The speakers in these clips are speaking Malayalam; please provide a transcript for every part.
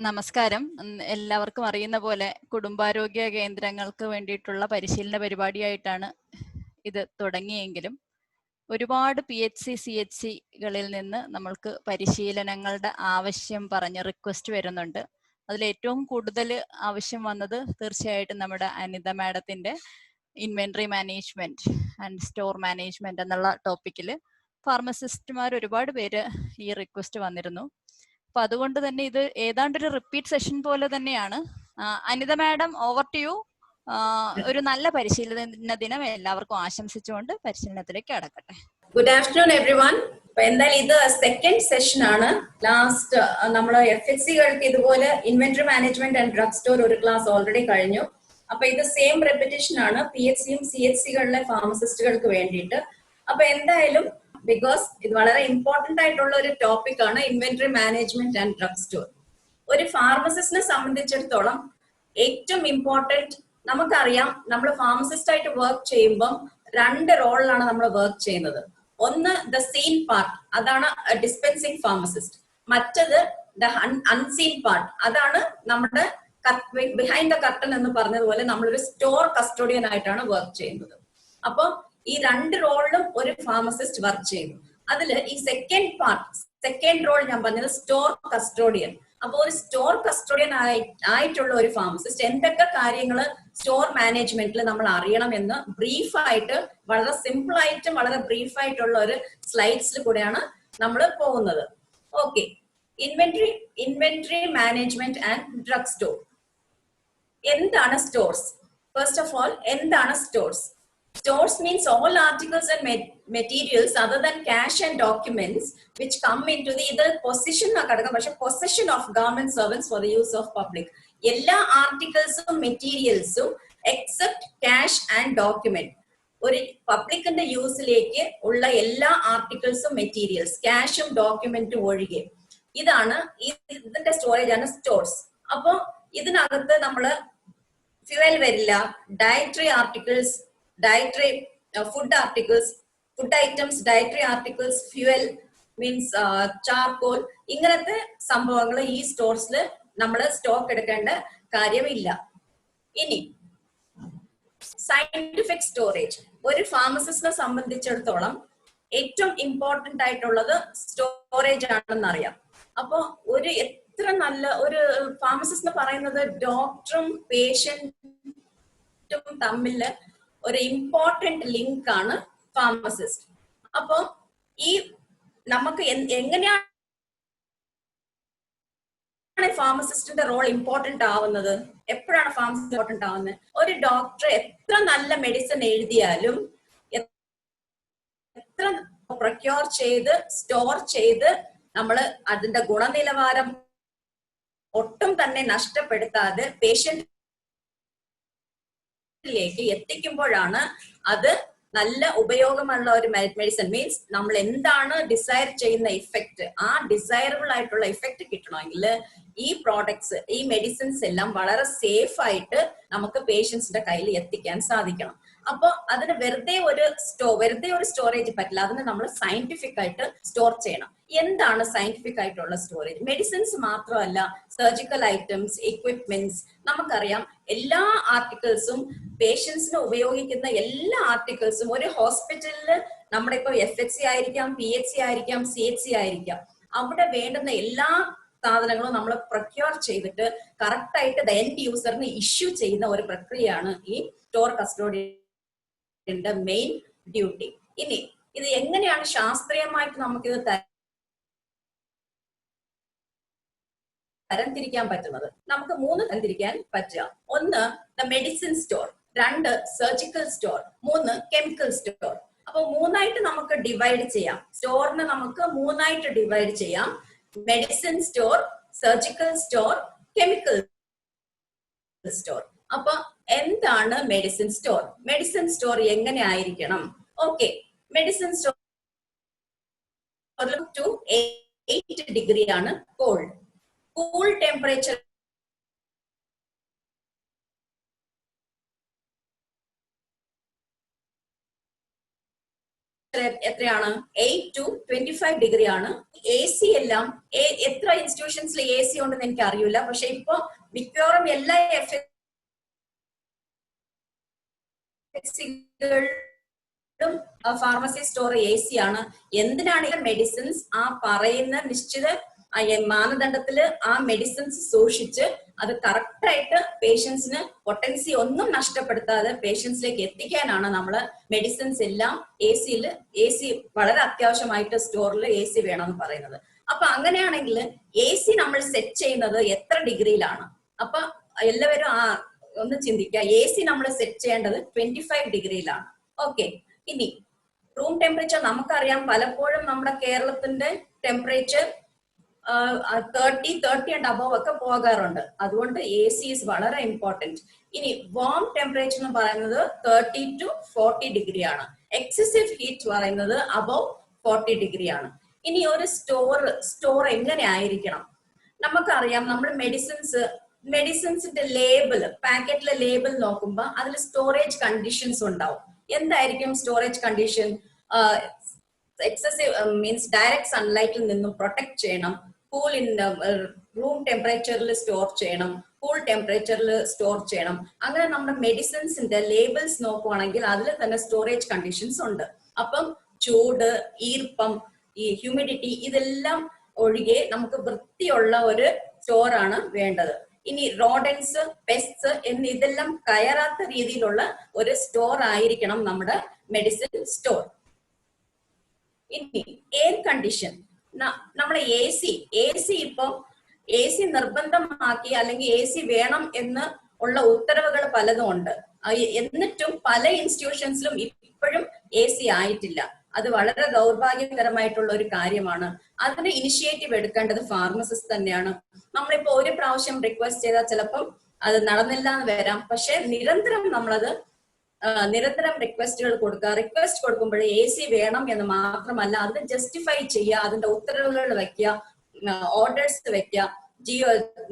നമസ്കാരം. എല്ലാവർക്കും അറിയുന്ന പോലെ കുടുംബാരോഗ്യ കേന്ദ്രങ്ങൾക്ക് വേണ്ടിയിട്ടുള്ള പരിശീലന പരിപാടിയായിട്ടാണ് ഇത് തുടങ്ങിയെങ്കിലും ഒരുപാട് PHC CHCകളിൽ നിന്ന് നമ്മൾക്ക് പരിശീലനങ്ങളുടെ ആവശ്യം പറഞ്ഞ് റിക്വസ്റ്റ് വരുന്നുണ്ട്. അതിൽ ഏറ്റവും കൂടുതൽ ആവശ്യം വന്നത് തീർച്ചയായിട്ടും നമ്മുടെ അനിത മാഡത്തിന്റെ inventory management and store management എന്നുള്ള ടോപ്പിക്കിൽ ഫാർമസിസ്റ്റുമാർ ഒരുപാട് പേര് ഈ റിക്വസ്റ്റ് വന്നിരുന്നു. അപ്പൊ അതുകൊണ്ട് തന്നെ ഇത് ഏതാണ്ടൊരു റിപ്പീറ്റ് സെഷൻ പോലെ തന്നെയാണ്. Anitha madam, over to you. ഒരു നല്ല പരിശീലന ദിനം എല്ലാവർക്കും ആശംസിച്ചുകൊണ്ട് പരിശീലനത്തിലേക്ക് കടക്കട്ടെ. Good afternoon everyone. എന്തായാലും ഇത് സെക്കൻഡ് സെഷൻ ആണ്. ലാസ്റ്റ് നമ്മൾ FHCകൾക്ക് ഇതുപോലെ inventory management and drug store ഒരു ക്ലാസ് ഓൾറെഡി കഴിഞ്ഞു. അപ്പൊ ഇത് സെയിം റെപ്പിറ്റേഷൻ ആണ് PHCയും CHCകളിലെ ഫാർമസിസ്റ്റുകൾക്ക് വേണ്ടിയിട്ട്. അപ്പൊ എന്തായാലും ബിക്കോസ് ഇത് വളരെ ഇമ്പോർട്ടന്റ് ആയിട്ടുള്ള ഒരു ടോപ്പിക് ആണ് inventory management and drug store. ഒരു ഫാർമസിസ്റ്റിനെ സംബന്ധിച്ചിടത്തോളം ഏറ്റവും ഇമ്പോർട്ടന്റ്, നമുക്കറിയാം നമ്മൾ ഫാർമസിസ്റ്റ് ആയിട്ട് വർക്ക് ചെയ്യുമ്പം രണ്ട് റോളിലാണ് നമ്മൾ വർക്ക് ചെയ്യുന്നത്. ഒന്ന് ദ സീൻ പാർട്ട്, അതാണ് ഡിസ്പെൻസിങ് ഫാർമസിസ്റ്റ്. മറ്റത് ദ അൺസീൻ പാർട്ട്, അതാണ് നമ്മുടെ ബിഹൈൻഡ് ദ കർട്ടൻ എന്ന് പറഞ്ഞതുപോലെ നമ്മളൊരു സ്റ്റോർ കസ്റ്റോഡിയൻ ആയിട്ടാണ് വർക്ക് ചെയ്യുന്നത്. അപ്പൊ ഈ രണ്ട് റോളിലും ഒരു ഫാർമസിസ്റ്റ് വർക്ക് ചെയ്യുന്നു. അതിൽ ഈ സെക്കൻഡ് റോൾ ഞാൻ പറഞ്ഞത് സ്റ്റോർ കസ്റ്റോഡിയൻ. അപ്പൊ ഒരു സ്റ്റോർ കസ്റ്റോഡിയൻ ആയിട്ടുള്ള ഒരു ഫാർമസിസ്റ്റ് എന്തൊക്കെ കാര്യങ്ങൾ സ്റ്റോർ മാനേജ്മെന്റിൽ നമ്മൾ അറിയണമെന്ന് ബ്രീഫായിട്ട്, വളരെ സിമ്പിൾ ആയിട്ടും വളരെ ബ്രീഫായിട്ടുള്ള ഒരു സ്ലൈഡ്സിൽ കൂടെയാണ് നമ്മൾ പോകുന്നത്. Okay, inventory management and drug store. എന്താണ് സ്റ്റോർസ്? ഫസ്റ്റ് ഓഫ് ഓൾ, എന്താണ് stores? Stores means all articles and materials other than cash and documents which come into the either possession of government servants for the use of public. എല്ലാ ആർട്ടിക്കിൾസും മെറ്റീരിയൽസും എക്സെപ്റ്റ് ക്യാഷ് ആൻഡ് ഡോക്യുമെന്റ്, ഒരു പബ്ലിക്കിന്റെ യൂസിലേക്ക് ഉള്ള എല്ലാ ആർട്ടിക്കിൾസും മെറ്റീരിയൽസ്, ക്യാഷും ഡോക്യുമെന്റും ഒഴികെ, ഇതാണ് ഇതിന്റെ സ്റ്റോറേജ് ആണ് സ്റ്റോർസ്. അപ്പൊ ഇതിനകത്ത് നമ്മള് ഫ്യൂവൽ വരില്ല, dietary articles, dietary food articles, food items, dietary articles, fuel means charcoal, ഇങ്ങനത്തെ സംഭവങ്ങൾ ഈ സ്റ്റോർസിൽ നമ്മൾ സ്റ്റോക്ക് എടുക്കേണ്ട കാര്യമില്ല. ഇനി സയന്റിഫിക് സ്റ്റോറേജ്, ഒരു ഫാർമസിസ്റ്റിനെ സംബന്ധിച്ചിടത്തോളം ഏറ്റവും ഇമ്പോർട്ടന്റ് ആയിട്ടുള്ളത് സ്റ്റോറേജ് ആണെന്ന് അറിയാം. അപ്പൊ ഒരു എത്ര നല്ല ഒരു ഫാർമസിസ്റ്റ് എന്ന് പറയുന്നത് ഡോക്ടറും പേഷ്യന്റും തമ്മിൽ ഒരു ഇമ്പോർട്ടന്റ് ലിങ്ക് ആണ് ഫാർമസിസ്റ്റ്. അപ്പൊ ഈ നമുക്ക് എങ്ങനെയാണ് ഫാർമസിസ്റ്റിന്റെ റോൾ ഇമ്പോർട്ടന്റ് ആവുന്നത്? എപ്പോഴാണ് ഫാർമസിസ്റ്റ് ഇമ്പോർട്ടന്റ് ആവുന്നത്? ഒരു ഡോക്ടർ എത്ര നല്ല മെഡിസിൻ എഴുതിയാലും, എത്ര പ്രൊക്യൂർ ചെയ്ത് സ്റ്റോർ ചെയ്ത് നമ്മൾ അതിന്റെ ഗുണനിലവാരം ഒട്ടും തന്നെ നഷ്ടപ്പെടുത്താതെ പേഷ്യന്റ് ിലേക്ക് എത്തിക്കുമ്പോഴാണ് അത് നല്ല ഉപയോഗമുള്ള ഒരു മെഡിസിൻ. മീൻസ് നമ്മൾ എന്താണ് ഡിസൈർ ചെയ്യുന്ന ഇഫക്റ്റ്, ആ ഡിസൈറബിൾ ആയിട്ടുള്ള ഇഫക്റ്റ് കിട്ടണമെങ്കിൽ ഈ പ്രോഡക്ട്സ്, ഈ മെഡിസിൻസ് എല്ലാം വളരെ സേഫ് ആയിട്ട് നമുക്ക് പേഷ്യൻസിന്റെ കയ്യിൽ എത്തിക്കാൻ സാധിക്കണം. അപ്പൊ അതിന് വെറുതെ ഒരു സ്റ്റോറേജ് പറ്റില്ല, അതിന് നമ്മൾ സയന്റിഫിക് ആയിട്ട് സ്റ്റോർ ചെയ്യണം. എന്താണ് സയന്റിഫിക് ആയിട്ടുള്ള സ്റ്റോറേജ്? മെഡിസിൻസ് മാത്രമല്ല, സർജിക്കൽ ഐറ്റംസ്, എക്വിപ്മെന്റ്സ്, നമുക്കറിയാം എല്ലാ ആർട്ടിക്കിൾസും, പേഷ്യൻസിന് ഉപയോഗിക്കുന്ന എല്ലാ ആർട്ടിക്കിൾസും ഒരു ഹോസ്പിറ്റലിൽ, നമ്മുടെ ഇപ്പൊ FHC ആയിരിക്കാം, PHC ആയിരിക്കാം, CHC ആയിരിക്കാം, അവിടെ വേണ്ടുന്ന എല്ലാ സാധനങ്ങളും നമ്മൾ പ്രൊക്യൂർ ചെയ്തിട്ട് കറക്റ്റ് ആയിട്ട് എൻഡ് യൂസറിന് ഇഷ്യൂ ചെയ്യുന്ന ഒരു പ്രക്രിയയാണ് ഈ സ്റ്റോർ കസ്റ്റോഡിയന്റെ മെയിൻ ഡ്യൂട്ടി. ഇനി ഇത് എങ്ങനെയാണ് ശാസ്ത്രീയമായിട്ട് നമുക്കിത് തരംതിരിക്കാൻ പറ്റുന്നത്? നമുക്ക് 3 തരംതിരിക്കാൻ പറ്റുക. ഒന്ന് the medicine store, 2 surgical store, 3 chemical store. അപ്പൊ 3ആയിട്ട് നമുക്ക് ഡിവൈഡ് ചെയ്യാം. സ്റ്റോറിനെ നമുക്ക് 3ആയിട്ട് ഡിവൈഡ് ചെയ്യാം: medicine store, surgical store, chemical store. അപ്പൊ എന്താണ് മെഡിസിൻ സ്റ്റോർ? മെഡിസിൻ സ്റ്റോർ എങ്ങനെ ആയിരിക്കണം? Okay, medicine store to 8 degree ആണ് കോൾഡ്. കൂൾ ടെമ്പറേച്ചർ എത്രയാണ്? 8 to 25 ഡിഗ്രി ആണ്. AC എല്ലാം എത്ര ഇൻസ്റ്റിറ്റ്യൂഷൻസിൽ AC ഉണ്ടെന്ന് എനിക്ക് അറിയില്ല. പക്ഷെ ഇപ്പൊ മിക്കവാറും എല്ലാ ഫാർമസി സ്റ്റോർ AC ആണ്. എന്തിനാണ് ഈ മെഡിസിൻസ് ആ പറയുന്ന നിശ്ചിത മാനദണ്ഡത്തില് ആ മെഡിസിൻസ് സൂക്ഷിച്ച് അത് കറക്റ്റ് ആയിട്ട് പേഷ്യൻസിന് പൊട്ടൻസി ഒന്നും നഷ്ടപ്പെടുത്താതെ പേഷ്യൻസിലേക്ക് എത്തിക്കാനാണ് നമ്മൾ മെഡിസിൻസ് എല്ലാം AC വളരെ അത്യാവശ്യമായിട്ട് സ്റ്റോറിൽ AC വേണമെന്ന് പറയുന്നത്. അപ്പൊ അങ്ങനെയാണെങ്കിൽ AC നമ്മൾ സെറ്റ് ചെയ്യുന്നത് എത്ര ഡിഗ്രിയിലാണ്? അപ്പൊ എല്ലാവരും ഒന്ന് ചിന്തിക്കുക. AC നമ്മൾ സെറ്റ് ചെയ്യേണ്ടത് 25 ഡിഗ്രിയിലാണ്. ഓക്കെ. ഇനി റൂം ടെമ്പറേച്ചർ നമുക്കറിയാം, പലപ്പോഴും നമ്മുടെ കേരളത്തിന്റെ ടെമ്പറേച്ചർ 30 and above ഒക്കെ പോകാറുണ്ട്. അതുകൊണ്ട് AC is വളരെ ഇമ്പോർട്ടന്റ്. ഇനി വാം ടെമ്പറേച്ചർ എന്ന് പറയുന്നത് 30 to 40 ഡിഗ്രി ആണ്. എക്സസീവ് ഹീറ്റ് പറയുന്നത് അബവ് 40 ഡിഗ്രി ആണ്. ഇനി ഒരു സ്റ്റോർ എങ്ങനെ ആയിരിക്കണം? നമുക്കറിയാം, നമ്മൾ മെഡിസിൻസിന്റെ ലേബിൾ, പാക്കറ്റിലെ ലേബിൾ നോക്കുമ്പോൾ അതിൽ സ്റ്റോറേജ് കണ്ടീഷൻസ് ഉണ്ടാവും. എന്തായിരിക്കും storage condition? Excessive means direct സൺലൈറ്റിൽ നിന്നും പ്രൊട്ടക്ട് ചെയ്യണം, കൂൾ ഇൻ റൂം ടെമ്പറേച്ചറിൽ സ്റ്റോർ ചെയ്യണം, കൂൾ ടെമ്പറേച്ചറിൽ സ്റ്റോർ ചെയ്യണം. അങ്ങനെ നമ്മുടെ മെഡിസിൻസിന്റെ ലേബിൾസ് നോക്കുവാണെങ്കിൽ അതിൽ തന്നെ സ്റ്റോറേജ് കണ്ടീഷൻസ് ഉണ്ട്. അപ്പം ചൂട്, ഈർപ്പം, ഈ ഹ്യൂമിഡിറ്റി ഇതെല്ലാം ഒഴികെ നമുക്ക് വൃത്തിയുള്ള ഒരു സ്റ്റോർ ആണ് വേണ്ടത്. ഇനി റോഡൻസ്, പെസ്റ്റ്സ് ഇതെല്ലാം കയറാത്ത രീതിയിലുള്ള ഒരു സ്റ്റോർ ആയിരിക്കണം നമ്മുടെ മെഡിസിൻ സ്റ്റോർ. ഇനി എയർ കണ്ടീഷൻ, നമ്മളെ AC ഇപ്പം AC നിർബന്ധമാക്കി അല്ലെങ്കിൽ AC വേണം എന്ന് ഉള്ള ഉത്തരവുകൾ പലതും ഉണ്ട്. എന്നിട്ടും പല ഇൻസ്റ്റിറ്റ്യൂഷൻസിലും ഇപ്പോഴും AC ആയിട്ടില്ല. അത് വളരെ ദൗർഭാഗ്യകരമായിട്ടുള്ള ഒരു കാര്യമാണ്. അതിന് ഇനിഷ്യേറ്റീവ് എടുക്കേണ്ടത് ഫാർമസിസ്റ്റ് തന്നെയാണ്. നമ്മളിപ്പോ ഒരു പ്രാവശ്യം റിക്വസ്റ്റ് ചെയ്താൽ ചിലപ്പം അത് നടന്നില്ല എന്ന് വരാം. പക്ഷെ നിരന്തരം റിക്വസ്റ്റുകൾ കൊടുക്കുക. റിക്വസ്റ്റ് കൊടുക്കുമ്പോൾ AC വേണം എന്ന് മാത്രമല്ല, അത് ജസ്റ്റിഫൈ ചെയ്യുക, അതിന്റെ ഉത്തരവുകൾ വെക്കുക, ഓർഡേഴ്സ് വെക്കുക.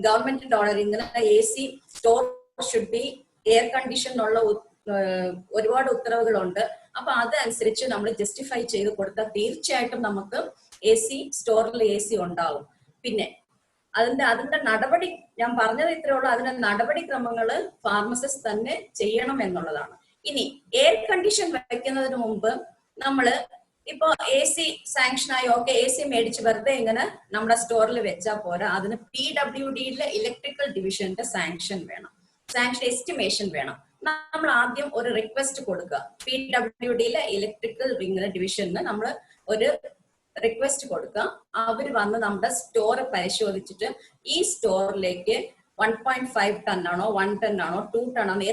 ഗവൺമെന്റിന്റെ ഓർഡർ ഇങ്ങനെ AC store should be air കണ്ടീഷനുള്ള ഒരുപാട് ഉത്തരവുകളുണ്ട്. അപ്പൊ അതനുസരിച്ച് നമ്മൾ ജസ്റ്റിഫൈ ചെയ്ത് കൊടുത്താൽ തീർച്ചയായിട്ടും നമുക്ക് സ്റ്റോറിൽ AC ഉണ്ടാവും. പിന്നെ അതിന്റെ നടപടി, ഞാൻ പറഞ്ഞത് ഇത്രേ ഉള്ളൂ, അതിന്റെ നടപടിക്രമങ്ങൾ ഫാർമസിസ്റ്റ് തന്നെ ചെയ്യണം എന്നുള്ളതാണ്. ഇനി എയർ കണ്ടീഷൻ വെക്കുന്നതിന് മുമ്പ് നമ്മള് ഇപ്പൊ AC സാങ്ഷൻ ആയി, ഓക്കെ, AC മേടിച്ച് വെറുതെ ഇങ്ങനെ നമ്മുടെ സ്റ്റോറിൽ വെച്ചാൽ പോരാ. അതിന് PWDയിലെ ഇലക്ട്രിക്കൽ ഡിവിഷന്റെ സാങ്ഷൻ വേണം, സാങ്ഷൻ എസ്റ്റിമേഷൻ വേണം. നമ്മൾ ആദ്യം ഒരു റിക്വസ്റ്റ് കൊടുക്കുക. PWDയിലെ ഇലക്ട്രിക്കൽ ഡിവിഷന് നമ്മൾ ഒരു റിക്വസ്റ്റ് കൊടുക്കുക. അവർ വന്ന് നമ്മുടെ സ്റ്റോർ പരിശോധിച്ചിട്ട് ഈ സ്റ്റോറിലേക്ക് 1.5 ടൺ ആണോ, 1 ടൺ ആണോ, 2 ടൺ ആണോ,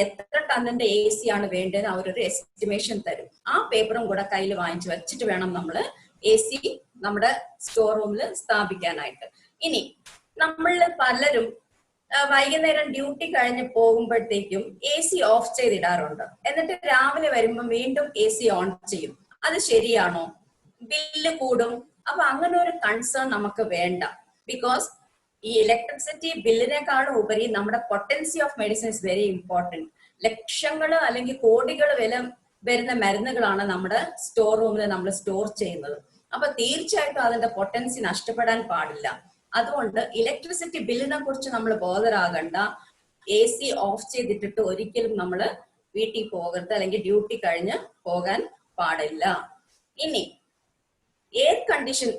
എത്ര ടണ്ണിന്റെ AC ആണ് വേണ്ടതെന്ന് അവരൊരു എസ്റ്റിമേഷൻ തരും. ആ പേപ്പറും കൂടെ കയ്യിൽ വാങ്ങിച്ചു വെച്ചിട്ട് വേണം നമ്മൾ AC നമ്മുടെ സ്റ്റോർ റൂമിൽ സ്ഥാപിക്കാനായിട്ട്. ഇനി നമ്മളിൽ പലരും വൈകുന്നേരം ഡ്യൂട്ടി കഴിഞ്ഞ് പോകുമ്പോഴത്തേക്കും AC ഓഫ് ചെയ്തിടാറുണ്ട്. എന്നിട്ട് രാവിലെ വരുമ്പോൾ വീണ്ടും AC ഓൺ ചെയ്യും. അത് ശരിയാണോ? ബില്ല് കൂടും. അപ്പൊ അങ്ങനെ ഒരു കൺസേൺ നമുക്ക് വേണ്ട. ബിക്കോസ് ഈ ഇലക്ട്രിസിറ്റി ബില്ലിനേക്കാളും ഉപരി നമ്മുടെ potency of medicine is very important. ലക്ഷങ്ങൾ അല്ലെങ്കിൽ കോടികൾ വില വരുന്ന മരുന്നുകളാണ് നമ്മുടെ സ്റ്റോർ റൂമിൽ നമ്മൾ സ്റ്റോർ ചെയ്യുന്നത്. അപ്പൊ തീർച്ചയായിട്ടും അതിന്റെ പൊട്ടൻസി നഷ്ടപ്പെടാൻ പാടില്ല. അതുകൊണ്ട് ഇലക്ട്രിസിറ്റി ബില്ലിനെ കുറിച്ച് നമ്മൾ ബോധരാകണ്ട. AC ഓഫ് ചെയ്തിട്ടിട്ട് ഒരിക്കലും നമ്മൾ വീട്ടിൽ പോകരുത്, അല്ലെങ്കിൽ ഡ്യൂട്ടി കഴിഞ്ഞ് പോകാൻ പാടില്ല. ഇനി എയർ കണ്ടീഷൻ,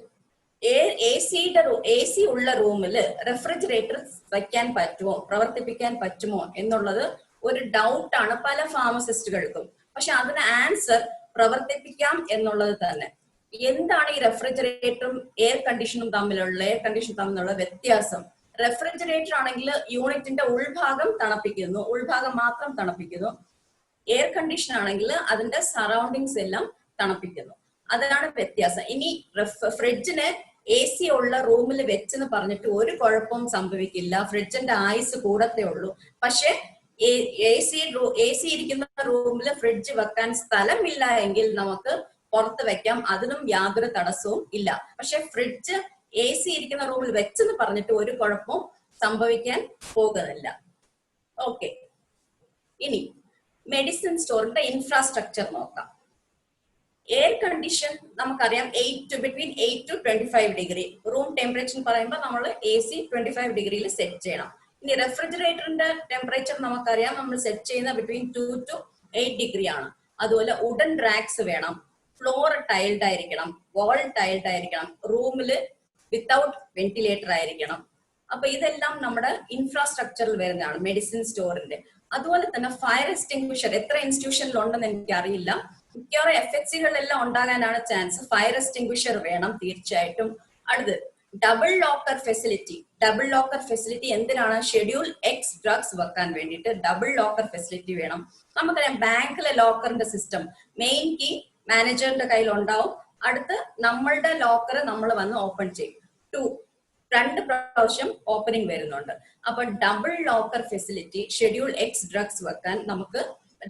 AC ഉള്ള റൂമില് റെഫ്രിജറേറ്റർ വയ്ക്കാൻ പറ്റുമോ, പ്രവർത്തിപ്പിക്കാൻ പറ്റുമോ എന്നുള്ളത് ഒരു ഡൗട്ടാണ് പല ഫാർമസിസ്റ്റുകൾക്കും. പക്ഷെ അതിന് ആൻസർ പ്രവർത്തിപ്പിക്കാം എന്നുള്ളത് തന്നെ. എന്താണ് ഈ റെഫ്രിജറേറ്ററും എയർ കണ്ടീഷനും തമ്മിലുള്ള വ്യത്യാസം? റെഫ്രിജറേറ്റർ ആണെങ്കിൽ യൂണിറ്റിന്റെ ഉൾഭാഗം തണുപ്പിക്കുന്നു, ഉൾഭാഗം മാത്രം തണുപ്പിക്കുന്നു. എയർ കണ്ടീഷൻ ആണെങ്കിൽ അതിന്റെ സറൗണ്ടിങ്സ് എല്ലാം തണുപ്പിക്കുന്നു. അതാണ് വ്യത്യാസം. ഇനി ഫ്രിഡ്ജിന് AC ഉള്ള റൂമിൽ വെച്ചെന്ന് പറഞ്ഞിട്ട് ഒരു കുഴപ്പവും സംഭവിക്കില്ല. ഫ്രിഡ്ജിന്റെ ആയുസ് കൂടത്തേ ഉള്ളൂ. പക്ഷെ AC ഇരിക്കുന്ന റൂമിൽ ഫ്രിഡ്ജ് വെക്കാൻ സ്ഥലമില്ല എങ്കിൽ നമുക്ക് പുറത്ത് വെക്കാം, അതിനും യാതൊരു തടസ്സവും ഇല്ല. പക്ഷെ ഫ്രിഡ്ജ് AC ഇരിക്കുന്ന റൂമിൽ വെച്ചെന്ന് പറഞ്ഞിട്ട് ഒരു കുഴപ്പവും സംഭവിക്കാൻ പോകുന്നില്ല. ഓക്കെ. ഇനി മെഡിസിൻ സ്റ്റോറിന്റെ ഇൻഫ്രാസ്ട്രക്ചർ നോക്കാം. എയർ കണ്ടീഷൻ നമുക്കറിയാം between 8 to 25 degree room temperature പറയുമ്പോൾ നമ്മൾ AC 25 ഡിഗ്രിയിൽ സെറ്റ് ചെയ്യണം. ഇനി റെഫ്രിജറേറ്ററിന്റെ ടെമ്പറേച്ചർ നമുക്കറിയാം നമ്മൾ സെറ്റ് ചെയ്യുന്ന ബിറ്റ്വീൻ 2 to 8 ഡിഗ്രി ആണ്. അതുപോലെ വുഡൻ റാക്സ് വേണം, ഫ്ലോർ ടൈൽഡ് ആയിരിക്കണം, വാൾ ടൈൽഡ് ആയിരിക്കണം, റൂമിൽ വിത്തൗട്ട് വെന്റിലേറ്റർ ആയിരിക്കണം. അപ്പൊ ഇതെല്ലാം നമ്മുടെ ഇൻഫ്രാസ്ട്രക്ചറിൽ വരുന്നതാണ് മെഡിസിൻ സ്റ്റോറിന്റെ. അതുപോലെ തന്നെ ഫയർ എക്സ്റ്റിംഗ്വിഷർ എത്ര ഇൻസ്റ്റിറ്റ്യൂഷനിൽ ഉണ്ടെന്ന് എനിക്ക് അറിയില്ല, മിക്കവാറും FHCകളിലെല്ലാം ഉണ്ടാകാനാണ് ചാൻസ്. ഫയർ എക്സ്റ്റിംഗ്വിഷർ വേണം തീർച്ചയായിട്ടും. അടുത്ത് double locker facility. Double locker facility എന്തിനാണ്? ഷെഡ്യൂൾ എക്സ് ഡ്രഗ്സ് വെക്കാൻ വേണ്ടിയിട്ട് ഡബിൾ ലോക്കർ ഫെസിലിറ്റി വേണം. നമുക്കറിയാം ബാങ്കിലെ ലോക്കറിന്റെ സിസ്റ്റം മെയിൻ കീ മാനേജറിന്റെ കയ്യിൽ ഉണ്ടാവും, അടുത്ത് നമ്മളുടെ ലോക്കർ നമ്മൾ വന്ന് ഓപ്പൺ ചെയ്യും. 2 പ്രാവശ്യം ഓപ്പണിംഗ് വരുന്നുണ്ട്. അപ്പൊ double locker facility schedule X drugs വെക്കാൻ നമുക്ക്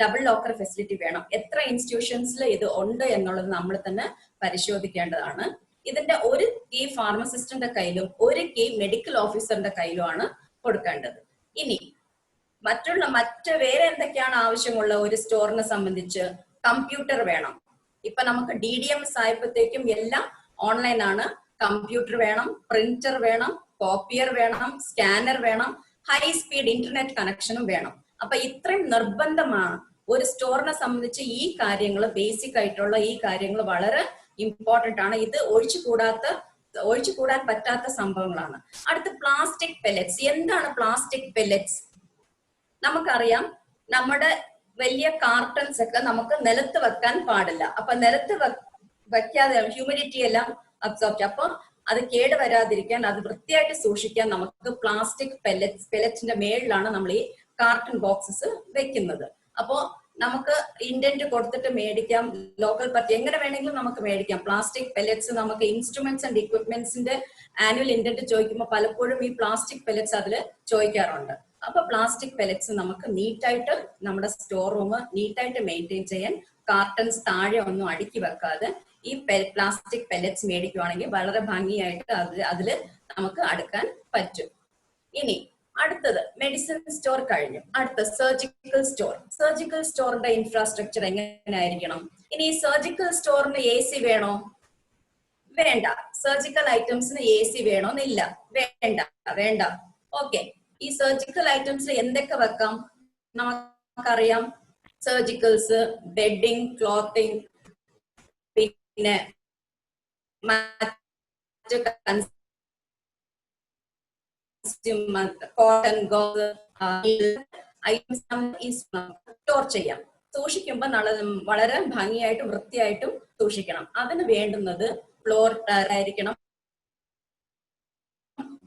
ഡബിൾ ലോക്കർ ഫെസിലിറ്റി വേണം. എത്ര ഇൻസ്റ്റിറ്റ്യൂഷൻസിൽ ഇത് ഉണ്ട് എന്നുള്ളത് നമ്മൾ തന്നെ പരിശോധിക്കേണ്ടതാണ്. ഇതിന്റെ ഒരു കീ ഫാർമസിസ്റ്റിന്റെ കയ്യിലും ഒരു കീ മെഡിക്കൽ ഓഫീസറിന്റെ കയ്യിലുമാണ് കൊടുക്കേണ്ടത്. ഇനി മറ്റ് വേറെ എന്തൊക്കെയാണ് ആവശ്യമുള്ള ഒരു സ്റ്റോറിനെ സംബന്ധിച്ച്? കമ്പ്യൂട്ടർ വേണം. ഇപ്പൊ നമുക്ക് DDMS ആയപ്പോഴത്തേക്കും എല്ലാം ഓൺലൈൻ ആണ്. കമ്പ്യൂട്ടർ വേണം, പ്രിന്റർ വേണം, കോപ്പിയർ വേണം, സ്കാനർ വേണം, ഹൈ സ്പീഡ് ഇന്റർനെറ്റ് കണക്ഷനും വേണം. അപ്പൊ ഇത്രയും നിർബന്ധമാണ് ഒരു സ്റ്റോറിനെ സംബന്ധിച്ച്. ഈ കാര്യങ്ങൾ ബേസിക് ആയിട്ടുള്ള ഈ കാര്യങ്ങൾ വളരെ ഇമ്പോർട്ടന്റ് ആണ്. ഇത് ഒഴിച്ചുകൂടാൻ പറ്റാത്ത സംഭവങ്ങളാണ്. അടുത്ത് പ്ലാസ്റ്റിക് പെല്ലറ്റ്സ്. എന്താണ് പ്ലാസ്റ്റിക് പെല്ലറ്റ്സ്? നമുക്കറിയാം നമ്മുടെ വലിയ കാർട്ടൺസ് ഒക്കെ നമുക്ക് നിലത്ത് വെക്കാൻ പാടില്ല. അപ്പൊ നിലത്ത് വെക്കാതെ ഹ്യൂമിഡിറ്റി എല്ലാം അബ്സോർബ്. അപ്പൊ അത് കേട് വരാതിരിക്കാൻ, അത് വൃത്തിയായിട്ട് സൂക്ഷിക്കാൻ നമുക്ക് പ്ലാസ്റ്റിക് പെല്ലറ്റ്സിന്റെ മേളിലാണ് നമ്മൾ ഈ കാർട്ടൺ ബോക്സസ് വെക്കുന്നത്. അപ്പോ നമുക്ക് ഇന്റന്റ് കൊടുത്തിട്ട് മേടിക്കാം, ലോക്കൽ പറ്റി എങ്ങനെ വേണമെങ്കിലും നമുക്ക് മേടിക്കാം. പ്ലാസ്റ്റിക് പെല്ലറ്റ്സ് നമുക്ക് ഇൻസ്ട്രുമെന്റ്സ് ആൻഡ് ഇക്വിപ്മെന്റ്സിന്റെ ആനുവൽ ഇന്റന്റ് ചോദിക്കുമ്പോൾ പലപ്പോഴും ഈ പ്ലാസ്റ്റിക് പെല്ലറ്റ്സ് അതിൽ ചോദിക്കാറുണ്ട്. അപ്പൊ പ്ലാസ്റ്റിക് പെല്ലറ്റ്സ് നമുക്ക് നീറ്റായിട്ട് നമ്മുടെ സ്റ്റോർ റൂം നീറ്റായിട്ട് മെയിൻറ്റെയിൻ ചെയ്യാൻ കാർട്ടൺസ് താഴെ ഒന്നും അടുക്കി വെക്കാതെ ഈ പ്ലാസ്റ്റിക് പെല്ലറ്റ്സ് മേടിക്കുവാണെങ്കിൽ വളരെ ഭംഗിയായിട്ട് അതിൽ നമുക്ക് അടുക്കാൻ പറ്റും. ഇനി അടുത്തത് മെഡിസിൻ സ്റ്റോർ കഴിഞ്ഞു. അടുത്ത സർജിക്കൽ സ്റ്റോർ. സർജിക്കൽ സ്റ്റോറിന്റെ ഇൻഫ്രാസ്ട്രക്ചർ എങ്ങനെയായിരിക്കണം? ഇനി ഈ സർജിക്കൽ സ്റ്റോറിന് AC വേണോ? വേണ്ട. സർജിക്കൽ ഐറ്റംസിന് AC വേണോന്നില്ല. വേണ്ട. ഓക്കെ. ഈ സർജിക്കൽ ഐറ്റംസിൽ എന്തൊക്കെ വെക്കാം? നമുക്കറിയാം സർജിക്കൽസ്, ബെഡിങ്, ക്ലോത്തിങ്, പിന്നെ കോട്ടൺ, ഗോസ് ഐറ്റംസ് സ്റ്റോർ ചെയ്യാം. സൂക്ഷിക്കുമ്പോൾ വളരെ ഭംഗിയായിട്ടും വൃത്തിയായിട്ടും സൂക്ഷിക്കണം. അതിന് വേണ്ടുന്നത് ഫ്ലോർ ടൈൽ ആയിരിക്കണം,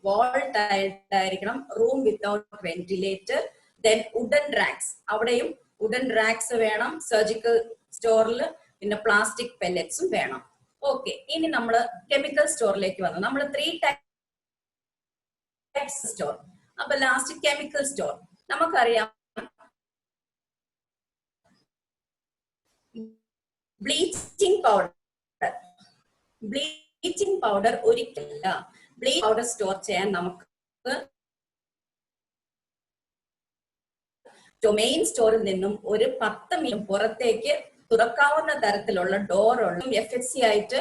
വാൾ ടൈൽഡ് ആയിരിക്കണം, room without ventilator, then wooden racks. അവിടെയും വുഡൻ റാക്സ് വേണം സർജിക്കൽ സ്റ്റോറിൽ. പിന്നെ പ്ലാസ്റ്റിക് പെല്ലറ്റ്സും വേണം. ഓക്കെ. ഇനി നമ്മൾ കെമിക്കൽ സ്റ്റോറിലേക്ക് വന്നു. നമ്മൾ 3 ടൈപ്സ് സ്റ്റോർ. അപ്പൊ ലാസ്റ്റ് കെമിക്കൽ സ്റ്റോർ. നമുക്കറിയാം ബ്ലീച്ചിങ് പൗഡർ ഒരിക്കലല്ല. ബ്ലീച്ചിങ് പൗഡർ സ്റ്റോർ ചെയ്യാൻ നമുക്ക് മെയിൻ സ്റ്റോറിൽ നിന്നും ഒരു 10 മീറ്റർ പുറത്തേക്ക് തുറക്കാവുന്ന തരത്തിലുള്ള ഡോറുള്ള FHC ആയിട്ട്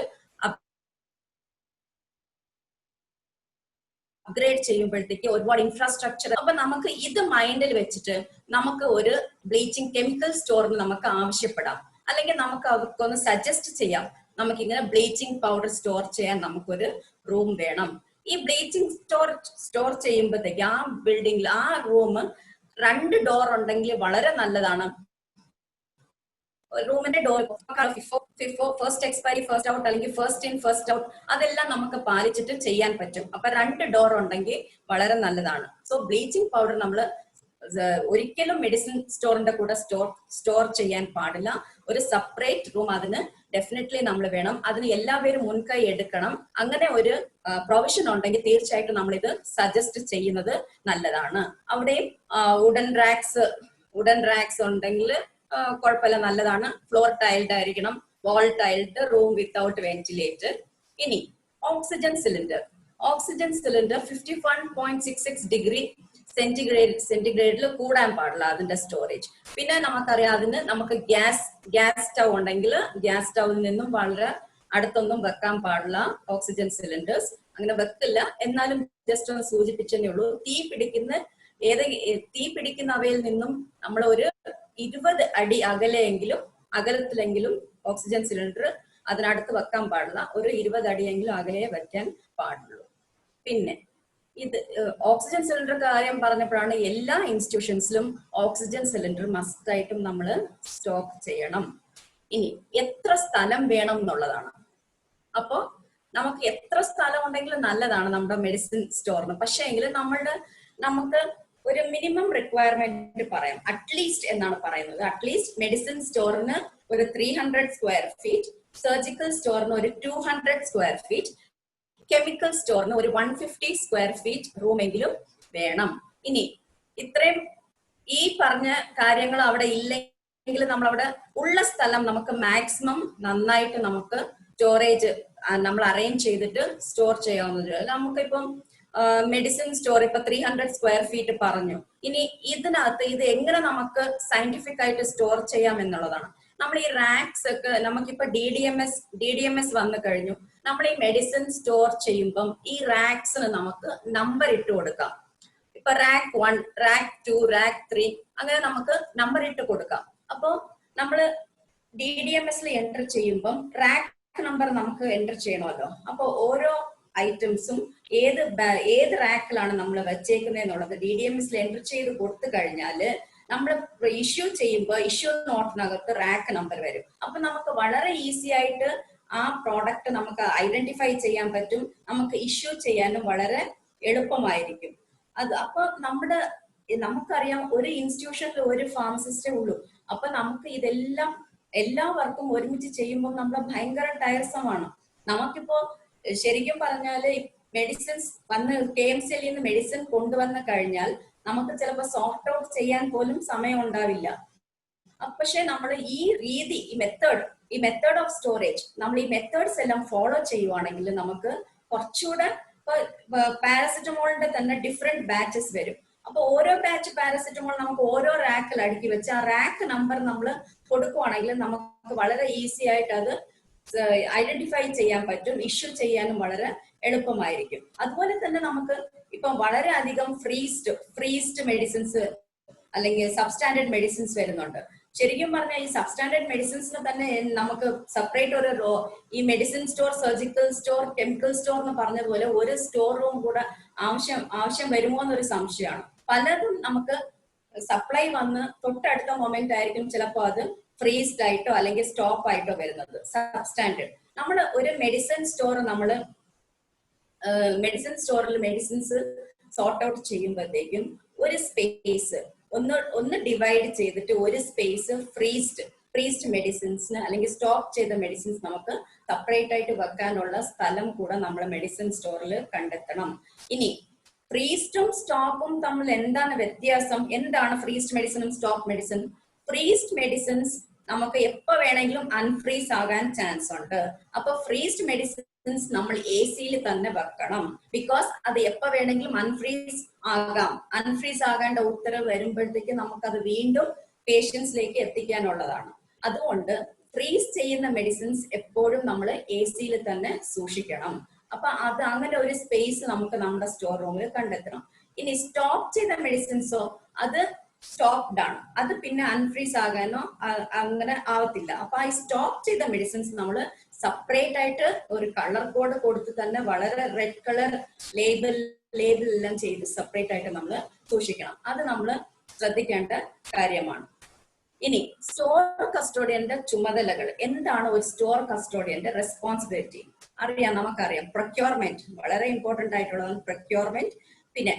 അപ്ഗ്രേഡ് ചെയ്യുമ്പോഴത്തേക്ക് ഒരുപാട് ഇൻഫ്രാസ്ട്രക്ചർ. അപ്പൊ നമുക്ക് ഇത് മൈൻഡിൽ വെച്ചിട്ട് നമുക്ക് ഒരു ബ്ലീച്ചിങ് കെമിക്കൽ സ്റ്റോറിന് നമുക്ക് ആവശ്യപ്പെടാം, അല്ലെങ്കിൽ നമുക്ക് അവർക്കൊന്ന് സജസ്റ്റ് ചെയ്യാം. നമുക്ക് ഇങ്ങനെ ബ്ലീച്ചിങ് പൗഡർ സ്റ്റോർ ചെയ്യാൻ നമുക്കൊരു റൂം വേണം. ഈ ബ്ലീച്ചിങ് സ്റ്റോർ ചെയ്യുമ്പോഴത്തേക്ക് ആ ബിൽഡിംഗിൽ ആ റൂം 2 ഡോർ ഉണ്ടെങ്കിൽ വളരെ നല്ലതാണ്. റൂമിന്റെ door first expiry first out അല്ലെങ്കിൽ ഫസ്റ്റ് ഇൻ ഫസ്റ്റ് ഔട്ട് അതെല്ലാം നമുക്ക് പാലിച്ചിട്ട് ചെയ്യാൻ പറ്റും. അപ്പൊ 2 ഡോർ ഉണ്ടെങ്കിൽ വളരെ നല്ലതാണ്. സോ ബ്ലീച്ചിങ് പൗഡർ നമ്മൾ ഒരിക്കലും മെഡിസിൻ സ്റ്റോറിന്റെ കൂടെ സ്റ്റോർ ചെയ്യാൻ പാടില്ല. ഒരു സെപ്പറേറ്റ് റൂം അതിന് ഡെഫിനറ്റ്ലി നമ്മൾ വേണം. അതിന് എല്ലാവരും മുൻകൈ എടുക്കണം. അങ്ങനെ ഒരു പ്രൊവിഷൻ ഉണ്ടെങ്കിൽ തീർച്ചയായിട്ടും നമ്മൾ ഇത് സജസ്റ്റ് ചെയ്യുന്നത് നല്ലതാണ്. അവിടെയും വുഡൻ റാക്സ് ഉണ്ടെങ്കിൽ കുഴപ്പമില്ല, നല്ലതാണ്. ഫ്ലോർ ടൈൽഡ് ആയിരിക്കണം, wall tailed, room without ventilator. ഇനി ഓക്സിജൻ സിലിണ്ടർ 51.66 ഡിഗ്രി സെന്റിഗ്രേഡിൽ കൂടാൻ പാടില്ല അതിന്റെ സ്റ്റോറേജ്. പിന്നെ നമുക്കറിയാം നമുക്ക് ഗ്യാസ് സ്റ്റൗ ഉണ്ടെങ്കിൽ ഗ്യാസ് സ്റ്റൗവിൽ നിന്നും വളരെ അടുത്തൊന്നും വെക്കാൻ പാടില്ല ഓക്സിജൻ സിലിണ്ടേഴ്സ്. അങ്ങനെ വെക്കില്ല, എന്നാലും ജസ്റ്റ് ഒന്ന് സൂചിപ്പിച്ചേ ഉള്ളൂ. തീ പിടിക്കുന്നവയിൽ നിന്നും നമ്മൾ ഒരു 20 അടി അകലത്തിലെങ്കിലും ഓക്സിജൻ സിലിണ്ടർ അതിനടുത്ത് വെക്കാൻ പാടില്ല. ഒരു 20 അടിയെങ്കിലും അകലെ വെക്കാൻ പാടുള്ളൂ. പിന്നെ ഇത് ഓക്സിജൻ സിലിണ്ടർ കാര്യം പറഞ്ഞപ്പോഴാണ് എല്ലാ ഇൻസ്റ്റിറ്റ്യൂഷൻസിലും ഓക്സിജൻ സിലിണ്ടർ മസ്റ്റായിട്ടും നമ്മൾ സ്റ്റോക്ക് ചെയ്യണം. ഇനി എത്ര സ്ഥലം വേണം എന്നുള്ളതാണ്. അപ്പോ നമുക്ക് എത്ര സ്ഥലം ഉണ്ടെങ്കിലും നല്ലതാണ് നമ്മുടെ മെഡിസിൻ സ്റ്റോറിന്. പക്ഷേ എങ്കിൽ നമുക്ക് ഒരു മിനിമം റിക്വയർമെന്റ് പറയാം. അറ്റ്ലീസ്റ്റ് എന്നാണ് പറയുന്നത്. അറ്റ്ലീസ്റ്റ് മെഡിസിൻ സ്റ്റോറിന് ഒരു 300 സ്ക്വയർ ഫീറ്റ്, സർജിക്കൽ സ്റ്റോറിന് ഒരു 200 സ്ക്വയർ ഫീറ്റ്, കെമിക്കൽ സ്റ്റോറിന് ഒരു 150 സ്ക്വയർ ഫീറ്റ് റൂമെങ്കിലും വേണം. ഇനി ഇത്രയും ഈ പറഞ്ഞ കാര്യങ്ങൾ അവിടെ ഇല്ലെങ്കിൽ നമ്മൾ അവിടെ ഉള്ള സ്ഥലം നമുക്ക് മാക്സിമം നന്നായിട്ട് നമുക്ക് സ്റ്റോറേജ് നമ്മൾ അറേഞ്ച് ചെയ്തിട്ട് സ്റ്റോർ ചെയ്യാവുന്നത്. നമുക്കിപ്പം മെഡിസിൻ സ്റ്റോർ ഇപ്പൊ 300 സ്ക്വയർ ഫീറ്റ് പറഞ്ഞു. ഇനി ഇതിനകത്ത് ഇത് എങ്ങനെ നമുക്ക് സയന്റിഫിക് ആയിട്ട് സ്റ്റോർ ചെയ്യാം എന്നുള്ളതാണ്. നമ്മൾ ഈ റാക്സ് ഒക്കെ നമുക്കിപ്പോ DDMS വന്നു കഴിഞ്ഞു. നമ്മൾ ഈ മെഡിസിൻ സ്റ്റോർ ചെയ്യുമ്പം ഈ റാക്സിന് നമുക്ക് നമ്പർ ഇട്ട് കൊടുക്കാം. ഇപ്പൊ റാക്ക് 1, റാക്ക് 2, റാക്ക് 3 അങ്ങനെ നമുക്ക് നമ്പർ ഇട്ട് കൊടുക്കാം. അപ്പൊ നമ്മള് DDMSൽ എൻ്റർ ചെയ്യുമ്പം റാക്ക് നമ്പർ നമുക്ക് എൻ്റർ ചെയ്യണമല്ലോ. അപ്പൊ ഓരോ ഐറ്റംസും ഏത് റാക്കിലാണ് നമ്മൾ വെച്ചേക്കുന്നത് എന്നുള്ളത് DDMSൽ എൻ്റർ ചെയ്ത് കൊടുത്തു കഴിഞ്ഞാല് നമ്മൾ ഇഷ്യൂ ചെയ്യുമ്പോൾ ഇഷ്യൂ നോട്ടിനകത്ത് റാക്ക് നമ്പർ വരും. അപ്പൊ നമുക്ക് വളരെ ഈസി ആയിട്ട് ആ പ്രോഡക്റ്റ് നമുക്ക് ഐഡന്റിഫൈ ചെയ്യാൻ പറ്റും. നമുക്ക് ഇഷ്യൂ ചെയ്യാനും വളരെ എളുപ്പമായിരിക്കും. അപ്പൊ നമുക്കറിയാം ഒരു ഇൻസ്റ്റിറ്റ്യൂഷനിൽ ഒരു ഫാർമസിസ്റ്റേ ഉള്ളൂ. അപ്പൊ നമുക്ക് ഇതെല്ലാം എല്ലാ വർക്കും ഒരുമിച്ച് ചെയ്യുമ്പോൾ നമ്മൾ ഭയങ്കര ടയർസമാണ്. നമുക്കിപ്പോ ശരിക്കും പറഞ്ഞാല് മെഡിസിൻസ് വന്ന് KMCL നിന്ന് മെഡിസിൻ കൊണ്ടുവന്ന് കഴിഞ്ഞാൽ നമുക്ക് ചിലപ്പോൾ സോർട്ട് ഔട്ട് ചെയ്യാൻ പോലും സമയം ഉണ്ടാവില്ല. പക്ഷെ നമ്മൾ ഈ രീതി ഈ മെത്തേഡ് ഓഫ് സ്റ്റോറേജ് നമ്മൾ ഈ മെത്തേഡ്സ് എല്ലാം ഫോളോ ചെയ്യുവാണെങ്കിൽ നമുക്ക് കുറച്ചുകൂടെ പാരസെറ്റമോളിന്റെ തന്നെ ഡിഫറെന്റ് ബാച്ചസ് വരും. അപ്പൊ ഓരോ ബാച്ച് പാരസെറ്റമോൾ നമുക്ക് ഓരോ റാക്കിൽ അടുക്കി വെച്ച് ആ റാക്ക് നമ്പർ നമ്മൾ കൊടുക്കുവാണെങ്കിൽ നമുക്ക് വളരെ ഈസി ആയിട്ട് അത് ഐഡന്റിഫൈ ചെയ്യാൻ പറ്റും. ഇഷ്യൂ ചെയ്യാനും വളരെ എളുപ്പമായിരിക്കും. അതുപോലെ തന്നെ നമുക്ക് ഇപ്പൊ വളരെ അധികം ഫ്രീസ്ഡ് മെഡിസിൻസ് അല്ലെങ്കിൽ സബ്സ്റ്റാൻഡേർഡ് മെഡിസിൻസ് വരുന്നുണ്ട്. ശരിക്കും പറഞ്ഞാൽ ഈ സബ്സ്റ്റാൻഡേർഡ് മെഡിസിൻസിന് തന്നെ നമുക്ക് സെപ്പറേറ്റ് ഈ medicine store, surgical store, chemical store എന്ന് പറഞ്ഞതുപോലെ ഒരു സ്റ്റോർ റൂം കൂടെ ആവശ്യം വരുമോ എന്നൊരു സംശയമാണ്. പലതും നമുക്ക് സപ്ലൈ വന്ന് തൊട്ടടുത്ത മൊമെന്റ് ആയിരിക്കും ചിലപ്പോൾ അത് ഫ്രീസ്ഡ് ആയിട്ടോ അല്ലെങ്കിൽ സ്റ്റോപ്പ് ആയിട്ടോ വരുന്നത്. സബ്സ്റ്റാൻഡേർഡ് നമ്മൾ ഒരു മെഡിസിൻ സ്റ്റോറിൽ മെഡിസിൻസ് സോർട്ട് ഔട്ട് ചെയ്യുമ്പോഴത്തേക്കും ഒരു സ്പേസ് ഒന്ന് ഡിവൈഡ് ചെയ്തിട്ട് ഒരു സ്പേസ് ഫ്രീസ്ഡ് മെഡിസിൻസിന് അല്ലെങ്കിൽ സ്റ്റോക്ക് ചെയ്ത മെഡിസിൻസ് നമുക്ക് സെപ്പറേറ്റ് ആയിട്ട് വെക്കാനുള്ള സ്ഥലം കൂടെ നമ്മൾ മെഡിസിൻ സ്റ്റോറിൽ കണ്ടെത്തണം. ഇനി ഫ്രീസ്ഡും സ്റ്റോക്കും തമ്മിൽ എന്താണ് വ്യത്യാസം? എന്താണ് ഫ്രീസ്ഡ് മെഡിസിനും സ്റ്റോക്ക് മെഡിസിൻ? ഫ്രീസ്ഡ് മെഡിസിൻസ് നമുക്ക് എപ്പോ വേണമെങ്കിലും അൺഫ്രീസ് ആകാൻ ചാൻസ് ഉണ്ട്. അപ്പൊ ഫ്രീസ്ഡ് മെഡിസിൻസ് നമ്മൾ AC-യിൽ തന്നെ വെക്കണം. ബിക്കോസ് അത് എപ്പോ വേണമെങ്കിലും അൺഫ്രീസ് ആകേണ്ട ഉത്തരവ് വരുമ്പോഴത്തേക്ക് നമുക്കത് വീണ്ടും പേഷ്യൻസിലേക്ക് എത്തിക്കാനുള്ളതാണ്. അതുകൊണ്ട് ഫ്രീസ് ചെയ്യുന്ന മെഡിസിൻസ് എപ്പോഴും നമ്മൾ AC-യിൽ തന്നെ സൂക്ഷിക്കണം. അപ്പൊ അത് അങ്ങനെ ഒരു സ്പേസ് നമുക്ക് നമ്മുടെ സ്റ്റോർ റൂമിൽ കണ്ടെത്തണം. ഇനി സ്റ്റോക്ക് ചെയ്ത മെഡിസിൻസോ അത് സ്റ്റോക്ക്ഡ് ആണ്, അത് പിന്നെ അൺഫ്രീസ് ആകാനോ അങ്ങനെ ആവത്തില്ല. അപ്പൊ ഈ സ്റ്റോക്ക് ചെയ്ത മെഡിസിൻസ് നമ്മൾ സെപ്പറേറ്റ് ആയിട്ട് ഒരു കളർ കോഡ് കൊടുത്ത് തന്നെ വളരെ റെഡ് കളർ ലേബൽ എല്ലാം ചെയ്ത് സെപ്പറേറ്റ് ആയിട്ട് നമ്മൾ സൂക്ഷിക്കണം. അത് നമ്മൾ ശ്രദ്ധിക്കേണ്ട കാര്യമാണ്. ഇനി സ്റ്റോർ കസ്റ്റോഡിയന്റെ ചുമതലകൾ എന്താണ്? ഒരു സ്റ്റോർ കസ്റ്റോഡിയന്റെ റെസ്പോൺസിബിലിറ്റി നമുക്കറിയാം. പ്രൊക്യൂർമെന്റ് വളരെ ഇമ്പോർട്ടന്റ് ആയിട്ടുള്ളതാണ്. പ്രൊക്യൂർമെന്റ്, പിന്നെ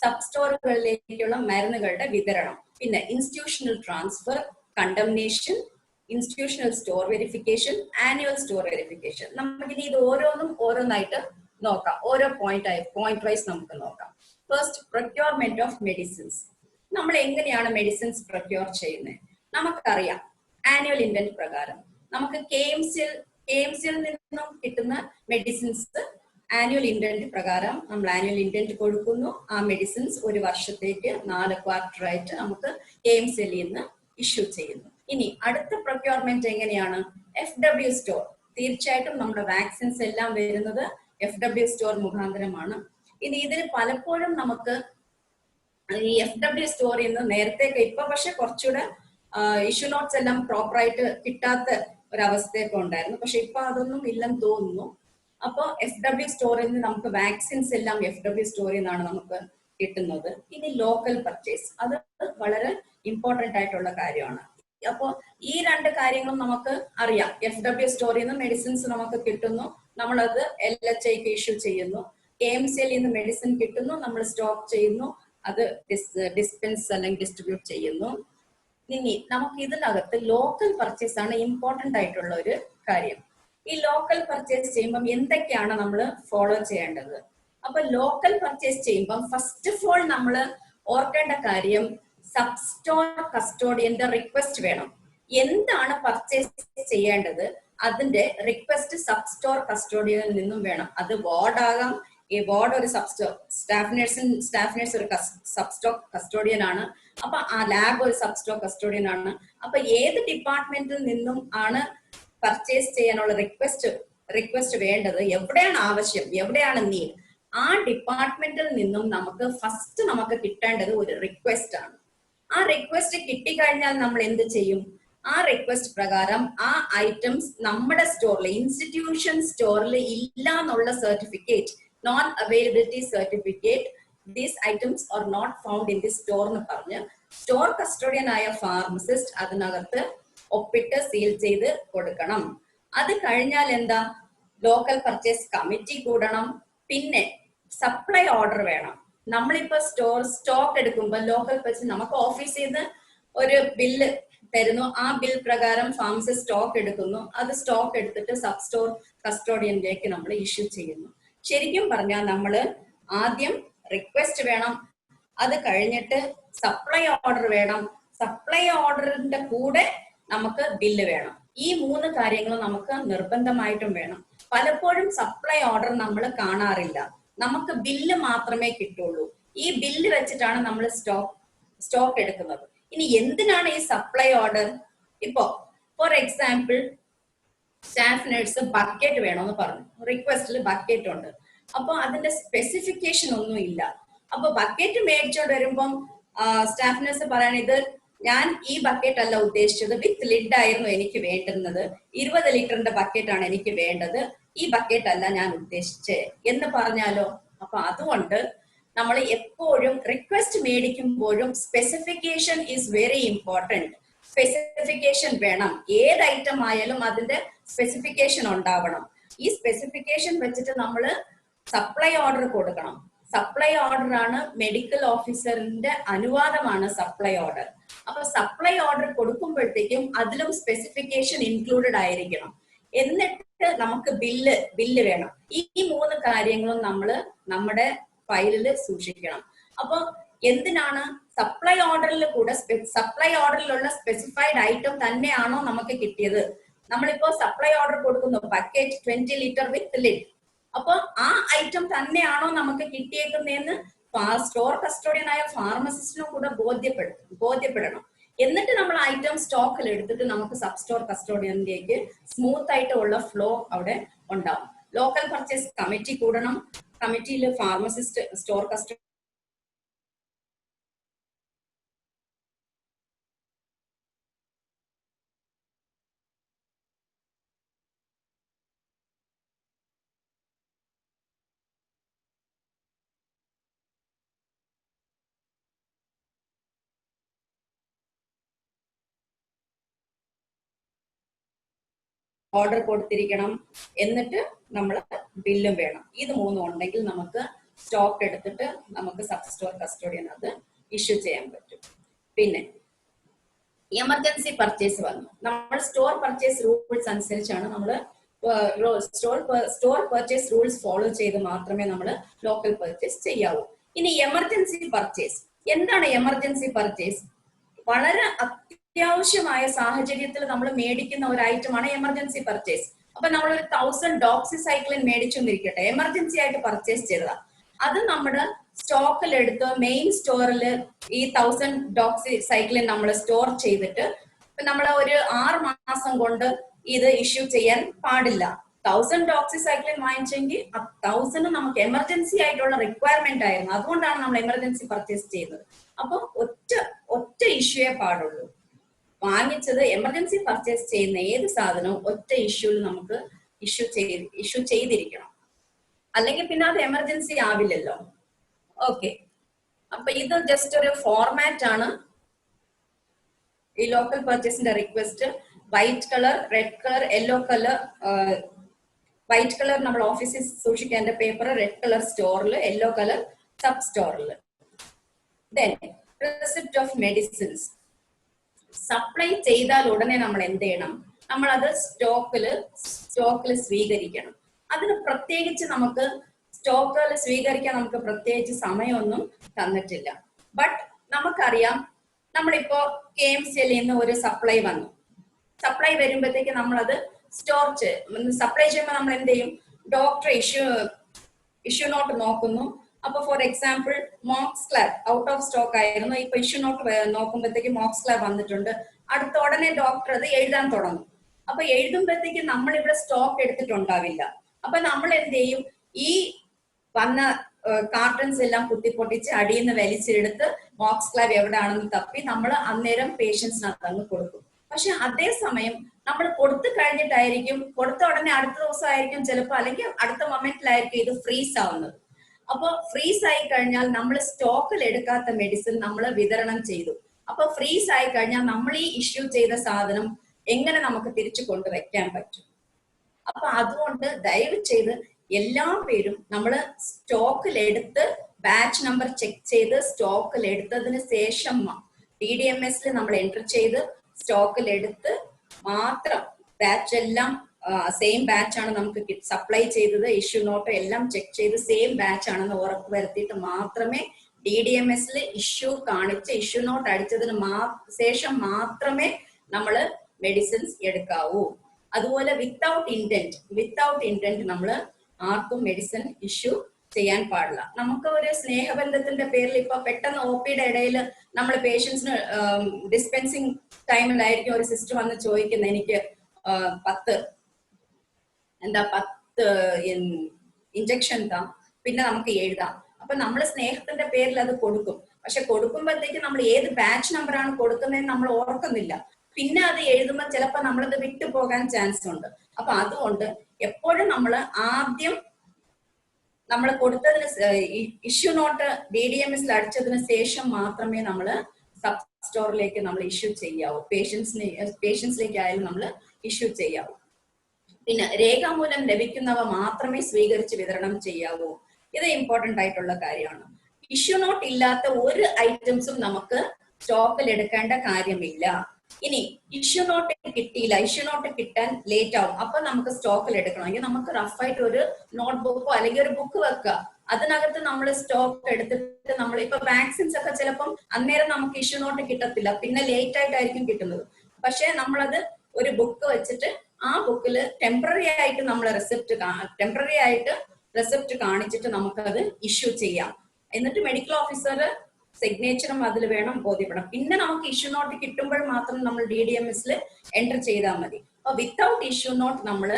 സബ് സ്റ്റോറുകളിലേക്കുള്ള മരുന്നുകളുടെ വിതരണം, പിന്നെ institutional transfer, condemnation, institutional store verification, annual store verification. നമുക്കിനി ഇത് ഓരോന്നായിട്ട് നോക്കാം. ഓരോ പോയിന്റ് വൈസ് നമുക്ക് നോക്കാം. First, procurement of medicines. നമ്മൾ എങ്ങനെയാണ് മെഡിസിൻസ് പ്രൊക്യൂർ ചെയ്യുന്നത്? നമുക്കറിയാം ആനുവൽ ഇൻവെന്റ് പ്രകാരം നമുക്ക് KMCL നിന്നും കിട്ടുന്ന മെഡിസിൻസ് ആനുവൽ ഇന്റന്റ് പ്രകാരം നമ്മൾ ആനുവൽ ഇന്റന്റ് കൊടുക്കുന്നു. ആ മെഡിസിൻസ് ഒരു വർഷത്തേക്ക് 4 ക്വാർട്ടറായിട്ട് നമുക്ക് KMCL നിന്ന് ഇഷ്യൂ ചെയ്യുന്നു. ഇനി അടുത്ത പ്രൊക്യൂർമെന്റ് എങ്ങനെയാണ്? FW store. തീർച്ചയായിട്ടും നമ്മുടെ വാക്സിൻസ് എല്ലാം വരുന്നത് FW സ്റ്റോർ മുഖാന്തരമാണ്. ഇനി ഇതിന് പലപ്പോഴും നമുക്ക് ഈ FW സ്റ്റോറിൽ നിന്ന് നേരത്തെ ഇപ്പൊ പക്ഷെ കുറച്ചുകൂടെ ഇഷ്യൂ നോട്ട്സ് എല്ലാം പ്രോപ്പറായിട്ട് കിട്ടാത്ത ഒരവസ്ഥയൊക്കെ ഉണ്ടായിരുന്നു. പക്ഷെ ഇപ്പൊ അതൊന്നും ഇല്ലെന്ന് തോന്നുന്നു. അപ്പോൾ FW സ്റ്റോറിൽ നിന്ന് നമുക്ക് വാക്സിൻസ് എല്ലാം FW സ്റ്റോറിൽ നിന്നാണ് നമുക്ക് കിട്ടുന്നത്. ഇനി ലോക്കൽ പർച്ചേസ്, അത് വളരെ ഇമ്പോർട്ടന്റ് ആയിട്ടുള്ള കാര്യമാണ്. അപ്പൊ ഈ 2 കാര്യങ്ങളും നമുക്ക് അറിയാം. FW സ്റ്റോറിൽ നിന്ന് മെഡിസിൻസ് നമുക്ക് കിട്ടുന്നു, നമ്മളത് LHIക്ക് ഇഷ്യൂ ചെയ്യുന്നു. KMCL നിന്ന് മെഡിസിൻ കിട്ടുന്നു, നമ്മൾ സ്റ്റോക്ക് ചെയ്യുന്നു, അത് ഡിസ്പെൻസ് അല്ലെങ്കിൽ ഡിസ്ട്രിബ്യൂട്ട് ചെയ്യുന്നു. ഇനി നമുക്ക് ഇതിനകത്ത് ലോക്കൽ പർച്ചേസ് ആണ് ഇമ്പോർട്ടന്റ് ആയിട്ടുള്ള ഒരു കാര്യം. ഈ ലോക്കൽ പർച്ചേസ് ചെയ്യുമ്പോൾ എന്തൊക്കെയാണ് നമ്മൾ ഫോളോ ചെയ്യേണ്ടത്? അപ്പൊ ലോക്കൽ പർച്ചേസ് ചെയ്യുമ്പോൾ ഫസ്റ്റ് ഓഫ് ഓൾ നമ്മൾ ഓർക്കേണ്ട കാര്യം സബ്സ്റ്റോർ കസ്റ്റോഡിയന്റെ റിക്വസ്റ്റ് വേണം. എന്താണ് പർച്ചേസ് ചെയ്യേണ്ടത് അതിന്റെ റിക്വസ്റ്റ് സബ്സ്റ്റോർ കസ്റ്റോഡിയനിൽ നിന്നും വേണം. അത് വാർഡ് ആകാം, ഈ വാർഡ് ഒരു സ്റ്റാഫ് നേഴ്സ് ഒരു സബ്സ്റ്റോക്ക് കസ്റ്റോഡിയൻ ആണ്. അപ്പൊ ആ ലാബ് ഒരു സബ്സ്റ്റോക്ക് കസ്റ്റോഡിയൻ ആണ്. അപ്പൊ ഏത് ഡിപ്പാർട്ട്മെന്റിൽ നിന്നും ആണ് പർച്ചേസ് ചെയ്യാനുള്ള റിക്വസ്റ്റ് വേണ്ടത്, എവിടെയാണ് ആവശ്യം, എവിടെയാണ് നീഡ്, ആ ഡിപ്പാർട്ട്മെന്റിൽ നിന്നും നമുക്ക് കിട്ടേണ്ടത് ഒരു റിക്വസ്റ്റ് ആണ്. ആ റിക്വസ്റ്റ് കിട്ടിക്കഴിഞ്ഞാൽ നമ്മൾ എന്ത് ചെയ്യും? ആ റിക്വസ്റ്റ് പ്രകാരം ആ ഐറ്റംസ് നമ്മുടെ സ്റ്റോറിൽ, ഇൻസ്റ്റിറ്റ്യൂഷൻ സ്റ്റോറിൽ ഇല്ല എന്നുള്ള certificate, non availability certificate, these items are not found in the store എന്ന് പറഞ്ഞ് സ്റ്റോർ കസ്റ്റോഡിയൻ ആയ ഫാർമസിസ്റ്റ് അതിനകത്ത് ഒപ്പിട്ട് സീൽ ചെയ്ത് കൊടുക്കണം. അത് കഴിഞ്ഞാൽ എന്താ? ലോക്കൽ പർച്ചേസ് കമ്മിറ്റി കൂടണം. പിന്നെ സപ്ലൈ ഓർഡർ വേണം. നമ്മളിപ്പോ സ്റ്റോക്ക് എടുക്കുമ്പോൾ ലോക്കൽ പർച്ചേസ് നമുക്ക് ഓഫീസിൽ നിന്ന് ഒരു ബില്ല് തരുന്നു. ആ ബിൽ പ്രകാരം ഫാർമസിസ്റ്റ് സ്റ്റോക്ക് എടുക്കുന്നു. അത് സ്റ്റോക്ക് എടുത്തിട്ട് സബ് സ്റ്റോർ കസ്റ്റോഡിയനിലേക്ക് നമ്മൾ ഇഷ്യൂ ചെയ്യുന്നു. ശരിക്കും പറഞ്ഞാൽ നമ്മൾ ആദ്യം റിക്വസ്റ്റ് വേണം, അത് കഴിഞ്ഞിട്ട് സപ്ലൈ ഓർഡർ വേണം, സപ്ലൈ ഓർഡറിന്റെ കൂടെ നമുക്ക് ബില്ല് വേണം. ഈ 3 കാര്യങ്ങളും നമുക്ക് നിർബന്ധമായിട്ടും വേണം. പലപ്പോഴും സപ്ലൈ ഓർഡർ നമ്മൾ കാണാറില്ല, നമുക്ക് ബില്ല് മാത്രമേ കിട്ടുള്ളൂ. ഈ ബില്ല് വെച്ചിട്ടാണ് നമ്മൾ സ്റ്റോക്ക് എടുക്കുന്നത്. ഇനി എന്തിനാണ് ഈ സപ്ലൈ ഓർഡർ? ഇപ്പോ for example staff nurse bucket വേണമെന്ന് പറഞ്ഞു, റിക്വസ്റ്റിൽ ബക്കറ്റ് ഉണ്ട്. അപ്പൊ അതിന്റെ സ്പെസിഫിക്കേഷൻ ഒന്നും ഇല്ല. അപ്പൊ ബക്കറ്റ് മേടിച്ചോണ്ട് വരുമ്പം സ്റ്റാഫ് നേഴ്സ് പറയണ, ഇത് ഞാൻ ഈ ബക്കറ്റ് അല്ല ഉദ്ദേശിച്ചത്, വിത്ത് ലിഡ് ആയിരുന്നു എനിക്ക് വേണ്ടുന്നത്, 20 ലിറ്ററിന്റെ ബക്കറ്റ് ആണ് എനിക്ക് വേണ്ടത്, ഈ ബക്കറ്റ് അല്ല ഞാൻ ഉദ്ദേശിച്ചത് എന്ന് പറഞ്ഞാലോ? അപ്പൊ അതുകൊണ്ട് നമ്മൾ എപ്പോഴും റിക്വസ്റ്റ് മേടിക്കുമ്പോഴും specification is very important. Specification വേണം. ഏത് ഐറ്റം ആയാലും അതിന്റെ സ്പെസിഫിക്കേഷൻ ഉണ്ടാവണം. ഈ സ്പെസിഫിക്കേഷൻ വെച്ചിട്ട് നമ്മൾ സപ്ലൈ ഓർഡർ കൊടുക്കണം. സപ്ലൈ ഓർഡർ ആണ് മെഡിക്കൽ ഓഫീസറിന്റെ അനുവാദമാണ് സപ്ലൈ ഓർഡർ. അപ്പൊ സപ്ലൈ ഓർഡർ കൊടുക്കുമ്പോഴത്തേക്കും അതിലും സ്പെസിഫിക്കേഷൻ ഇൻക്ലൂഡഡ് ആയിരിക്കണം. എന്നിട്ട് നമുക്ക് ബില്ല് വേണം. ഈ 3 കാര്യങ്ങളും നമ്മൾ നമ്മുടെ ഫയലിൽ സൂക്ഷിക്കണം. അപ്പൊ എന്തിനാണ് സപ്ലൈ ഓർഡറിൽ കൂടെ സപ്ലൈ ഓർഡറിലുള്ള സ്പെസിഫൈഡ് ഐറ്റം തന്നെയാണോ നമുക്ക് കിട്ടിയത്? നമ്മളിപ്പോ സപ്ലൈ ഓർഡർ കൊടുക്കുന്നു ബക്കറ്റ് 20 ലിറ്റർ വിത്ത് ലിഡ്. അപ്പൊ ആ ഐറ്റം തന്നെയാണോ നമുക്ക് കിട്ടിയേക്കുന്നതെന്ന് സ്റ്റോർ കസ്റ്റോഡിയൻ ആയ ഫാർമസിസ്റ്റിനും കൂടെ ബോധ്യപ്പെടണം. എന്നിട്ട് നമ്മൾ ഐറ്റം സ്റ്റോക്കിൽ എടുത്തിട്ട് നമുക്ക് സബ് സ്റ്റോർ കസ്റ്റോഡിയനിലേക്ക് സ്മൂത്ത് ആയിട്ടുള്ള ഫ്ലോ അവിടെ ഉണ്ടാവും. ലോക്കൽ പർച്ചേസ് കമ്മിറ്റി കൂടണം. കമ്മിറ്റിയിൽ ഫാർമസിസ്റ്റ്, സ്റ്റോർ കസ്റ്റോഡിയൻ ഓർഡർ കൊടുത്തിരിക്കണം. എന്നിട്ട് നമ്മൾ ബില്ലും വേണം. ഇത് 3 ഉണ്ടെങ്കിൽ നമുക്ക് സ്റ്റോക്ക് എടുത്തിട്ട് നമുക്ക് സബ് സ്റ്റോർ കസ്റ്റോഡിയൻ അത് ഇഷ്യൂ ചെയ്യാൻ പറ്റും. പിന്നെ എമർജൻസി പർച്ചേസ് വന്നു. നമ്മൾ സ്റ്റോർ പർച്ചേസ് റൂൾസ് അനുസരിച്ചാണ് നമ്മൾ സ്റ്റോർ പർച്ചേസ് റൂൾസ് ഫോളോ ചെയ്ത് മാത്രമേ നമ്മൾ ലോക്കൽ പർച്ചേസ് ചെയ്യാവൂ. ഇനി എമർജൻസി പർച്ചേസ് എന്താണ്? എമർജൻസി പർച്ചേസ് വളരെ അത്യാവശ്യമായ സാഹചര്യത്തിൽ നമ്മൾ മേടിക്കുന്ന ഒരു ഐറ്റമാണ് എമർജൻസി പർച്ചേസ്. അപ്പൊ നമ്മളൊരു 1000 ഡോക്സിസൈക്ലിൻ മേടിച്ചൊന്നിരിക്കട്ടെ, എമർജൻസി ആയിട്ട് പർച്ചേസ് ചെയ്തതാ. അത് നമ്മുടെ സ്റ്റോക്കിൽ എടുത്ത് മെയിൻ സ്റ്റോറിൽ ഈ 1000 ഡോക്സിസൈക്ലിൻ നമ്മൾ സ്റ്റോർ ചെയ്തിട്ട് നമ്മൾ ഒരു 6 മാസം കൊണ്ട് ഇത് ഇഷ്യൂ ചെയ്യാൻ പാടില്ല. 1000 ഡോക്സിസൈക്ലിൻ വാങ്ങിച്ചെങ്കിൽ 1000 നമുക്ക് എമർജൻസി ആയിട്ടുള്ള റിക്വയർമെന്റ് ആയിരുന്നു, അതുകൊണ്ടാണ് നമ്മൾ എമർജൻസി പർച്ചേസ് ചെയ്യുന്നത്. അപ്പൊ ഒറ്റ ഇഷ്യൂയെ പാടുള്ളൂ. വാങ്ങിച്ചത് എമർജൻസി പർച്ചേസ് ചെയ്യുന്ന ഏത് സാധനവും ഒറ്റ ഇഷ്യൂവിൽ നമുക്ക് ഇഷ്യൂ ചെയ്തിരിക്കണം, അല്ലെങ്കിൽ പിന്നെ അത് എമർജൻസി ആവില്ലല്ലോ. ഓക്കെ, അപ്പൊ ഇത് ജസ്റ്റ് ഒരു ഫോർമാറ്റ് ആണ്. ഈ ലോക്കൽ പർച്ചേസിന്റെ request white colour, red colour, yellow colour. White colour നമ്മൾ ഓഫീസിൽ സൂക്ഷിക്കേണ്ട പേപ്പർ, റെഡ് കളർ സ്റ്റോറിൽ, യെല്ലോ കളർ സബ് സ്റ്റോറിൽ. Then receipt of medicines supply ചെയ്താൽ ഉടനെ നമ്മൾ എന്ത് ചെയ്യണം? നമ്മൾ അത് സ്റ്റോക്കിൽ സ്വീകരിക്കണം. അതിന് പ്രത്യേകിച്ച് നമുക്ക് സ്റ്റോക്കുകൾ സ്വീകരിക്കാൻ നമുക്ക് പ്രത്യേകിച്ച് സമയമൊന്നും തന്നിട്ടില്ല. ബട്ട് നമുക്കറിയാം, നമ്മളിപ്പോ KMCL നിന്ന് ഒരു സപ്ലൈ വന്നു. സപ്ലൈ വരുമ്പോഴത്തേക്ക് നമ്മളത് സപ്ലൈ ചെയ്യുമ്പോൾ നമ്മൾ എന്ത് ചെയ്യും? ഡോക്ടർ ഇഷ്യൂ നോട്ട് നോക്കുന്നു. അപ്പൊ for example MOOCs ക്ലാബ് out of stock ആയിരുന്നു, ഇപ്പൊ ഇഷ്യൂ നോട്ട് നോക്കുമ്പോഴത്തേക്ക് മോക്സ് ക്ലാബ് വന്നിട്ടുണ്ട്. അടുത്ത ഉടനെ ഡോക്ടർ അത് എഴുതാൻ തുടങ്ങും. അപ്പൊ എഴുതുമ്പോഴത്തേക്ക് നമ്മൾ ഇവിടെ സ്റ്റോക്ക് എടുത്തിട്ടുണ്ടാവില്ല. അപ്പൊ നമ്മൾ എന്ത് ചെയ്യും? ഈ വന്ന കാർട്ടൺസ് എല്ലാം കുത്തിപ്പൊട്ടിച്ച് അടിയിൽ നിന്ന് വലിച്ചെടുത്ത് മോക്സ് ക്ലാബ് എവിടെയാണെന്ന് തപ്പി നമ്മൾ അന്നേരം പേഷ്യൻസിനകത്ത് അങ്ങ് കൊടുക്കും. പക്ഷെ അതേസമയം നമ്മൾ കൊടുത്തു കഴിഞ്ഞിട്ടായിരിക്കും, കൊടുത്ത ഉടനെ അടുത്ത ദിവസം ആയിരിക്കും ചിലപ്പോൾ, അല്ലെങ്കിൽ അടുത്ത മൊമെന്റിലായിരിക്കും ഇത് ഫ്രീസ് ആവുന്നത്. അപ്പൊ ഫ്രീസ് ആയി കഴിഞ്ഞാൽ നമ്മൾ സ്റ്റോക്കിൽ എടുക്കാത്ത മെഡിസിൻ നമ്മൾ വിതരണം ചെയ്തു. അപ്പൊ ഫ്രീസ് ആയി കഴിഞ്ഞാൽ നമ്മൾ ഈ ഇഷ്യൂ ചെയ്ത സാധനം എങ്ങനെ നമുക്ക് തിരിച്ചു കൊണ്ടുവയ്ക്കാൻ പറ്റും? അപ്പൊ അതുകൊണ്ട് ദയവ് ചെയ്ത് എല്ലാ പേരും നമ്മൾ സ്റ്റോക്കിൽ എടുത്ത് ബാച്ച് നമ്പർ ചെക്ക് ചെയ്ത് സ്റ്റോക്കിൽ എടുത്തതിന് ശേഷം DDMS നമ്മൾ എൻറ്റർ ചെയ്ത് സ്റ്റോക്കിൽ എടുത്ത് മാത്രം ബാച്ച് എല്ലാം സെയിം ബാച്ച് ആണ് നമുക്ക് സപ്ലൈ ചെയ്തത്, ഇഷ്യൂ നോട്ട് എല്ലാം ചെക്ക് ചെയ്ത് സെയിം ബാച്ച് ആണെന്ന് ഉറപ്പ് വരുത്തിയിട്ട് മാത്രമേ DDMS ഇഷ്യൂ കാണിച്ച് ഇഷ്യൂ നോട്ട് അടിച്ചതിന് ശേഷം മാത്രമേ നമ്മൾ മെഡിസിൻസ് എടുക്കാവൂ. അതുപോലെ വിത്തൗട്ട് ഇന്റന്റ് നമ്മൾ ആർക്കും മെഡിസിൻ ഇഷ്യൂ ചെയ്യാൻ പാടില്ല. നമുക്ക് ഒരു സ്നേഹബന്ധത്തിന്റെ പേരിൽ ഇപ്പൊ പെട്ടെന്ന് OPയുടെ ഇടയിൽ നമ്മൾ പേഷ്യൻസിന് ഡിസ്പെൻസിങ് ടൈമിലായിരിക്കും ഒരു സിസ്റ്റർ വന്ന് ചോദിക്കുന്നത്, എനിക്ക് 10 ഇഞ്ചക്ഷൻ താ, പിന്നെ നമുക്ക് എഴുതാം. അപ്പൊ നമ്മൾ സ്നേഹത്തിന്റെ പേരിൽ അത് കൊടുക്കും. പക്ഷെ കൊടുക്കുമ്പോഴത്തേക്ക് നമ്മൾ ഏത് ബാച്ച് നമ്പറാണ് കൊടുക്കുന്നതെന്ന് നമ്മൾ ഓർക്കുന്നില്ല. പിന്നെ അത് എഴുതുമ്പോൾ ചിലപ്പോൾ നമ്മളത് വിട്ടുപോകാൻ ചാൻസ് ഉണ്ട്. അപ്പൊ അതുകൊണ്ട് എപ്പോഴും നമ്മൾ ആദ്യം നമ്മൾ കൊടുത്തതിന് ഇഷ്യൂ നോട്ട് DDMS അടിച്ചതിന് ശേഷം മാത്രമേ നമ്മൾ സബ് സ്റ്റോറിലേക്ക് നമ്മൾ ഇഷ്യൂ ചെയ്യാവൂ. പേഷ്യൻസിലേക്ക് ആയാലും നമ്മൾ ഇഷ്യൂ ചെയ്യാവൂ. പിന്നെ രേഖാമൂലം ലഭിക്കുന്നവ മാത്രമേ സ്വീകരിച്ച് വിതരണം ചെയ്യാവൂ. ഇത് ഇമ്പോർട്ടന്റ് ആയിട്ടുള്ള കാര്യമാണ്. ഇഷ്യൂ നോട്ട് ഇല്ലാത്ത ഒരു ഐറ്റംസും നമുക്ക് സ്റ്റോക്കിൽ എടുക്കേണ്ട കാര്യമില്ല. ഇനി ഇഷ്യൂ നോട്ട് കിട്ടിയില്ല, ഇഷ്യൂ നോട്ട് കിട്ടാൻ ലേറ്റ് ആവും, അപ്പൊ നമുക്ക് സ്റ്റോക്കിൽ എടുക്കണമെങ്കിൽ നമുക്ക് റഫായിട്ട് ഒരു നോട്ട്ബുക്കോ അല്ലെങ്കിൽ ഒരു ബുക്ക് വെക്കുക. അതിനകത്ത് നമ്മൾ സ്റ്റോക്ക് എടുത്തിട്ട് നമ്മൾ ഇപ്പൊ വാക്സിൻസ് ഒക്കെ ചിലപ്പം അന്നേരം നമുക്ക് ഇഷ്യൂ നോട്ട് കിട്ടത്തില്ല, പിന്നെ ലേറ്റ് ആയിട്ടായിരിക്കും കിട്ടുന്നത്. പക്ഷെ നമ്മളത് ഒരു ബുക്ക് വെച്ചിട്ട് ആ ബുക്കിൽ ടെമ്പററി ആയിട്ട് നമ്മൾ റെസിപ്റ്റ് കാണിച്ചിട്ട് നമുക്കത് ഇഷ്യൂ ചെയ്യാം. എന്നിട്ട് മെഡിക്കൽ ഓഫീസർ സിഗ്നേച്ചറും അതിൽ വേണം, ബോധ്യപ്പെടാം. പിന്നെ നമുക്ക് ഇഷ്യൂ നോട്ട് കിട്ടുമ്പോൾ മാത്രം നമ്മൾ DDMS എൻറ്റർ ചെയ്താൽ മതി. അപ്പൊ വിത്തൗട്ട് ഇഷ്യൂ നോട്ട് നമ്മൾ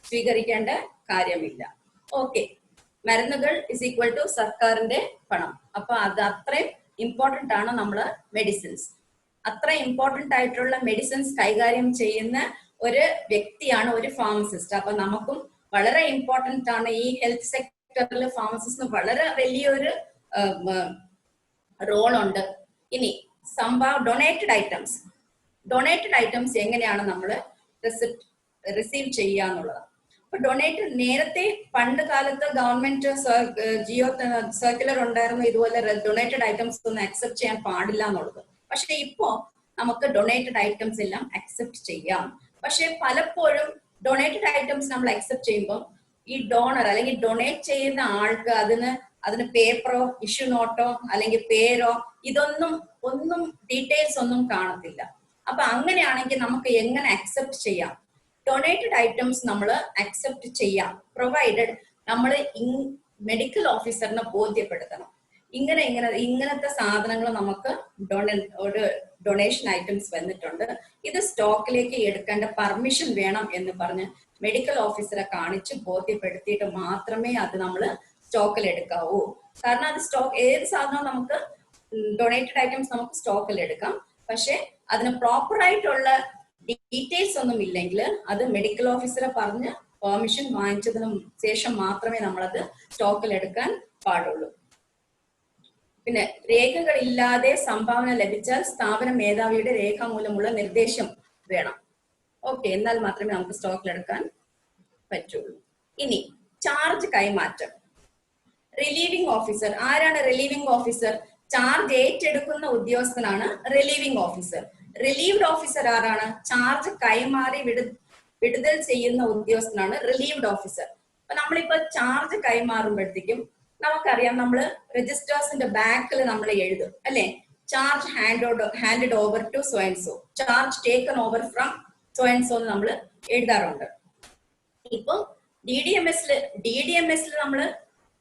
സ്വീകരിക്കേണ്ട കാര്യമില്ല. ഓക്കെ, മരുന്നുകൾ = സർക്കാരിന്റെ പണം. അപ്പൊ അത് അത്രയും ഇമ്പോർട്ടന്റ് ആണ്. നമ്മള് മെഡിസിൻസ് അത്ര ഇമ്പോർട്ടന്റ് ആയിട്ടുള്ള മെഡിസിൻസ് കൈകാര്യം ചെയ്യുന്ന ഒരു വ്യക്തിയാണ് ഒരു ഫാർമസിസ്റ്റ്. അപ്പൊ നമുക്കും വളരെ ഇമ്പോർട്ടന്റ് ആണ്. ഈ ഹെൽത്ത് സെക്ടറിൽ ഫാർമസിസ്റ്റിന് വളരെ വലിയൊരു റോൾ ഉണ്ട്. ഇനി ഡൊണേറ്റഡ് ഐറ്റംസ് എങ്ങനെയാണ് നമ്മൾ റിസീവ് ചെയ്യുക എന്നുള്ളത്. അപ്പൊ നേരത്തെ പണ്ട് കാലത്ത് ഗവൺമെന്റ് ജിയോ സർക്കുലർ ഉണ്ടായിരുന്നു, ഇതുപോലെ ഡൊണേറ്റഡ് ഐറ്റംസ് ഒന്നും അക്സെപ്റ്റ് ചെയ്യാൻ പാടില്ല എന്നുള്ളത്. പക്ഷെ ഇപ്പോ നമുക്ക് ഡൊണേറ്റഡ് ഐറ്റംസ് എല്ലാം അക്സെപ്റ്റ് ചെയ്യാം. പക്ഷെ പലപ്പോഴും ഡൊണേറ്റഡ് ഐറ്റംസ് നമ്മൾ അക്സെപ്റ്റ് ചെയ്യുമ്പോൾ ഈ ഡോണർ അല്ലെങ്കിൽ ഡൊണേറ്റ് ചെയ്യുന്ന ആൾക്ക് അതിന് പേപ്പറോ ഇഷ്യൂ നോട്ടോ അല്ലെങ്കിൽ പേരോ ഒന്നും ഡീറ്റെയിൽസ് ഒന്നും കാണത്തില്ല. അപ്പൊ അങ്ങനെയാണെങ്കിൽ നമുക്ക് എങ്ങനെ അക്സെപ്റ്റ് ചെയ്യാം? ഡൊണേറ്റഡ് ഐറ്റംസ് നമ്മൾ അക്സെപ്റ്റ് ചെയ്യാം, പ്രൊവൈഡഡ് നമ്മൾ മെഡിക്കൽ ഓഫീസറിനെ ബോധ്യപ്പെടുത്തണം. ഇങ്ങനത്തെ സാധനങ്ങൾ നമുക്ക് ഡൊണേഷൻ ഐറ്റംസ് വന്നിട്ടുണ്ട്, ഇത് സ്റ്റോക്കിലേക്ക് എടുക്കേണ്ട പെർമിഷൻ വേണം എന്ന് പറഞ്ഞ് മെഡിക്കൽ ഓഫീസറെ കാണിച്ച് ബോധ്യപ്പെടുത്തിയിട്ട് മാത്രമേ അത് നമ്മൾ സ്റ്റോക്കിൽ എടുക്കാവൂ. കാരണം അത് ഏത് സാധനവും നമുക്ക് ഡൊണേറ്റഡ് ഐറ്റംസ് നമുക്ക് സ്റ്റോക്കിൽ എടുക്കാം, പക്ഷെ അതിന് പ്രോപ്പർ ആയിട്ടുള്ള ഡീറ്റെയിൽസ് ഒന്നും ഇല്ലെങ്കിൽ അത് മെഡിക്കൽ ഓഫീസറെ പറഞ്ഞ് പെർമിഷൻ വാങ്ങിച്ചതിന് ശേഷം മാത്രമേ നമ്മളത് സ്റ്റോക്കിൽ എടുക്കാൻ പാടുള്ളൂ. പിന്നെ രേഖകളില്ലാതെ സംഭാവന ലഭിച്ചാൽ സ്ഥാപന മേധാവിയുടെ രേഖാമൂലമുള്ള നിർദ്ദേശം വേണം. ഓക്കെ, എന്നാൽ മാത്രമേ നമുക്ക് സ്റ്റോക്കിൽ എടുക്കാൻ പറ്റുള്ളൂ. ഇനി ചാർജ് കൈമാറ്റം. റിലീവിംഗ് ഓഫീസർ ആരാണ്? റിലീവിംഗ് ഓഫീസർ ചാർജ് ഏറ്റെടുക്കുന്ന ഉദ്യോഗസ്ഥനാണ് റിലീവിംഗ് ഓഫീസർ. റിലീവ്ഡ് ഓഫീസർ ആരാണ്? ചാർജ് കൈമാറി വിടുതൽ ചെയ്യുന്ന ഉദ്യോഗസ്ഥനാണ് റിലീവ്ഡ് ഓഫീസർ. അപ്പൊ നമ്മളിപ്പോ ചാർജ് കൈമാറുമ്പോഴത്തേക്കും നമുക്കറിയാം, നമ്മൾ രജിസ്റ്റേഴ്സിന്റെ ബാക്കിൽ നമ്മൾ എഴുതും അല്ലെ, charge handed over to so and so, charge taken over from so and so നമ്മൾ എഴുതാറുണ്ട്. ഇപ്പൊ ഡി ഡി എം എസിൽ നമ്മൾ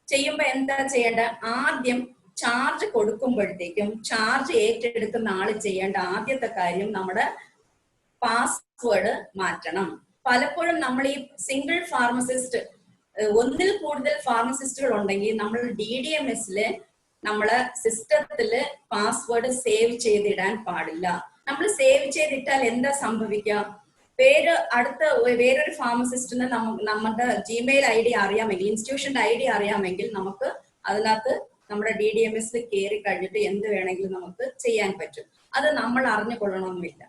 ചെയ്യുമ്പോ എന്താ ചെയ്യേണ്ട? ആദ്യം ചാർജ് കൊടുക്കുമ്പോഴത്തേക്കും ചാർജ് ഏറ്റെടുക്കുന്ന ആള് ചെയ്യേണ്ട ആദ്യത്തെ കാര്യം നമ്മുടെ പാസ്വേഡ് മാറ്റണം. പലപ്പോഴും നമ്മൾ ഈ സിംഗിൾ ഫാർമസിസ്റ്റ്, ഒന്നിൽ കൂടുതൽ ഫാർമസിസ്റ്റുകൾ ഉണ്ടെങ്കിൽ നമ്മൾ DDMS-ല് നമ്മളെ സിസ്റ്റത്തില് പാസ്വേഡ് സേവ് ചെയ്തിടാൻ പാടില്ല. നമ്മൾ സേവ് ചെയ്തിട്ടാൽ എന്താ സംഭവിക്കുക? അടുത്ത വേറൊരു ഫാർമസിസ്റ്റിന് നമ്മുടെ Gmail ID അറിയാമെങ്കിൽ, ഇൻസ്റ്റിറ്റ്യൂഷന്റെ ID അറിയാമെങ്കിൽ നമുക്ക് അതിനകത്ത് നമ്മുടെ DDMS-ൽ കയറി കഴിഞ്ഞിട്ട് എന്ത് വേണമെങ്കിലും നമുക്ക് ചെയ്യാൻ പറ്റും. അത് നമ്മൾ അറിഞ്ഞുകൊള്ളണമെന്നില്ല.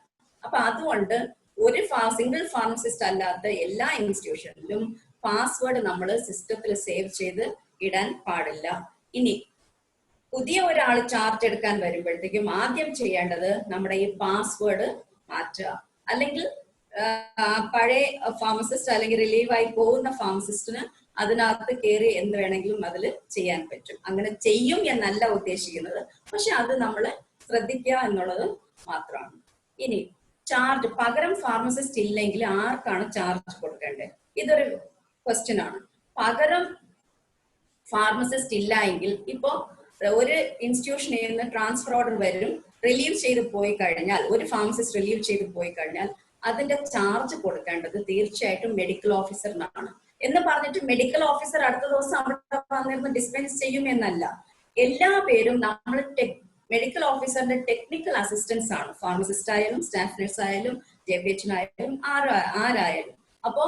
അപ്പൊ അതുകൊണ്ട് ഒരു സിംഗിൾ ഫാർമസിസ്റ്റ് അല്ലാത്ത എല്ലാ ഇൻസ്റ്റിറ്റ്യൂഷനിലും പാസ്വേഡ് നമ്മൾ സിസ്റ്റത്തിൽ സേവ് ചെയ്ത് ഇടാൻ പാടില്ല. ഇനി പുതിയ ഒരാൾ ചാർജ് എടുക്കാൻ വരുമ്പോഴത്തേക്കും ആദ്യം ചെയ്യേണ്ടത് നമ്മുടെ ഈ പാസ്വേഡ് മാറ്റുക. അല്ലെങ്കിൽ പഴയ ഫാർമസിസ്റ്റ് അല്ലെങ്കിൽ റിലീവായി പോകുന്ന ഫാർമസിസ്റ്റിന് അതിനകത്ത് കയറി എന്ത് വേണമെങ്കിലും അതിൽ ചെയ്യാൻ പറ്റും. അങ്ങനെ ചെയ്യും എന്നല്ല ഉദ്ദേശിക്കുന്നത്, പക്ഷെ അത് നമ്മൾ ശ്രദ്ധിക്കുക എന്നുള്ളത് മാത്രമാണ്. ഇനി ചാർജ് പകരം ഫാർമസിസ്റ്റ് ഇല്ലെങ്കിൽ ആർക്കാണ് ചാർജ് കൊടുക്കേണ്ടത്? ഇതൊരു ക്വസ്റ്റ്യൻ ആണ്. പകരം ഫാർമസിസ്റ്റ് ഇല്ല എങ്കിൽ ഇപ്പോ ഒരു ഇൻസ്റ്റിറ്റ്യൂഷനിൽ നിന്ന് ട്രാൻസ്ഫർ ഓർഡർ വരും, റിലീവ് ചെയ്ത് പോയി കഴിഞ്ഞാൽ, ഒരു ഫാർമസിസ്റ്റ് റിലീവ് ചെയ്ത് പോയി കഴിഞ്ഞാൽ അതിന്റെ ചാർജ് കൊടുക്കേണ്ടത് തീർച്ചയായിട്ടും മെഡിക്കൽ ഓഫീസറിനാണ്. എന്ന് പറഞ്ഞിട്ട് മെഡിക്കൽ ഓഫീസർ അടുത്ത ദിവസം അവിടെ വന്നിരുന്ന് ഡിസ്പെൻസ് ചെയ്യും എന്നല്ല. എല്ലാ പേരും നമ്മൾ മെഡിക്കൽ ഓഫീസറിന്റെ ടെക്നിക്കൽ അസിസ്റ്റൻസ് ആണ്. ഫാർമസിസ്റ്റ് ആയാലും സ്റ്റാഫ് നഴ്സ് ആയാലും JPH ആയാലും ആരായാലും. അപ്പോ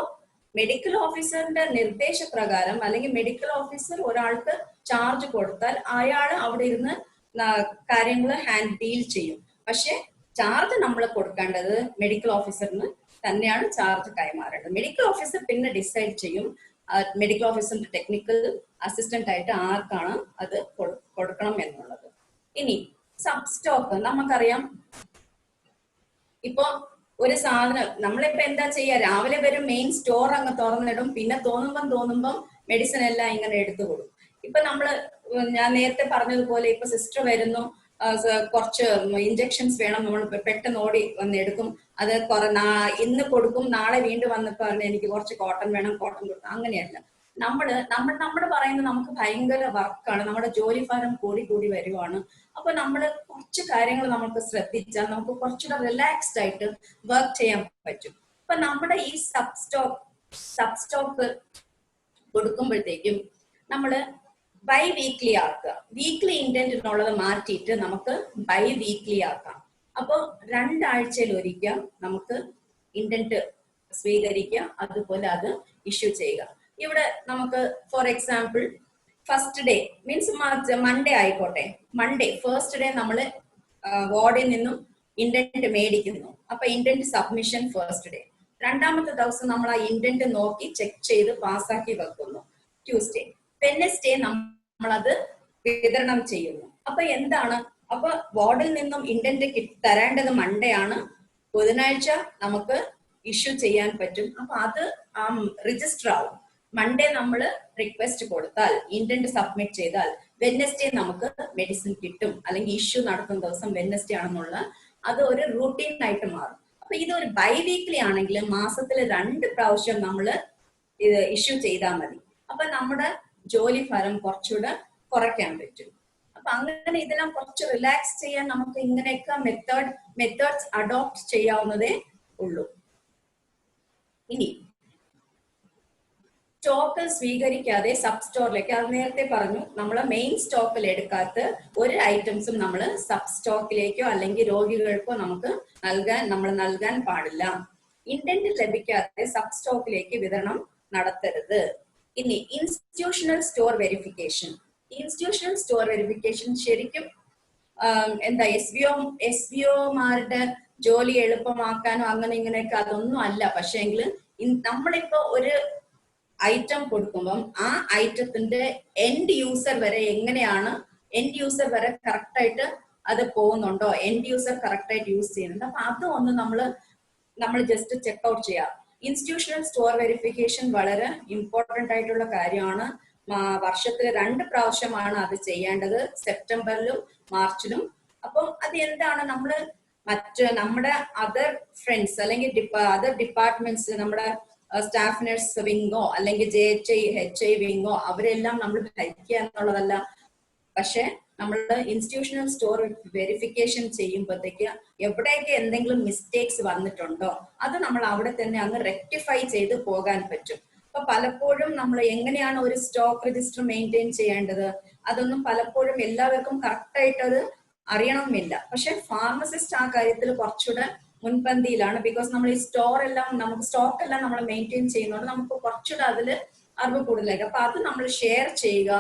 മെഡിക്കൽ ഓഫീസറിന്റെ നിർദ്ദേശപ്രകാരം അല്ലെങ്കിൽ മെഡിക്കൽ ഓഫീസർ ഒരാൾക്ക് ചാർജ് കൊടുത്താൽ അയാൾ അവിടെ ഇരുന്ന് കാര്യങ്ങൾ ഡീൽ ചെയ്യും. പക്ഷെ ചാർജ് നമ്മൾ കൊടുക്കേണ്ടത് മെഡിക്കൽ ഓഫീസറിന് തന്നെയാണ് ചാർജ് കൈമാറേണ്ടത്. മെഡിക്കൽ ഓഫീസർ പിന്നെ ഡിസൈഡ് ചെയ്യും മെഡിക്കൽ ഓഫീസറിന്റെ ടെക്നിക്കൽ അസിസ്റ്റന്റ് ആയിട്ട് ആർക്കാണ് അത് കൊടുക്കണം എന്നുള്ളത്. ഇനി സബ് സ്റ്റോക്ക് നമുക്കറിയാം. ഇപ്പൊ ഒരു സാധനം നമ്മളിപ്പോ എന്താ ചെയ്യുക? രാവിലെ വരും, മെയിൻ സ്റ്റോർ അങ്ങ് തുറന്നിടും, പിന്നെ തോന്നുമ്പം മെഡിസിൻ എല്ലാം ഇങ്ങനെ എടുത്തു കൊടുക്കും. ഇപ്പൊ ഞാൻ നേരത്തെ പറഞ്ഞതുപോലെ ഇപ്പൊ സിസ്റ്റർ വരുന്നു, കുറച്ച് ഇഞ്ചക്ഷൻസ് വേണം, നമ്മൾ പെട്ടെന്ന് ഓടി വന്നെടുക്കും. അത് ഇന്ന് കൊടുക്കും, നാളെ വീണ്ടും വന്നപ്പോ പറഞ്ഞ എനിക്ക് കുറച്ച് കോട്ടൺ വേണം, കോട്ടൺ കൊടുക്കും. അങ്ങനെയല്ല. നമ്മൾ പറയുന്നത് നമുക്ക് ഭയങ്കര വർക്കാണ്, നമ്മുടെ ജോലി ഭാരം കൂടി വരുവാണ്. അപ്പൊ നമ്മള് കുറച്ച് കാര്യങ്ങൾ നമുക്ക് ശ്രദ്ധിച്ചാൽ നമുക്ക് കുറച്ചുകൂടെ റിലാക്സ്ഡ് ആയിട്ട് വർക്ക് ചെയ്യാൻ പറ്റും. അപ്പൊ നമ്മുടെ ഈ സബ് സ്റ്റോക്ക് കൊടുക്കുമ്പോഴത്തേക്കും നമ്മള് ബൈ വീക്ക്ലി ആക്കുക. വീക്ക്ലി ഇന്റന്റിനുള്ളത് മാറ്റിയിട്ട് നമുക്ക് ബൈ വീക്ക്ലി ആക്കാം. അപ്പൊ 2 ആഴ്ചയിൽ ഒരിക്കൽ നമുക്ക് ഇന്റന്റ് സ്വീകരിക്കുക, അതുപോലെ അത് ഇഷ്യൂ ചെയ്യുക. ഇവിടെ നമുക്ക് for example first day means Monday ആയിക്കോട്ടെ, മൺഡേ ഫസ്റ്റ് ഡേ നമ്മൾ വാർഡിൽ നിന്നും ഇന്റന്റ് മേടിക്കുന്നു. അപ്പൊ ഇന്റന്റ് സബ്മിഷൻ ഫസ്റ്റ് ഡേ. രണ്ടാമത്തെ ദിവസം നമ്മൾ ആ ഇന്റന്റ് നോക്കി ചെക്ക് ചെയ്ത് പാസ്സാക്കി വെക്കുന്നു ട്യൂസ്ഡേ. വെഡ്നെസ്ഡേ നമ്മളത് വിതരണം ചെയ്യുന്നു. അപ്പൊ എന്താണ്? അപ്പൊ വാർഡിൽ നിന്നും ഇന്റന്റ് തരേണ്ടത് മൺഡേ ആണ്, ബുധനാഴ്ച നമുക്ക് ഇഷ്യൂ ചെയ്യാൻ പറ്റും. അപ്പൊ അത് രജിസ്റ്റർ ആവും. മൺഡേ നമ്മൾ റിക്വസ്റ്റ് കൊടുത്താൽ, ഇന്റന്റ് സബ്മിറ്റ് ചെയ്താൽ വെഡ്നെസ്ഡേ നമുക്ക് മെഡിസിൻ കിട്ടും. അല്ലെങ്കിൽ ഇഷ്യൂ നടക്കുന്ന ദിവസം വെഡ്നെസ്ഡേ ആണെന്നുള്ള അത് ഒരു റൂട്ടീൻ ആയിട്ട് മാറും. അപ്പൊ ഇതൊരു ബൈ വീക്ക്ലി ആണെങ്കിൽ മാസത്തിൽ 2 പ്രാവശ്യം നമ്മൾ ഇത് ഇഷ്യൂ ചെയ്താൽ മതി. അപ്പൊ നമ്മുടെ ജോലി ഭാരം കുറച്ചുകൂടെ കുറയ്ക്കാൻ പറ്റും. അപ്പൊ അങ്ങനെ ഇതെല്ലാം കുറച്ച് റിലാക്സ് ചെയ്യാൻ നമുക്ക് ഇങ്ങനെയൊക്കെ മെത്തേഡ്സ് അഡോപ്റ്റ് ചെയ്യാവുന്നതേ ഉള്ളൂ. ഇനി സ്റ്റോക്ക് സ്വീകരിക്കാതെ സബ് സ്റ്റോറിലേക്ക്, അത് നേരത്തെ പറഞ്ഞു, നമ്മൾ മെയിൻ സ്റ്റോക്കിൽ എടുക്കാത്ത ഒരു ഐറ്റംസും നമ്മൾ സബ് സ്റ്റോക്കിലേക്കോ അല്ലെങ്കിൽ രോഗികൾക്കോ നമുക്ക് നൽകാൻ പാടില്ല. ഇന്റന്റ് ലഭിക്കാതെ സബ് സ്റ്റോക്കിലേക്ക് വിതരണം നടത്തരുത്. ഇനി institutional store verification. Institutional store verification ശരിക്കും എന്താ എസ് ബി ഒമാരുടെ ജോലി എളുപ്പമാക്കാനോ അങ്ങനെ ഇങ്ങനെയൊക്കെ അതൊന്നും അല്ല. പക്ഷേങ്കിൽ നമ്മളിപ്പോ ഒരു ഐറ്റം കൊടുക്കുമ്പം ആ ഐറ്റത്തിന്റെ എൻഡ് യൂസർ വരെ എങ്ങനെയാണ്, എൻഡ് യൂസർ വരെ കറക്റ്റ് ആയിട്ട് അത് പോകുന്നുണ്ടോ, എൻഡ് യൂസർ കറക്റ്റ് ആയിട്ട് യൂസ് ചെയ്യുന്നുണ്ട്. അപ്പൊ അതൊന്ന് നമ്മൾ ജസ്റ്റ് ചെക്ക്ഔട്ട് ചെയ്യാം. ഇൻസ്റ്റിറ്റ്യൂഷണൽ സ്റ്റോർ വെരിഫിക്കേഷൻ വളരെ ഇമ്പോർട്ടന്റ് ആയിട്ടുള്ള കാര്യമാണ്. വർഷത്തിൽ 2 പ്രാവശ്യമാണ് അത് ചെയ്യേണ്ടത്, സെപ്റ്റംബറിലും മാർച്ചിലും. അപ്പം അത് എന്താണ്, നമ്മുടെ അതർ ഫ്രണ്ട്സ് അല്ലെങ്കിൽ അതർ ഡിപ്പാർട്ട്മെന്റ്സ്, നമ്മുടെ സ്റ്റാഫ് നഴ്സ് വിങ്ങോ അല്ലെങ്കിൽ JHI വിങ്ങോ അവരെല്ലാം നമ്മൾ ഭരിക്കുക എന്നുള്ളതല്ല. പക്ഷെ നമ്മൾ ഇൻസ്റ്റിറ്റ്യൂഷണൽ സ്റ്റോർ വെരിഫിക്കേഷൻ ചെയ്യുമ്പോഴത്തേക്ക് എവിടെയൊക്കെ എന്തെങ്കിലും മിസ്റ്റേക്സ് വന്നിട്ടുണ്ടോ അത് നമ്മൾ അവിടെ തന്നെ അങ്ങ് റെക്ടിഫൈ ചെയ്ത് പോകാൻ പറ്റും. അപ്പൊ പലപ്പോഴും നമ്മൾ എങ്ങനെയാണ് ഒരു സ്റ്റോക്ക് രജിസ്റ്റർ മെയിൻറ്റെയിൻ ചെയ്യേണ്ടത് അതൊന്നും പലപ്പോഴും എല്ലാവർക്കും കറക്റ്റ് ആയിട്ട് അത് അറിയണമെന്നില്ല. പക്ഷെ ഫാർമസിസ്റ്റ് ആ കാര്യത്തിൽ കുറച്ചുകൂടെ മുൻപന്തിയിലാണ്. ബിക്കോസ് നമ്മൾ ഈ സ്റ്റോക്ക് എല്ലാം നമ്മൾ മെയിൻറ്റെയിൻ ചെയ്യുന്നതുകൊണ്ട് നമുക്ക് കുറച്ചുകൂടെ അതിൽ അറിവ് കൂടുതലായിരിക്കും. അപ്പൊ അത് നമ്മൾ ഷെയർ ചെയ്യുക.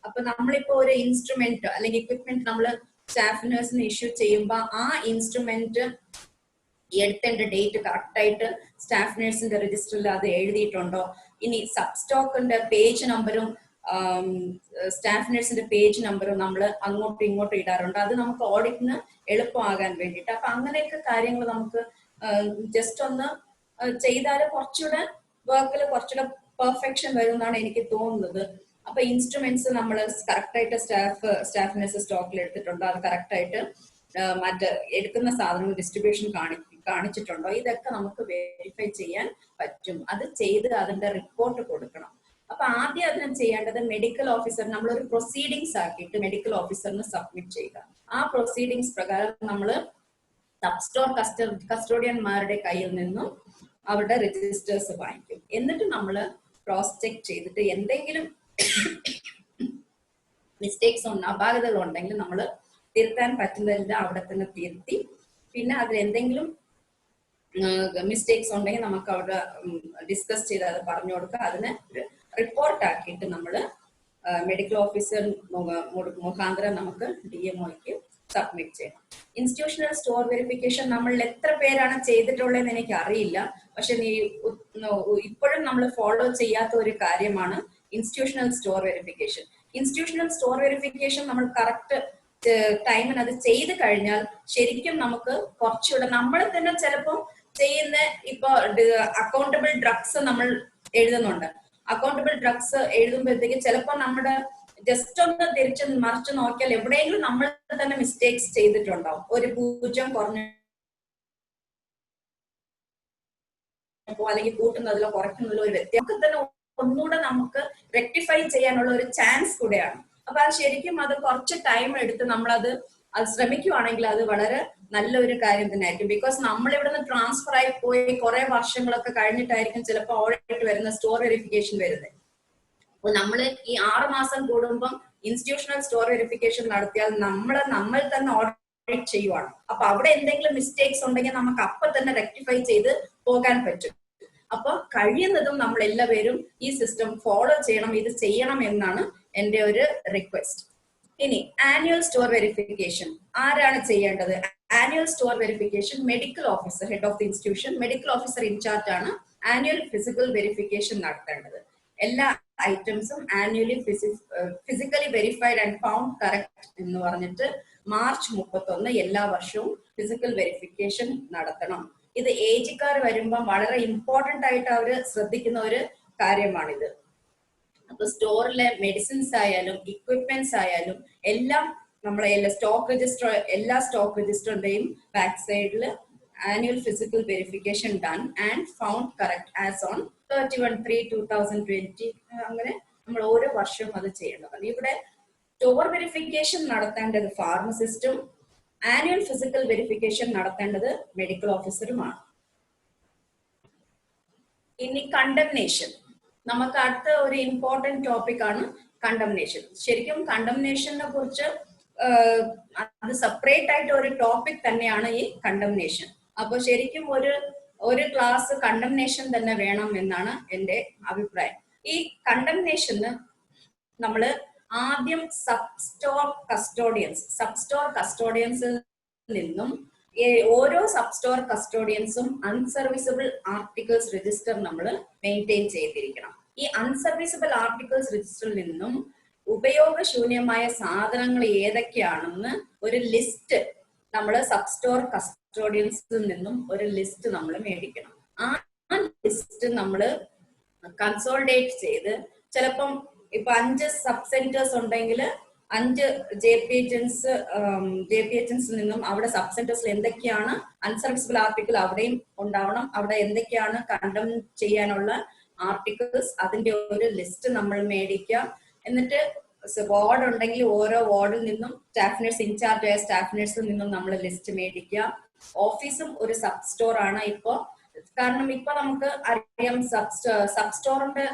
അപ്പൊ നമ്മളിപ്പോ ഒരു ഇൻസ്ട്രുമെന്റ് അല്ലെങ്കിൽ എക്വിപ്മെന്റ് നമ്മൾ സ്റ്റാഫ് നഴ്സിന് ഇഷ്യൂ ചെയ്യുമ്പോൾ ആ ഇൻസ്ട്രുമെന്റ് എടുത്തേണ്ട ഡേറ്റ് കറക്റ്റ് ആയിട്ട് സ്റ്റാഫ് നഴ്സിന്റെ രജിസ്റ്ററിൽ അത് എഴുതിയിട്ടുണ്ടോ, ഇനി സബ് സ്റ്റോക്കിന്റെ പേജ് നമ്പറും സ്റ്റാഫ് നഴ്സിന്റെ പേജ് നമ്പറും നമ്മൾ അങ്ങോട്ടും ഇങ്ങോട്ടും ഇടാറുണ്ട്. അത് നമുക്ക് ഓഡിറ്റിന് എളുപ്പമാകാൻ വേണ്ടിയിട്ട്. അപ്പൊ അങ്ങനെയൊക്കെ കാര്യങ്ങൾ നമുക്ക് ജസ്റ്റ് ഒന്ന് ചെയ്താൽ കുറച്ചുകൂടെ വർക്കിൽ കുറച്ചുകൂടെ പെർഫെക്ഷൻ വരും എന്നാണ് എനിക്ക് തോന്നുന്നത്. അപ്പൊ ഇൻസ്ട്രുമെന്റ്സ് നമ്മൾ കറക്റ്റ് ആയിട്ട് സ്റ്റാഫ് നഴ്സ് സ്റ്റോക്കിൽ എടുത്തിട്ടുണ്ടോ, അത് കറക്റ്റ് ആയിട്ട് മറ്റ് എടുക്കുന്ന സാധനങ്ങൾ ഡിസ്ട്രിബ്യൂഷൻ കാണിച്ചിട്ടുണ്ടോ, ഇതൊക്കെ നമുക്ക് വെരിഫൈ ചെയ്യാൻ പറ്റും. അത് ചെയ്ത് അതിന്റെ റിപ്പോർട്ട് കൊടുക്കണം. അപ്പൊ ആദ്യം അതിന് ചെയ്യേണ്ടത് മെഡിക്കൽ ഓഫീസർ നമ്മളൊരു പ്രൊസീഡിങ്സ് ആക്കിയിട്ട് മെഡിക്കൽ ഓഫീസറിന് സബ്മിറ്റ് ചെയ്യുക. ആ പ്രൊസീഡിങ്സ് പ്രകാരം നമ്മൾ സബ് സ്റ്റോർ കസ്റ്റോഡിയന്മാരുടെ കയ്യിൽ നിന്നും അവരുടെ രജിസ്റ്റേഴ്സ് വാങ്ങിക്കും. എന്നിട്ട് നമ്മൾ ക്രോസ് ചെക്ക് ചെയ്തിട്ട് എന്തെങ്കിലും മിസ്റ്റേക്സ് അപാകതകൾ ഉണ്ടെങ്കിൽ നമ്മൾ തിരുത്താൻ പറ്റുന്നതെല്ലാം അവിടെ തന്നെ തിരുത്തി, പിന്നെ അതിൽ എന്തെങ്കിലും മിസ്റ്റേക്സ് ഉണ്ടെങ്കിൽ നമുക്ക് അവിടെ ഡിസ്കസ് ചെയ്ത് അത് പറഞ്ഞു കൊടുക്കുക. അതിന് റിപ്പോർട്ട് ആക്കിയിട്ട് നമ്മൾ മെഡിക്കൽ ഓഫീസർ മുഖാന്തരം നമുക്ക് DMOയ്ക്ക് സബ്മിറ്റ് ചെയ്യണം. ഇൻസ്റ്റിറ്റ്യൂഷണൽ സ്റ്റോർ വെരിഫിക്കേഷൻ നമ്മളിൽ എത്ര പേരാണ് ചെയ്തിട്ടുള്ളതെന്ന് എനിക്ക് അറിയില്ല. പക്ഷെ ഇപ്പോഴും നമ്മൾ ഫോളോ ചെയ്യാത്ത ഒരു കാര്യമാണ് institutional store verification. Institutional store verification നമ്മൾ കറക്റ്റ് ടൈമിന് അത് ചെയ്ത് കഴിഞ്ഞാൽ ശരിക്കും നമുക്ക് കുറച്ചുകൂടെ നമ്മൾ തന്നെ ചിലപ്പോൾ ചെയ്യുന്ന ഇപ്പൊ അക്കൗണ്ടബിൾ ഡ്രഗ്സ് നമ്മൾ എഴുതുന്നുണ്ട്. അക്കൗണ്ടബിൾ ഡ്രഗ്സ് എഴുതുമ്പോഴത്തേക്ക് ചിലപ്പോൾ നമ്മുടെ ജസ്റ്റ് ഒന്ന് തിരിച്ച് മറിച്ച് നോക്കിയാൽ എവിടെയെങ്കിലും നമ്മൾ തന്നെ മിസ്റ്റേക്സ് ചെയ്തിട്ടുണ്ടാവും. ഒരു 0 കുറഞ്ഞ അല്ലെങ്കിൽ കൂട്ടുന്നതിലോ കുറയ്ക്കുന്നതിലോ ഒരു വ്യത്യാസം തന്നെ ഒന്നുകൂടെ നമുക്ക് റെക്ടിഫൈ ചെയ്യാനുള്ള ഒരു ചാൻസ് കൂടെയാണ്. അപ്പൊ അത് ശരിക്കും അത് കുറച്ച് ടൈം എടുത്ത് നമ്മളത് ശ്രമിക്കുവാണെങ്കിൽ അത് വളരെ നല്ലൊരു കാര്യം തന്നെ ആയിരിക്കും. ബിക്കോസ് നമ്മൾ ഇവിടുന്ന് ട്രാൻസ്ഫർ ആയി പോയി കുറെ വർഷങ്ങളൊക്കെ കഴിഞ്ഞിട്ടായിരിക്കും ചിലപ്പോൾ ഓഡിറ്റ് വരുന്ന സ്റ്റോർ വെരിഫിക്കേഷൻ വരുന്നത്. അപ്പൊ നമ്മൾ ഈ 6 മാസം കൂടുമ്പം ഇൻസ്റ്റിറ്റ്യൂഷണൽ സ്റ്റോർ വെരിഫിക്കേഷൻ നടത്തിയാൽ നമ്മൾ തന്നെ ഓഡിറ്റ് ചെയ്യുവാണ്. അപ്പൊ അവിടെ എന്തെങ്കിലും മിസ്റ്റേക്സ് ഉണ്ടെങ്കിൽ നമുക്ക് അപ്പൊ തന്നെ റെക്ടിഫൈ ചെയ്ത് പോകാൻ പറ്റും. അപ്പൊ കഴിയുന്നതും നമ്മൾ എല്ലാവരും ഈ സിസ്റ്റം ഫോളോ ചെയ്യണം, ഇത് ചെയ്യണം എന്നാണ് എന്റെ ഒരു റിക്വസ്റ്റ്. ഇനി ആനുവൽ സ്റ്റോർ വെരിഫിക്കേഷൻ ആരാണ് ചെയ്യേണ്ടത്? Annual store verification medical officer, head of the institution, medical officer in charge ആണ് ആനുവൽ ഫിസിക്കൽ വെരിഫിക്കേഷൻ നടത്തേണ്ടത്. എല്ലാ ഐറ്റംസും annually physically verified and found correct എന്ന് പറഞ്ഞിട്ട് മാർച്ച് 31 എല്ലാ വർഷവും ഫിസിക്കൽ വെരിഫിക്കേഷൻ നടത്തണം. ഇത് ഏജിക്കാർ വരുമ്പം വളരെ ഇമ്പോർട്ടന്റ് ആയിട്ട് അവർ ശ്രദ്ധിക്കുന്ന ഒരു കാര്യമാണിത്. അപ്പൊ സ്റ്റോറിലെ മെഡിസിൻസ് ആയാലും ഇക്വിപ്മെന്റ്സ് ആയാലും എല്ലാം നമ്മളെ എല്ലാ സ്റ്റോക്ക് രജിസ്റ്ററിന്റെയും ബാക്ക് സൈഡിൽ annual physical verification done and found correct as on 31/3/2020. അങ്ങനെ നമ്മൾ ഓരോ വർഷവും അത് ചെയ്യേണ്ടതാണ്. ഇവിടെ സ്റ്റോർ വെരിഫിക്കേഷൻ നടത്തേണ്ടത് ഫാർമസിസ്റ്റും ആനുവൽ ഫിസിക്കൽ വെരിഫിക്കേഷൻ നടത്തേണ്ടത് മെഡിക്കൽ ഓഫീസറുമാണ്. ഇനി കണ്ടംനേഷൻ, നമുക്ക് അടുത്ത ഒരു ഇമ്പോർട്ടന്റ് ടോപ്പിക് ആണ് കണ്ടംനേഷൻ. ശരിക്കും കണ്ടംനേഷനെ കുറിച്ച് അത് സെപ്പറേറ്റ് ആയിട്ട് ഒരു ടോപ്പിക് തന്നെയാണ് ഈ കണ്ടംനേഷൻ. അപ്പൊ ശരിക്കും ഒരു ക്ലാസ് കണ്ടംനേഷൻ തന്നെ വേണം എന്നാണ് എൻ്റെ അഭിപ്രായം. ഈ കണ്ടംനേഷന് നമ്മള് ആദ്യം സബ്സ്റ്റോർ കസ്റ്റോഡിയൻസിൽ നിന്നും ഓരോ സബ്സ്റ്റോർ കസ്റ്റോഡിയൻസും അൺസർവീസബിൾ ആർട്ടിക്കിൾസ് രജിസ്റ്റർ നമ്മൾ മെയിൻറ്റെയിൻ ചെയ്തിരിക്കണം. ഈ അൺസർവീസബിൾ ആർട്ടിക്കിൾസ് രജിസ്റ്ററിൽ നിന്നും ഉപയോഗശൂന്യമായ സാധനങ്ങൾ ഏതൊക്കെയാണെന്ന് ഒരു ലിസ്റ്റ് നമ്മൾ സബ്സ്റ്റോർ കസ്റ്റോഡിയൻസിൽ നിന്നും ഒരു ലിസ്റ്റ് നമ്മൾ മേടിക്കണം. ആ ലിസ്റ്റ് നമ്മൾ കൺസോൾഡേറ്റ് ചെയ്ത്, ചിലപ്പം ഇപ്പൊ 5 സബ് സെന്റേഴ്സ് ഉണ്ടെങ്കിൽ 5 ജെ പി എച്ച് നിന്നും അവിടെ സബ് സെന്റേഴ്സിൽ എന്തൊക്കെയാണ് അൺസർവീസബിൾ ആർട്ടിക്കിൾ അവിടെയും ഉണ്ടാവണം. അവിടെ എന്തൊക്കെയാണ് കണ്ടം ചെയ്യാനുള്ള ആർട്ടിക്കിൾസ് അതിന്റെ ഒരു ലിസ്റ്റ് നമ്മൾ മേടിക്കുക. എന്നിട്ട് വാർഡ് ഉണ്ടെങ്കിൽ ഓരോ വാർഡിൽ നിന്നും സ്റ്റാഫ് നഴ്സ് ഇൻചാർജ് ആയ സ്റ്റാഫ് നഴ്സിൽ നിന്നും നമ്മൾ ലിസ്റ്റ് മേടിക്കുക. ഓഫീസും ഒരു സബ് സ്റ്റോർ ആണ് ഇപ്പോ. കാരണം ഇപ്പൊ നമുക്ക് അറിയാം സബ് സ്റ്റോറിന്റെ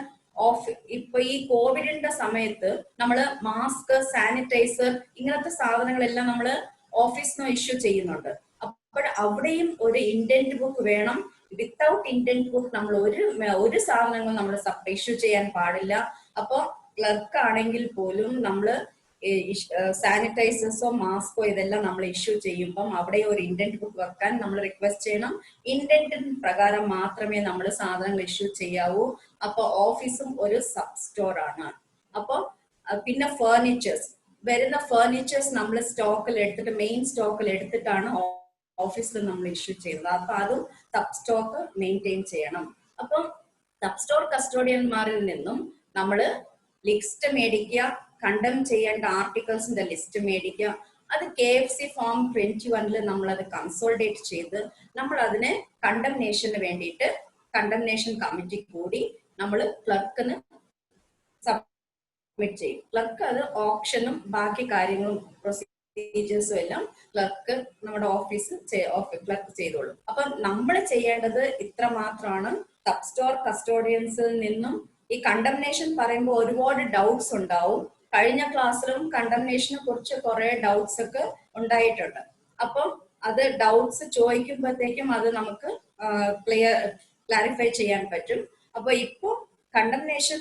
ഇപ്പൊ ഈ കോവിഡിന്റെ സമയത്ത് നമ്മള് മാസ്ക്, സാനിറ്റൈസർ ഇങ്ങനത്തെ സാധനങ്ങളെല്ലാം നമ്മള് ഓഫീസിൽ നിന്ന് ഇഷ്യൂ ചെയ്യുന്നുണ്ട്. അപ്പോൾ അവിടെയും ഒരു ഇന്റന്റ് ബുക്ക് വേണം. വിത്തൗട്ട് ഇന്റന്റ് ബുക്ക് നമ്മൾ ഒരു സാധനങ്ങളും നമ്മൾ ഇഷ്യൂ ചെയ്യാൻ പാടില്ല. അപ്പൊ ക്ലർക്ക് ആണെങ്കിൽ പോലും നമ്മള് സാനിറ്റൈസേഴ്സോ മാസ്കോ ഇതെല്ലാം നമ്മൾ ഇഷ്യൂ ചെയ്യുമ്പം അവിടെ ഒരു ഇന്റന്റ് ബുക്ക് വെക്കാൻ നമ്മൾ റിക്വസ്റ്റ് ചെയ്യണം. ഇന്റന്റിന് പ്രകാരം മാത്രമേ നമ്മൾ സാധനങ്ങൾ ഇഷ്യൂ ചെയ്യാവൂ. അപ്പൊ ഓഫീസും ഒരു സബ് സ്റ്റോർ ആണ്. അപ്പൊ പിന്നെ വരുന്ന ഫർണിച്ചേഴ്സ് നമ്മൾ സ്റ്റോക്കിൽ എടുത്തിട്ട് മെയിൻ സ്റ്റോക്കിൽ എടുത്തിട്ടാണ് ഓഫീസിൽ നമ്മൾ ഇഷ്യൂ ചെയ്യുന്നത്. അപ്പൊ അതും സബ് സ്റ്റോക്ക് മെയിൻറ്റെയിൻ ചെയ്യണം. അപ്പം സബ് സ്റ്റോർ കസ്റ്റോഡിയന്മാരിൽ നിന്നും നമ്മള് ലിസ്റ്റ് മേടിക്കുക, കണ്ടം ചെയ്യേണ്ട ആർട്ടിക്കിൾസിന്റെ ലിസ്റ്റ് മേടിക്കുക. അത് KFC ഫോം 21 നമ്മൾ അത് കൺസോൾഡേറ്റ് ചെയ്ത് നമ്മൾ അതിന് കണ്ടംനേഷന് വേണ്ടിയിട്ട് കണ്ടംനേഷൻ കമ്മിറ്റി കൂടി നമ്മൾ ക്ലർക്കിന് സബ്മിറ്റ് ചെയ്യും. ക്ലർക്ക് അത് ഓപ്ഷനും ബാക്കി കാര്യങ്ങളും പ്രൊസീജിയേഴ്സും എല്ലാം ക്ലർക്ക് നമ്മുടെ ക്ലർക്ക് ചെയ്തോളും. അപ്പൊ നമ്മൾ ചെയ്യേണ്ടത് ഇത്ര മാത്രമാണ്. സബ് സ്റ്റോർ കസ്റ്റോഡിയൻസിൽ നിന്നും ഈ കണ്ടംനേഷൻ പറയുമ്പോൾ ഒരുപാട് ഡൗട്ട്സ് ഉണ്ടാവും. കഴിഞ്ഞ ക്ലാസ്സിലും കണ്ടംനേഷനെ കുറിച്ച് കുറെ ഡൗട്ട്സ് ഒക്കെ ഉണ്ടായിട്ടുണ്ട്. അപ്പം അത് ഡൗട്ട്സ് ചോദിക്കുമ്പോഴത്തേക്കും അത് നമുക്ക് ക്ലാരിഫൈ ചെയ്യാൻ പറ്റും. അപ്പൊ ഇപ്പോ കണ്ടംനേഷൻ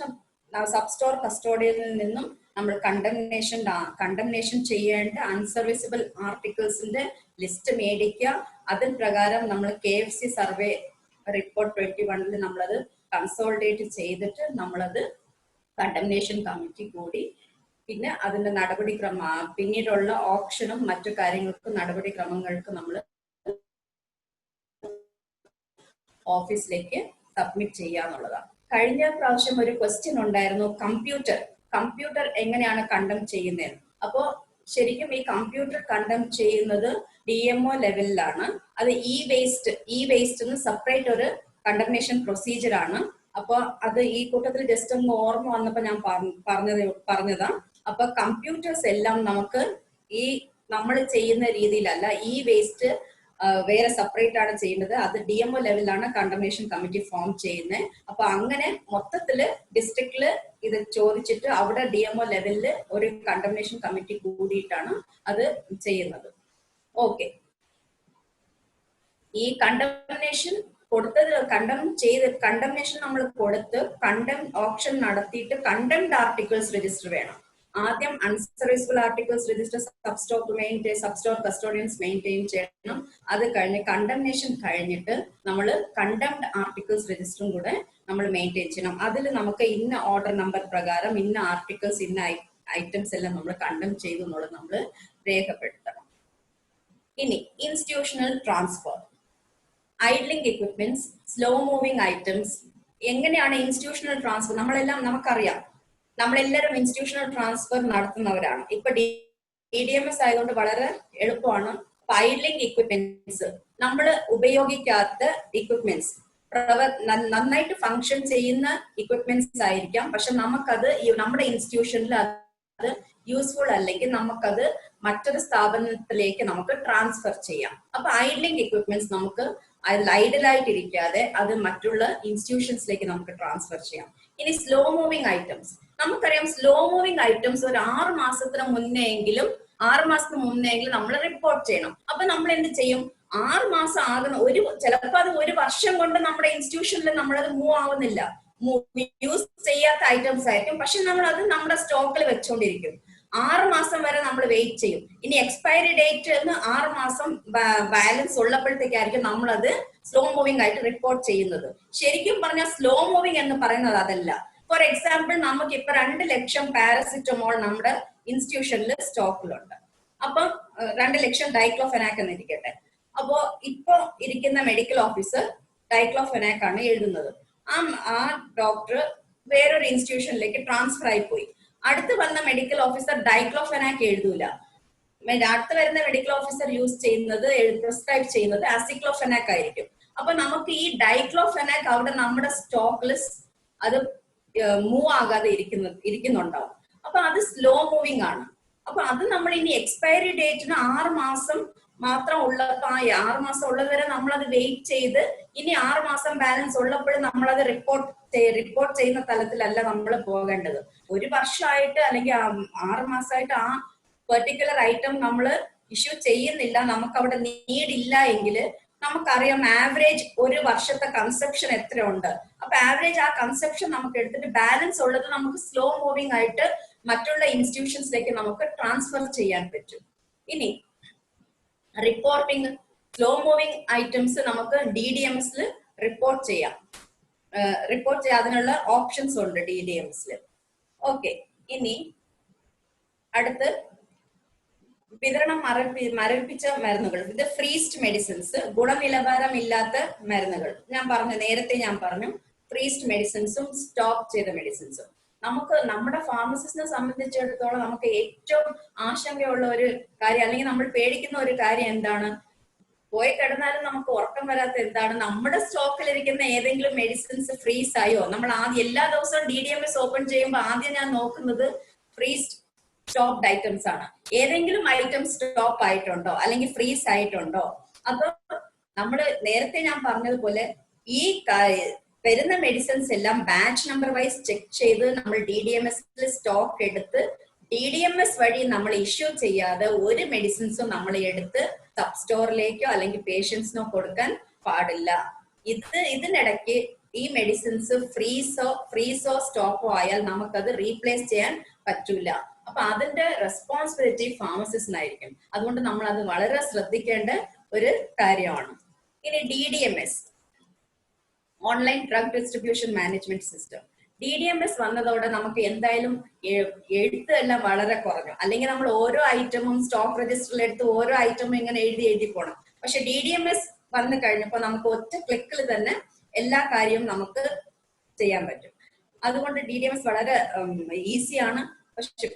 സബ് സ്റ്റോർ കസ്റ്റോഡിയനിൽ നിന്നും നമ്മൾ കണ്ടംനേഷൻ ചെയ്യേണ്ട അൺസർവീസബിൾ ആർട്ടിക്കിൾസിന്റെ ലിസ്റ്റ് മേടിക്കുക. അതിന് പ്രകാരം നമ്മൾ KFC സർവേ റിപ്പോർട്ട് 21 നമ്മളത് കൺസോൾഡേറ്റ് ചെയ്തിട്ട് നമ്മളത് കണ്ടംനേഷൻ കമ്മിറ്റി കൂടി പിന്നെ അതിന്റെ പിന്നീടുള്ള ഓപ്ഷനും മറ്റു കാര്യങ്ങൾക്കും നടപടിക്രമങ്ങൾക്ക് നമ്മൾ ഓഫീസിലേക്ക് സബ്മിറ്റ് ചെയ്യാന്നുള്ളതാണ്. കഴിഞ്ഞ പ്രാവശ്യം ഒരു ക്വസ്റ്റ്യൻ ഉണ്ടായിരുന്നു, കമ്പ്യൂട്ടർ എങ്ങനെയാണ് കണ്ടം ചെയ്യുന്നത്. അപ്പോ ശരിക്കും ഈ കമ്പ്യൂട്ടർ കണ്ടം ചെയ്യുന്നത് DMO ലെവലിലാണ്. അത് ഇ വേസ്റ്റ് സെപ്പറേറ്റ് ഒരു കണ്ടംനേഷൻ പ്രൊസീജിയർ ആണ്. അപ്പൊ അത് ഈ കൂട്ടത്തിൽ ജസ്റ്റ് ഒന്ന് ഓർമ്മ വന്നപ്പോ ഞാൻ പറഞ്ഞതാ. അപ്പൊ കമ്പ്യൂട്ടേഴ്സ് എല്ലാം നമുക്ക് ഈ നമ്മൾ ചെയ്യുന്ന രീതിയിലല്ല, ഈ വേസ്റ്റ് വേറെ സെപ്പറേറ്റ് ആണ് ചെയ്യുന്നത്. അത് DMO ലെവലിലാണ് കണ്ടംനേഷൻ കമ്മിറ്റി ഫോം ചെയ്യുന്നത്. അപ്പൊ അങ്ങനെ മൊത്തത്തില് ഡിസ്ട്രിക്റ്റില് ഇത് ചോദിച്ചിട്ട് അവിടെ DMO ലെവലില് ഒരു കണ്ടംനേഷൻ കമ്മിറ്റി കൂടിയിട്ടാണ് അത് ചെയ്യുന്നത്. ഓക്കെ, ഈ കണ്ടംനേഷൻ കണ്ടംനേഷൻ നമ്മൾ കൊടുത്ത് ഓപ്ഷൻ നടത്തിയിട്ട് കണ്ടംഡ് ആർട്ടിക്കിൾസ് രജിസ്റ്റർ വേണം. ആദ്യം അൺസർവീസബിൾ articles register sub store custodians maintain ചെയ്യണം. അത് കഴിഞ്ഞ് കണ്ടംനേഷൻ കഴിഞ്ഞിട്ട് നമ്മൾ കണ്ടംഡ് ആർട്ടിക്കിൾസ് രജിസ്റ്ററും കൂടെ നമ്മൾ മെയിൻറ്റെയിൻ ചെയ്യണം. അതിൽ നമുക്ക് ഇന്ന ഓർഡർ നമ്പർ പ്രകാരം ഇന്ന ആർട്ടിക്കിൾസ് ഇന്ന ഐറ്റംസ് എല്ലാം നമ്മൾ കണ്ടം ചെയ്തു എന്നുള്ളത് നമ്മൾ രേഖപ്പെടുത്തണം. ഇനി institutional transfer, idling equipments, slow moving items. എങ്ങനെയാണ് ഇൻസ്റ്റിറ്റ്യൂഷണൽ ട്രാൻസ്ഫർ? നമുക്കറിയാം, നമ്മളെല്ലാവരും ഇൻസ്റ്റിറ്റ്യൂഷണൽ ട്രാൻസ്ഫർ നടത്തുന്നവരാണ്. ഇപ്പൊ DDMS ആയതുകൊണ്ട് വളരെ എളുപ്പമാണ്. ഐഡ്ലിംഗ് എക്വിപ്മെന്റ്സ് നമ്മൾ ഉപയോഗിക്കാത്ത ഇക്വിപ്മെന്റ്സ്, നന്നായിട്ട് ഫങ്ഷൻ ചെയ്യുന്ന ഇക്വിപ്മെന്റ്സ് ആയിരിക്കാം, പക്ഷെ നമുക്കത് നമ്മുടെ ഇൻസ്റ്റിറ്റ്യൂഷനിൽ അത് യൂസ്ഫുൾ അല്ലെങ്കിൽ നമുക്കത് മറ്റൊരു സ്ഥാപനത്തിലേക്ക് നമുക്ക് ട്രാൻസ്ഫർ ചെയ്യാം. അപ്പൊ ഐഡ്ലിംഗ് ഇക്വിപ്മെന്റ്സ് നമുക്ക് ഐഡലായിട്ടിരിക്കാതെ അത് മറ്റുള്ള ഇൻസ്റ്റിറ്റ്യൂഷൻസിലേക്ക് നമുക്ക് ട്രാൻസ്ഫർ ചെയ്യാം. ഇനി സ്ലോ മൂവിങ് ഐറ്റംസ്, നമുക്കറിയാം സ്ലോ മൂവിങ് ഐറ്റംസ് ഒരു 6 മാസത്തിന് മുന്നെയെങ്കിലും നമ്മൾ റിപ്പോർട്ട് ചെയ്യണം. അപ്പൊ നമ്മൾ എന്ത് ചെയ്യും? 6 മാസം ആകുന്ന ചിലപ്പോൾ അത് 1 വർഷം കൊണ്ട് നമ്മുടെ ഇൻസ്റ്റിറ്റ്യൂഷനിൽ നമ്മളത് മൂവ് ആവുന്നില്ല, യൂസ് ചെയ്യാത്ത ഐറ്റംസ് ആയിരിക്കും, പക്ഷെ നമ്മൾ അത് നമ്മുടെ സ്റ്റോക്കിൽ വെച്ചോണ്ടിരിക്കും. 6 മാസം വരെ നമ്മൾ വെയിറ്റ് ചെയ്യും. ഇനി എക്സ്പയറി ഡേറ്റ് എന്ന് 6 മാസം ബാലൻസ് ഉള്ളപ്പോഴത്തേക്കായിരിക്കും നമ്മളത് സ്ലോ മൂവിങ് ആയിട്ട് റിപ്പോർട്ട് ചെയ്യുന്നത്. ശരിക്കും പറഞ്ഞാൽ സ്ലോ മൂവിങ് എന്ന് പറയുന്നത് അതല്ല. ഫോർ എക്സാമ്പിൾ, നമുക്ക് ഇപ്പൊ 2 ലക്ഷം പാരസിറ്റമോൾ നമ്മുടെ ഇൻസ്റ്റിറ്റ്യൂഷനിൽ സ്റ്റോക്കിലുണ്ട്. അപ്പം 2 ലക്ഷം ഡൈക്ലോഫെനാക് എന്നിരിക്കട്ടെ. അപ്പോ ഇപ്പൊ ഇരിക്കുന്ന മെഡിക്കൽ ഓഫീസർ ഡൈക്ലോഫെനാക് ആണ് എഴുതുന്നത്. ആ ഡോക്ടർ വേറൊരു ഇൻസ്റ്റിറ്റ്യൂഷനിലേക്ക് ട്രാൻസ്ഫർ ആയി പോയി. അടുത്ത് വന്ന മെഡിക്കൽ ഓഫീസർ ഡൈക്ലോഫെനാക് എഴുതൂല. അടുത്ത് വരുന്ന മെഡിക്കൽ ഓഫീസർ പ്രിസ്ക്രൈബ് ചെയ്യുന്നത് അസിക്ലോഫെനാക് ആയിരിക്കും. അപ്പൊ നമുക്ക് ഈ ഡൈക്ലോഫെനാക് അവിടെ നമ്മുടെ സ്റ്റോക്കിൽ അത് മൂവ് ആകാതെ ഇരിക്കുന്നുണ്ടാവും. അപ്പൊ അത് സ്ലോ മൂവിങ് ആണ്. അപ്പൊ അത് നമ്മൾ ഇനി എക്സ്പയറി ഡേറ്റിന് 6 മാസം മാത്രം ഉള്ളപ്പോ 6 മാസം ഉള്ളത് വരെ നമ്മളത് വെയിറ്റ് ചെയ്ത് ഇനി 6 മാസം ബാലൻസ് ഉള്ളപ്പോഴും നമ്മളത് റിപ്പോർട്ട് ചെയ്യുന്ന തലത്തിലല്ല നമ്മൾ പോകേണ്ടത്. 1 വർഷമായിട്ട് അല്ലെങ്കിൽ 6 മാസമായിട്ട് ആ പെർട്ടിക്കുലർ ഐറ്റം നമ്മൾ ഇഷ്യൂ ചെയ്യുന്നില്ല, നമുക്ക് അവിടെ നീഡ് ഇല്ല എങ്കിൽ നമുക്കറിയാം ആവറേജ് 1 വർഷത്തെ കൺസപ്ഷൻ എത്ര ഉണ്ട്. അപ്പൊ ആവറേജ് ആ കൺസപ്ഷൻ നമുക്ക് എടുത്തിട്ട് ബാലൻസ് ഉള്ളത് നമുക്ക് സ്ലോ മൂവിങ് ആയിട്ട് മറ്റുള്ള ഇൻസ്റ്റിറ്റ്യൂഷൻസിലേക്ക് നമുക്ക് ട്രാൻസ്ഫർ ചെയ്യാൻ പറ്റും. ഇനി റിപ്പോർട്ടിംഗ് സ്ലോ മൂവിങ് ഐറ്റംസ് നമുക്ക് DDMSൽ റിപ്പോർട്ട് ചെയ്യാം. അതിനുള്ള ഓപ്ഷൻസ് ഉണ്ട് DDMSൽ. ഓക്കെ, ഇനി അടുത്ത് വിതരണം മരവിപ്പിച്ച മരുന്നുകൾ, ഇത് ഫ്രീസ്ഡ് മെഡിസിൻസ്, ഗുണനിലവാരം ഇല്ലാത്ത മരുന്നുകൾ. നേരത്തെ ഞാൻ പറഞ്ഞു ഫ്രീസ്ഡ് മെഡിസിൻസും സ്റ്റോക്ക് ചെയ്ത മെഡിസിൻസും. നമ്മുടെ ഫാർമസിസ്റ്റിനെ സംബന്ധിച്ചിടത്തോളം നമുക്ക് ഏറ്റവും ആശങ്കയുള്ള ഒരു കാര്യം, അല്ലെങ്കിൽ നമ്മൾ പേടിക്കുന്ന ഒരു കാര്യം എന്താണ്? പോയി കിടന്നാലും നമുക്ക് ഉറക്കം വരാത്ത എന്താണ്? നമ്മുടെ സ്റ്റോക്കിലിരിക്കുന്ന ഏതെങ്കിലും മെഡിസിൻസ് ഫ്രീസ് ആയോ? നമ്മൾ എല്ലാ ദിവസവും DDMS ഓപ്പൺ ചെയ്യുമ്പോൾ ആദ്യം ഞാൻ നോക്കുന്നത് ഫ്രീസ്ഡ് സ്റ്റോപ്ഡ് ഐറ്റംസ് ആണ്. ഏതെങ്കിലും ഐറ്റം സ്റ്റോപ്പ് ആയിട്ടുണ്ടോ അല്ലെങ്കിൽ ഫ്രീസ് ആയിട്ടുണ്ടോ? അപ്പൊ നേരത്തെ ഞാൻ പറഞ്ഞതുപോലെ ഈ വരുന്ന മെഡിസിൻസ് എല്ലാം ബാച്ച് നമ്പർ വൈസ് ചെക്ക് ചെയ്ത് നമ്മൾ DDMSൽ സ്റ്റോക്ക് എടുത്ത് DDMS വഴി നമ്മൾ ഇഷ്യൂ ചെയ്യാതെ ഒരു മെഡിസിൻസും നമ്മൾ എടുത്ത് സബ് സ്റ്റോറിലേക്കോ അല്ലെങ്കിൽ പേഷ്യൻസിനോ കൊടുക്കാൻ പാടില്ല. ഇതിനിടയ്ക്ക് ഈ മെഡിസിൻസ് ഫ്രീസോ സ്റ്റോപ്പോ ആയാൽ നമുക്കത് റീപ്ലേസ് ചെയ്യാൻ പറ്റൂല. അപ്പൊ അതിന്റെ റെസ്പോൺസിബിലിറ്റി ഫാർമസിസ്റ്റിനായിരിക്കും. അതുകൊണ്ട് നമ്മൾ അത് വളരെ ശ്രദ്ധിക്കേണ്ട ഒരു കാര്യമാണ്. ഇനി DDMS, online drug distribution management system. DDMS വന്നതോടെ നമുക്ക് എന്തായാലും എഴുത്ത് എല്ലാം വളരെ കുറഞ്ഞു. അല്ലെങ്കിൽ നമ്മൾ ഓരോ ഐറ്റമും സ്റ്റോക്ക് രജിസ്റ്ററിൽ എടുത്ത് ഓരോ ഐറ്റമും ഇങ്ങനെ എഴുതി പോകണം. പക്ഷെ DDMS വന്നു കഴിഞ്ഞപ്പോൾ നമുക്ക് ഒറ്റ ക്ലിക്കിൽ തന്നെ എല്ലാ കാര്യവും നമുക്ക് ചെയ്യാൻ പറ്റും. അതുകൊണ്ട് DDMS വളരെ ഈസിയാണ്. പക്ഷെ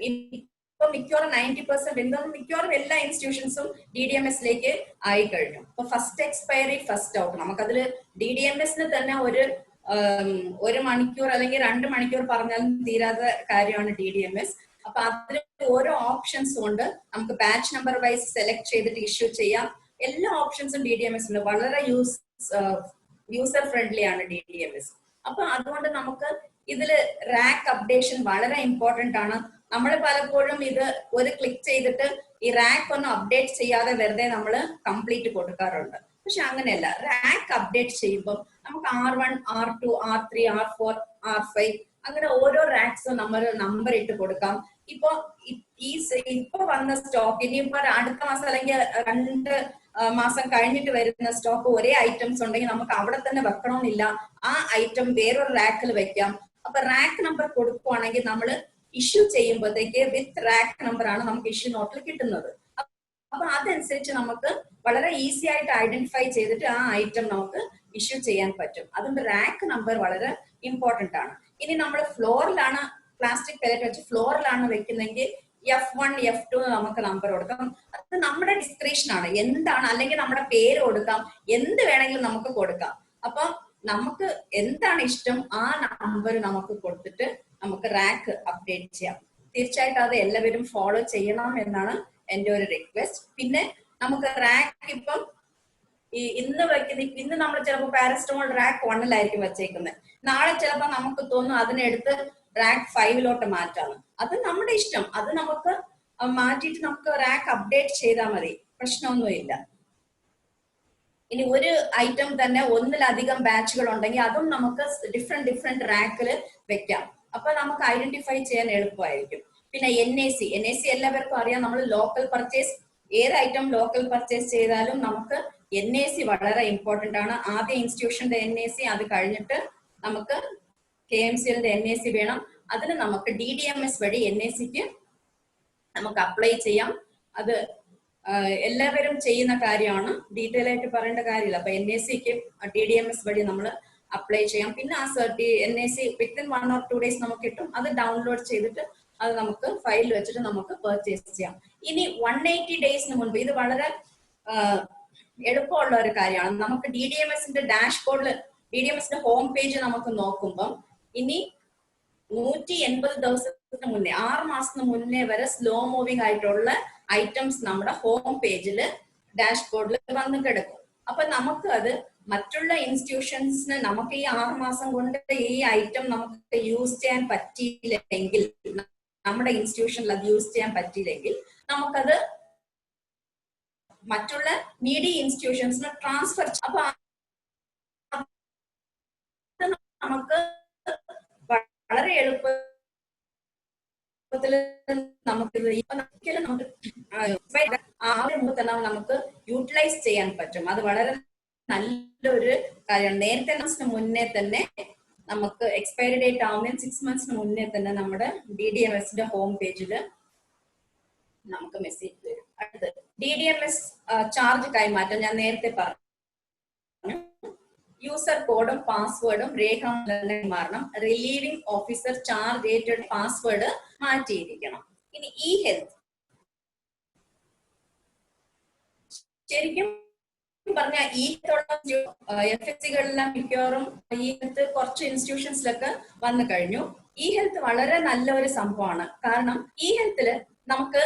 ഇപ്പൊ മിക്കവാറും 90% മിക്കവാറും എല്ലാ ഇൻസ്റ്റിറ്റ്യൂഷൻസും DDMSലേക്ക് ആയി കഴിഞ്ഞു. ഇപ്പൊ ഫസ്റ്റ് എക്സ്പയറി ഫസ്റ്റ് ഔട്ട്, നമുക്കതിൽ DDMSന് തന്നെ ഒരു മണിക്കൂർ അല്ലെങ്കിൽ 2 മണിക്കൂർ പറഞ്ഞാലും തീരാത്ത കാര്യമാണ് DDMS. അപ്പൊ അതിൽ ഓരോ ഓപ്ഷൻസും ഉണ്ട്. നമുക്ക് ബാച്ച് നമ്പർ വൈസ് സെലക്ട് ചെയ്തിട്ട് ഇഷ്യൂ ചെയ്യാം. എല്ലാ ഓപ്ഷൻസും DDMS ഉണ്ട്. വളരെ യൂസർ ഫ്രണ്ട്ലി ആണ് DDMS. അപ്പൊ അതുകൊണ്ട് നമുക്ക് ഇതില് റാക്ക് അപ്ഡേഷൻ വളരെ ഇമ്പോർട്ടന്റ് ആണ്. നമ്മൾ പലപ്പോഴും ഇത് ഒരു ക്ലിക്ക് ചെയ്തിട്ട് ഈ റാക്ക് ഒന്നും അപ്ഡേറ്റ് ചെയ്യാതെ വെറുതെ നമ്മൾ കംപ്ലീറ്റ് കൊടുക്കാറുണ്ട്. പക്ഷെ അങ്ങനെയല്ല, റാക്ക് അപ്ഡേറ്റ് ചെയ്യുമ്പോൾ നമുക്ക് R1, R2, R3, R4, R5 അങ്ങനെ ഓരോ റാക്സും നമ്മൾ നമ്പർ ഇട്ട് കൊടുക്കാം. ഇപ്പൊ വന്ന സ്റ്റോക്ക് ഇനിയിപ്പോ അടുത്ത മാസം അല്ലെങ്കിൽ 2 മാസം കഴിഞ്ഞിട്ട് വരുന്ന സ്റ്റോക്ക് ഒരേ ഐറ്റംസ് ഉണ്ടെങ്കിൽ നമുക്ക് അവിടെ തന്നെ വെക്കണമെന്നില്ല. ആ ഐറ്റം വേറൊരു റാക്കിൽ വെക്കാം. അപ്പൊ റാക്ക് നമ്പർ കൊടുക്കുവാണെങ്കിൽ നമ്മൾ ഇഷ്യൂ ചെയ്യുമ്പോഴത്തേക്ക് വിത്ത് റാക്ക് നമ്പർ ആണ് നമുക്ക് ഇഷ്യൂ നോട്ടിൽ കിട്ടുന്നത്. അപ്പൊ അതനുസരിച്ച് നമുക്ക് വളരെ ഈസി ആയിട്ട് ഐഡന്റിഫൈ ചെയ്തിട്ട് ആ ഐറ്റം നമുക്ക് ഇഷ്യൂ ചെയ്യാൻ പറ്റും. അതുകൊണ്ട് റാക്ക് നമ്പർ വളരെ ഇമ്പോർട്ടന്റ് ആണ്. ഇനി നമ്മൾ ഫ്ലോറിലാണ് പ്ലാസ്റ്റിക് പെലറ്റ് വെച്ച് ഫ്ലോറിലാണ് വെക്കുന്നെങ്കിൽ F1 F2 നമുക്ക് നമ്പർ കൊടുക്കാം. അത് നമ്മുടെ ഡിസ്ക്രിപ്ഷൻ ആണ്, എന്താണ്, അല്ലെങ്കിൽ നമ്മുടെ പേര് കൊടുക്കാം, എന്ത് വേണമെങ്കിലും നമുക്ക് കൊടുക്കാം. അപ്പൊ നമുക്ക് എന്താണ് ഇഷ്ടം ആ നമ്പർ നമുക്ക് കൊടുത്തിട്ട് നമുക്ക് റാങ്ക് അപ്ഡേറ്റ് ചെയ്യാം. തീർച്ചയായിട്ടും അത് എല്ലാവരും ഫോളോ ചെയ്യണം എന്നാണ് എന്റെ ഒരു റിക്വസ്റ്റ്. പിന്നെ നമുക്ക് റാങ്ക് ഇപ്പം ഇന്ന് നമ്മൾ ചിലപ്പോൾ പാരസ്റ്റമോൾ റാങ്ക് 1-ലായിരിക്കും വെച്ചേക്കുന്നത്. നാളെ ചിലപ്പോൾ നമുക്ക് തോന്നും അതിനെടുത്ത് റാങ്ക് 5-ലോട്ട് മാറ്റാണ്. അത് നമ്മുടെ ഇഷ്ടം. അത് നമുക്ക് മാറ്റിയിട്ട് നമുക്ക് റാങ്ക് അപ്ഡേറ്റ് ചെയ്താൽ മതി, പ്രശ്നമൊന്നുമില്ല. ഇനി ഒരു ഐറ്റം തന്നെ ഒന്നിലധികം ബാച്ചുകൾ ഉണ്ടെങ്കിൽ അതും നമുക്ക് ഡിഫറെന്റ് റാങ്കിൽ വെക്കാം. അപ്പൊ നമുക്ക് ഐഡന്റിഫൈ ചെയ്യാൻ എളുപ്പമായിരിക്കും. പിന്നെ NAC എല്ലാവർക്കും അറിയാം. നമ്മൾ ലോക്കൽ പർച്ചേസ്, ഏത് ഐറ്റം ലോക്കൽ പർച്ചേസ് ചെയ്താലും നമുക്ക് NAC വളരെ ഇമ്പോർട്ടന്റ് ആണ്. ആദ്യ ഇൻസ്റ്റിറ്റ്യൂഷന്റെ NAC, അത് കഴിഞ്ഞിട്ട് നമുക്ക് KMCLന്റെ NAC വേണം. അതിന് നമുക്ക് DDMS വഴി NACക്ക് നമുക്ക് അപ്ലൈ ചെയ്യാം. അത് എല്ലാവരും ചെയ്യുന്ന കാര്യമാണ്, ഡീറ്റെയിൽ ആയിട്ട് പറയേണ്ട കാര്യമില്ല. അപ്പൊ NACക്ക് DDMS വഴി നമ്മൾ അപ്ലൈ ചെയ്യാം. പിന്നെ ആ NAC വിത്തിൻ 1 or 2 ഡേയ്സ് നമുക്ക് കിട്ടും. അത് ഡൗൺലോഡ് ചെയ്തിട്ട് അത് നമുക്ക് ഫയലിൽ വെച്ചിട്ട് നമുക്ക് പർച്ചേസ് ചെയ്യാം. ഇനി 180 ഡേയ്സിന് മുൻപ്, ഇത് വളരെ എളുപ്പമുള്ള ഒരു കാര്യമാണ്. നമുക്ക് DDMSന്റെ ഡാഷ്ബോർഡിൽ, DDMSന്റെ ഹോം പേജ് നമുക്ക് നോക്കുമ്പം ഇനി 180 ദിവസത്തിന് മുന്നേ, 6 മാസത്തിന് മുന്നേ വരെ സ്ലോ മൂവിങ് ആയിട്ടുള്ള ഐറ്റംസ് നമ്മുടെ ഹോം പേജിൽ ഡാഷ്ബോർഡിൽ വന്ന് കിടക്കും. അപ്പൊ നമുക്ക് അത് മറ്റുള്ള ഇൻസ്റ്റിറ്റ്യൂഷൻസിന് നമുക്ക് ഈ 6 മാസം കൊണ്ട് ഈ ഐറ്റം നമുക്ക് യൂസ് ചെയ്യാൻ പറ്റിയില്ലെങ്കിൽ, നമ്മുടെ ഇൻസ്റ്റിറ്റ്യൂഷനിൽ അത് യൂസ് ചെയ്യാൻ പറ്റിയില്ലെങ്കിൽ നമുക്കത് മറ്റുള്ള നീഡി ഇൻസ്റ്റിറ്റ്യൂഷൻസിന് ട്രാൻസ്ഫർ. അപ്പൊ നമുക്ക് വളരെ എളുപ്പത്തിൽ നമുക്ക് നമുക്ക് യൂട്ടിലൈസ് ചെയ്യാൻ പറ്റും. അത് വളരെ നല്ലൊരു കാര്യമാണ്. നേരത്തെ മുന്നേ തന്നെ നമുക്ക് എക്സ്പയറി ഡേറ്റ് ആവുന്നതിന് 6 മന്ത്സിന് മുന്നേ തന്നെ നമ്മുടെ DDMSന്റെ ഹോം പേജിൽ നമുക്ക് മെസ്സേജ് വരും. അടുത്ത് DDMS ചാർജ് കൈമാറ്റം ഞാൻ നേരത്തെ പറഞ്ഞു. യൂസർ കോഡും പാസ്വേഡും രേഖാമൂലം മാറണം. Relieving officer charge rated password മാറ്റിയിരിക്കണം. ഇനി ഹെൽത്ത്, ശരിക്കും പറഞ്ഞ FSCകളിലെല്ലാം മിക്കവാറും ഹെൽത്ത് കുറച്ച് ഇൻസ്റ്റിറ്റ്യൂഷൻസിലൊക്കെ വന്നു കഴിഞ്ഞു. ഹെൽത്ത് വളരെ നല്ല ഒരു സംഭവമാണ്. കാരണം ഹെൽത്തില് നമുക്ക്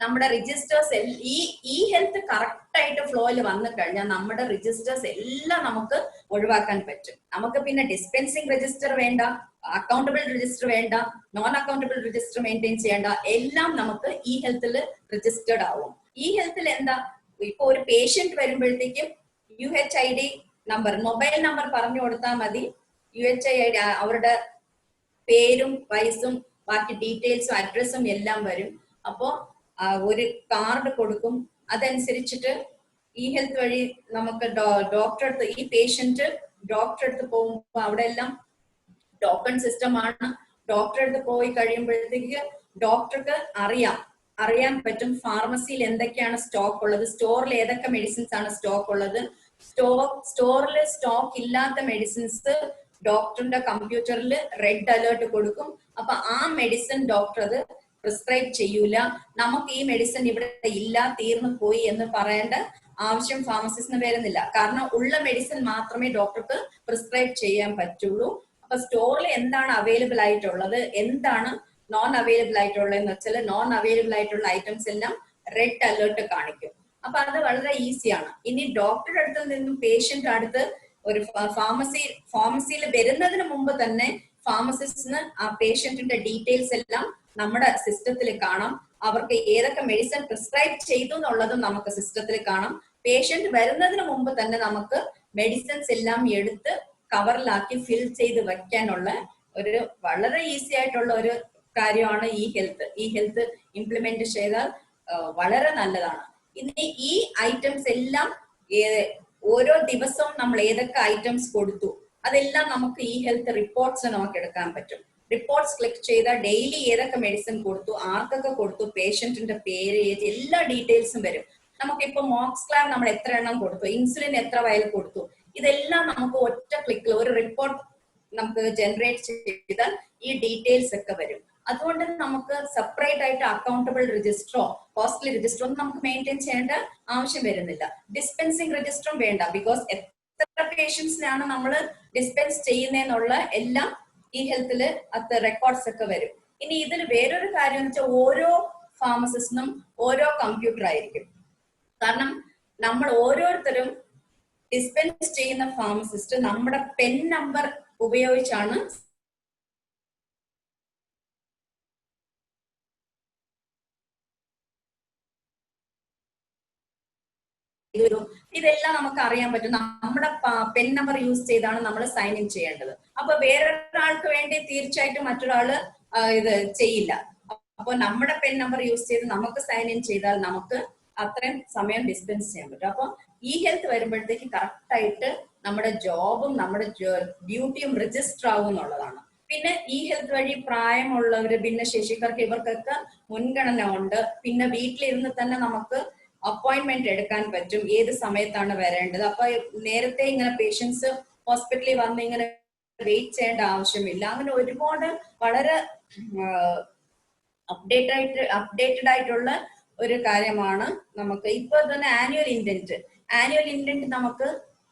നമ്മുടെ രജിസ്റ്റേഴ്സ്, ഹെൽത്ത് കറക്റ്റ് ആയിട്ട് ഫ്ലോയിൽ വന്നു കഴിഞ്ഞാൽ നമ്മുടെ രജിസ്റ്റേഴ്സ് എല്ലാം നമുക്ക് ഒഴിവാക്കാൻ പറ്റും. നമുക്ക് പിന്നെ ഡിസ്പെൻസിങ് രജിസ്റ്റർ വേണ്ട, അക്കൗണ്ടബിൾ രജിസ്റ്റർ വേണ്ട, നോൺ അക്കൗണ്ടബിൾ രജിസ്റ്റർ മെയിൻറ്റെയിൻ ചെയ്യേണ്ട, എല്ലാം നമുക്ക് ഹെൽത്തിൽ രജിസ്റ്റേർഡ് ആവും. ഹെൽത്തിൽ എന്താ, ഇപ്പൊ ഒരു പേഷ്യന്റ് വരുമ്പോഴത്തേക്കും UHID നമ്പർ, മൊബൈൽ നമ്പർ പറഞ്ഞു കൊടുത്താൽ മതി. UHID അവരുടെ പേരും വയസ്സും ബാക്കി ഡീറ്റെയിൽസും അഡ്രസ്സും എല്ലാം വരും. അപ്പോ ഒരു കാർഡ് കൊടുക്കും. അതനുസരിച്ചിട്ട് ഹെൽത്ത് വഴി നമുക്ക് ഡോക്ടറെ അടുത്ത്, ഈ പേഷ്യന്റ് ഡോക്ടറെ അടുത്ത് പോകുമ്പോൾ അവിടെ എല്ലാം ടോക്കൺ സിസ്റ്റം ആണ്. ഡോക്ടറെ അടുത്ത് പോയി കഴിയുമ്പോഴത്തേക്ക് ഡോക്ടർക്ക് അറിയാൻ പറ്റും ഫാർമസിയിൽ എന്തൊക്കെയാണ് സ്റ്റോക്ക് ഉള്ളത്, സ്റ്റോറിൽ ഏതൊക്കെ മെഡിസിൻസ് ആണ് സ്റ്റോക്ക് ഉള്ളത്. സ്റ്റോറിൽ സ്റ്റോക്ക് ഇല്ലാത്ത മെഡിസിൻസ് ഡോക്ടറിന്റെ കമ്പ്യൂട്ടറിൽ റെഡ് അലേർട്ട് കൊടുക്കും. അപ്പൊ ആ മെഡിസിൻ ഡോക്ടർ അത് പ്രിസ്ക്രൈബ് ചെയ്യൂല. നമുക്ക് ഈ മെഡിസിൻ ഇവിടെ ഇല്ല, തീർന്നു പോയി എന്ന് പറയേണ്ട ആവശ്യം ഫാർമസിസ്റ്റിന് വരുന്നില്ല. കാരണം ഉള്ള മെഡിസിൻ മാത്രമേ ഡോക്ടർക്ക് പ്രിസ്ക്രൈബ് ചെയ്യാൻ പറ്റുള്ളൂ. അപ്പൊ സ്റ്റോറിൽ എന്താണ് അവൈലബിൾ ആയിട്ടുള്ളത്, എന്താണ് നോൺ അവൈലബിൾ ആയിട്ടുള്ളതെന്ന് വെച്ചാൽ നോൺ അവൈലബിൾ ആയിട്ടുള്ള ഐറ്റംസ് എല്ലാം റെഡ് അലേർട്ട് കാണിക്കും. അപ്പൊ അത് വളരെ ഈസിയാണ്. ഇനി ഡോക്ടറുടെ അടുത്ത് നിന്നും പേഷ്യന്റ് അടുത്ത് ഒരു ഫാർമസിയിൽ വരുന്നതിന് മുമ്പ് തന്നെ ഫാർമസിസ്റ്റിന് ആ പേഷ്യന്റിന്റെ ഡീറ്റെയിൽസ് എല്ലാം നമ്മുടെ സിസ്റ്റത്തിൽ കാണാം. അവർക്ക് ഏതൊക്കെ മെഡിസിൻ പ്രിസ്ക്രൈബ് ചെയ്തു എന്നുള്ളതും നമുക്ക് സിസ്റ്റത്തിൽ കാണാം. പേഷ്യന്റ് വരുന്നതിന് മുമ്പ് തന്നെ നമുക്ക് മെഡിസിൻസ് എല്ലാം എടുത്ത് കവറിലാക്കി ഫിൽ ചെയ്ത് വെക്കാനുള്ള ഒരു വളരെ ഈസി ആയിട്ടുള്ള ഒരു കാര്യമാണ് ഹെൽത്ത് ഇംപ്ലിമെന്റ് ചെയ്താൽ വളരെ നല്ലതാണ്. ഇനി ഈ ഐറ്റംസ് എല്ലാം ഓരോ ദിവസവും നമ്മൾ ഏതൊക്കെ ഐറ്റംസ് കൊടുത്തു അതെല്ലാം നമുക്ക് ഹെൽത്ത് റിപ്പോർട്ട്സ് നമുക്ക് എടുക്കാൻ പറ്റും. റിപ്പോർട്ട്സ് ക്ലിക്ക് ചെയ്താൽ ഡെയിലി ഏതൊക്കെ മെഡിസിൻ കൊടുത്തു, ആർക്കൊക്കെ കൊടുത്തു, പേഷ്യന്റിന്റെ പേര്, ഏജ്, എല്ലാ ഡീറ്റെയിൽസും വരും. നമുക്കിപ്പോ മോക്സ്ക്ലാവ് നമ്മൾ എത്ര എണ്ണം കൊടുത്തു, ഇൻസുലിൻ എത്ര വയൽ കൊടുത്തു, ഇതെല്ലാം നമുക്ക് ഒറ്റ ക്ലിക്കിൽ ഒരു റിപ്പോർട്ട് നമുക്ക് ജനറേറ്റ് ചെയ്താൽ ഈ ഡീറ്റെയിൽസ് ഒക്കെ വരും. അതുകൊണ്ട് നമുക്ക് സെപ്പറേറ്റ് ആയിട്ട് അക്കൗണ്ടബിൾ രജിസ്റ്ററോ കോസ്റ്റ്ലി രജിസ്റ്ററോ ഒന്നും നമുക്ക് മെയിൻറ്റെയിൻ ചെയ്യേണ്ട ആവശ്യം വരുന്നില്ല. ഡിസ്പെൻസിങ് രജിസ്റ്ററും വേണ്ട. ബിക്കോസ് എത്ര പേഷ്യൻസിനാണ് നമ്മൾ ഡിസ്പെൻസ് ചെയ്യുന്നതെന്നുള്ള എല്ലാം ഈ ഹെൽത്തില് അത് റെക്കോർഡ്സ് ഒക്കെ വരും. ഇനി ഇതിൽ വേറൊരു കാര്യം എന്ന് വെച്ചാൽ ഓരോ ഫാർമസിസ്റ്റിനും ഓരോ കമ്പ്യൂട്ടർ ആയിരിക്കും. കാരണം നമ്മൾ ഓരോരുത്തരും ഡിസ്പെൻസ് ചെയ്യുന്ന ഫാർമസിസ്റ്റ് നമ്മുടെ പെൻ നമ്പർ ഉപയോഗിച്ചാണ് ഇതെല്ലാം നമുക്ക് അറിയാൻ പറ്റും. നമ്മുടെ പെൻ നമ്പർ യൂസ് ചെയ്താണ് നമ്മൾ സൈൻ ഇൻ ചെയ്യേണ്ടത്. അപ്പൊ വേറൊരാൾക്ക് വേണ്ടി തീർച്ചയായിട്ടും മറ്റൊരാള് ഇത് ചെയ്യില്ല. അപ്പൊ നമ്മുടെ പെൻ നമ്പർ യൂസ് ചെയ്ത് നമുക്ക് സൈൻ ഇൻ ചെയ്താൽ നമുക്ക് അത്രയും സമയം ഡിസ്പെൻസ് ചെയ്യാൻ പറ്റും. അപ്പൊ ഈ ഹെൽത്ത് വരുമ്പോഴത്തേക്ക് കറക്റ്റ് ആയിട്ട് നമ്മുടെ ജോബും നമ്മുടെ ഡ്യൂട്ടിയും രജിസ്റ്റർ ആവും എന്നുള്ളതാണ്. പിന്നെ ഈ ഹെൽത്ത് വഴി പ്രായമുള്ളവര്, ഭിന്നശേഷിക്കാർക്ക് ഇവർക്കൊക്കെ മുൻഗണന ഉണ്ട്. പിന്നെ വീട്ടിലിരുന്ന് തന്നെ നമുക്ക് അപ്പോയിന്റ്മെന്റ് എടുക്കാൻ പറ്റും, ഏത് സമയത്താണ് വരേണ്ടത്. അപ്പൊ നേരത്തെ ഇങ്ങനെ പേഷ്യൻസ് ഹോസ്പിറ്റലിൽ വന്ന് ഇങ്ങനെ വെയിറ്റ് ചെയ്യേണ്ട ആവശ്യമില്ല. അങ്ങനെ ഒരുപാട് വളരെ അപ്ഡേറ്റഡ് ആയിട്ടുള്ള ഒരു കാര്യമാണ്. നമുക്ക് ഇപ്പൊ തന്നെ ആനുവൽ ഇൻഡന്റ് നമുക്ക്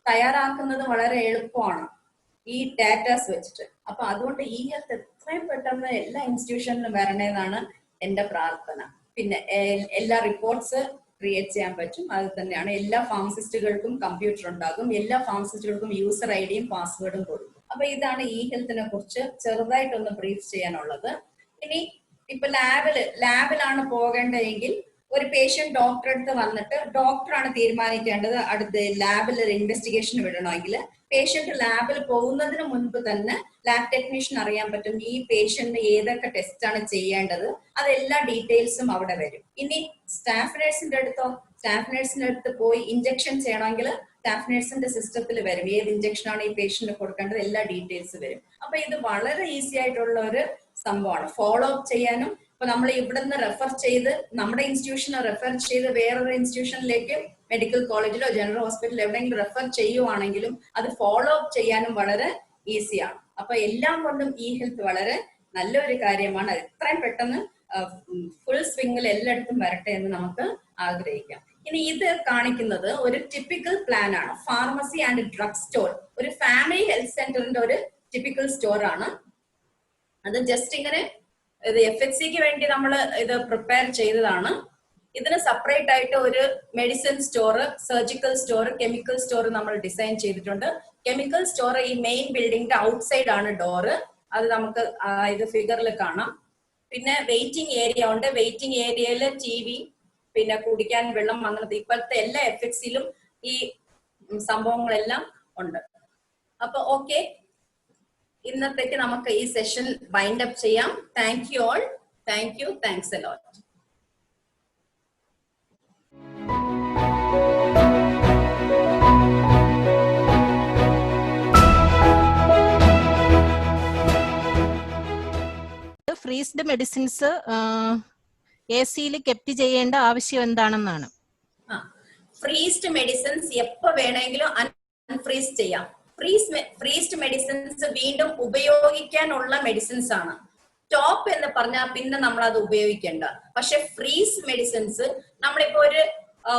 തയ്യാറാക്കുന്നത് വളരെ എളുപ്പമാണ് ഈ ഡാറ്റാസ് വെച്ചിട്ട്. അപ്പൊ അതുകൊണ്ട് ഈ ഹെൽത്ത് എത്രയും പെട്ടെന്ന് എല്ലാ ഇൻസ്റ്റിറ്റ്യൂഷനിലും വരണേന്നാണ് എന്റെ പ്രാർത്ഥന. പിന്നെ എല്ലാ റിപ്പോർട്ട്സ് ക്രിയേറ്റ് ചെയ്യാൻ പറ്റും. അത് തന്നെയാണ് എല്ലാ ഫാർമസിസ്റ്റുകൾക്കും കമ്പ്യൂട്ടർ ഉണ്ടാകും, എല്ലാ ഫാർമസിസ്റ്റുകൾക്കും യൂസർ ഐഡിയും പാസ്വേഡും കൊടുക്കും. അപ്പൊ ഇതാണ് ഈ ഹെൽത്തിനെ കുറിച്ച് ചെറുതായിട്ടൊന്ന് ബ്രീഫ് ചെയ്യാനുള്ളത്. ഇനി ഇപ്പൊ ലാബിലാണ് പോകേണ്ടതെങ്കിൽ ഒരു പേഷ്യന്റ് ഡോക്ടറെ അടുത്ത് വന്നിട്ട് ഡോക്ടറാണ് തീരുമാനിക്കേണ്ടത് അടുത്ത് ലാബിൽ ഒരു ഇൻവെസ്റ്റിഗേഷൻ വിടണമെങ്കിൽ. പേഷ്യന്റ് ലാബിൽ പോകുന്നതിന് മുൻപ് തന്നെ ലാബ് ടെക്നീഷ്യൻ അറിയാൻ പറ്റും ഈ പേഷ്യന്റിന് ഏതൊക്കെ ടെസ്റ്റ് ആണ് ചെയ്യേണ്ടത്, അതെല്ലാ ഡീറ്റെയിൽസും അവിടെ വരും. ഇനി സ്റ്റാഫ് നഴ്സിന്റെ അടുത്ത് പോയി ഇഞ്ചക്ഷൻ ചെയ്യണമെങ്കിൽ സ്റ്റാഫ് നഴ്സിന്റെ സിസ്റ്റത്തിൽ വരും ഏത് ഇഞ്ചക്ഷൻ ആണ് ഈ പേഷ്യന്റിന് കൊടുക്കേണ്ടത്, എല്ലാ ഡീറ്റെയിൽസ് വരും. അപ്പൊ ഇത് വളരെ ഈസി ആയിട്ടുള്ള ഒരു സംഭവമാണ് ഫോളോ അപ്പ് ചെയ്യാനും. ഇപ്പൊ നമ്മൾ ഇവിടെ നിന്ന് റെഫർ ചെയ്ത് നമ്മുടെ ഇൻസ്റ്റിറ്റ്യൂഷനെ റെഫർ ചെയ്ത് വേറൊരു ഇൻസ്റ്റിറ്റ്യൂഷനിലേക്ക് മെഡിക്കൽ കോളേജിലോ ജനറൽ ഹോസ്പിറ്റലിലോ എവിടെയെങ്കിലും റെഫർ ചെയ്യുവാണെങ്കിലും അത് ഫോളോ അപ്പ് ചെയ്യാനും വളരെ ഈസിയാണ്. അപ്പൊ എല്ലാം കൊണ്ടും ഈ ഹെൽത്ത് വളരെ നല്ലൊരു കാര്യമാണ്. അത് എത്രയും പെട്ടെന്ന് ഫുൾ സ്വിംഗിൽ എല്ലായിടത്തും വരട്ടെ എന്ന് നമുക്ക് ആഗ്രഹിക്കാം. ഇനി ഇത് കാണിക്കുന്നത് ഒരു ടിപ്പിക്കൽ പ്ലാൻ ആണ്. ഫാർമസി ആൻഡ് ഡ്രഗ് സ്റ്റോർ, ഒരു ഫാമിലി ഹെൽത്ത് സെന്ററിന്റെ ഒരു ടിപ്പിക്കൽ സ്റ്റോർ ആണ്. അത് ജസ്റ്റ് ഇങ്ങനെ ഇത് FHCക്ക് വേണ്ടി നമ്മൾ ഇത് പ്രിപ്പയർ ചെയ്തതാണ്. ഇതിന് സെപ്പറേറ്റ് ആയിട്ട് ഒരു medicine store, surgical store, chemical store നമ്മൾ ഡിസൈൻ ചെയ്തിട്ടുണ്ട്. കെമിക്കൽ സ്റ്റോർ ഈ മെയിൻ ബിൽഡിംഗിന്റെ ഔട്ട്സൈഡ് ആണ് ഡോറ്. അത് നമുക്ക് ഇത് ഫിഗറിൽ കാണാം. പിന്നെ വെയിറ്റിംഗ് ഏരിയ ഉണ്ട്. വെയിറ്റിംഗ് ഏരിയയിൽ TV, പിന്നെ കുടിക്കാൻ വെള്ളം, അങ്ങനത്തെ ഇപ്പോഴത്തെ എല്ലാ FHCയിലും ഈ സംഭവങ്ങളെല്ലാം ഉണ്ട്. അപ്പൊ ഓക്കെ, ഇന്നത്തേക്ക് നമുക്ക് ഈ സെഷൻ വൈൻഡ് അപ്പ് ചെയ്യാം. Thank you all. Thank you. Thanks a lot. Freezed medicines AC-യിൽ കെപ്റ്റ് ചെയ്യേണ്ട ആവശ്യം എന്താണെന്നാണ്. ഫ്രീസ്ഡ് മെഡിസിൻസ് എപ്പോ വേണമെങ്കിലും അൺഫ്രീസ് ചെയ്യാം. ഫ്രീസ്ഡ് മെഡിസിൻസ് വീണ്ടും ഉപയോഗിക്കാനുള്ള മെഡിസിൻസ് ആണ്. സ്റ്റോപ്പ് എന്ന് പറഞ്ഞാൽ പിന്നെ നമ്മൾ അത് ഉപയോഗിക്കേണ്ട. പക്ഷെ ഫ്രീസ് മെഡിസിൻസ് നമ്മളിപ്പോ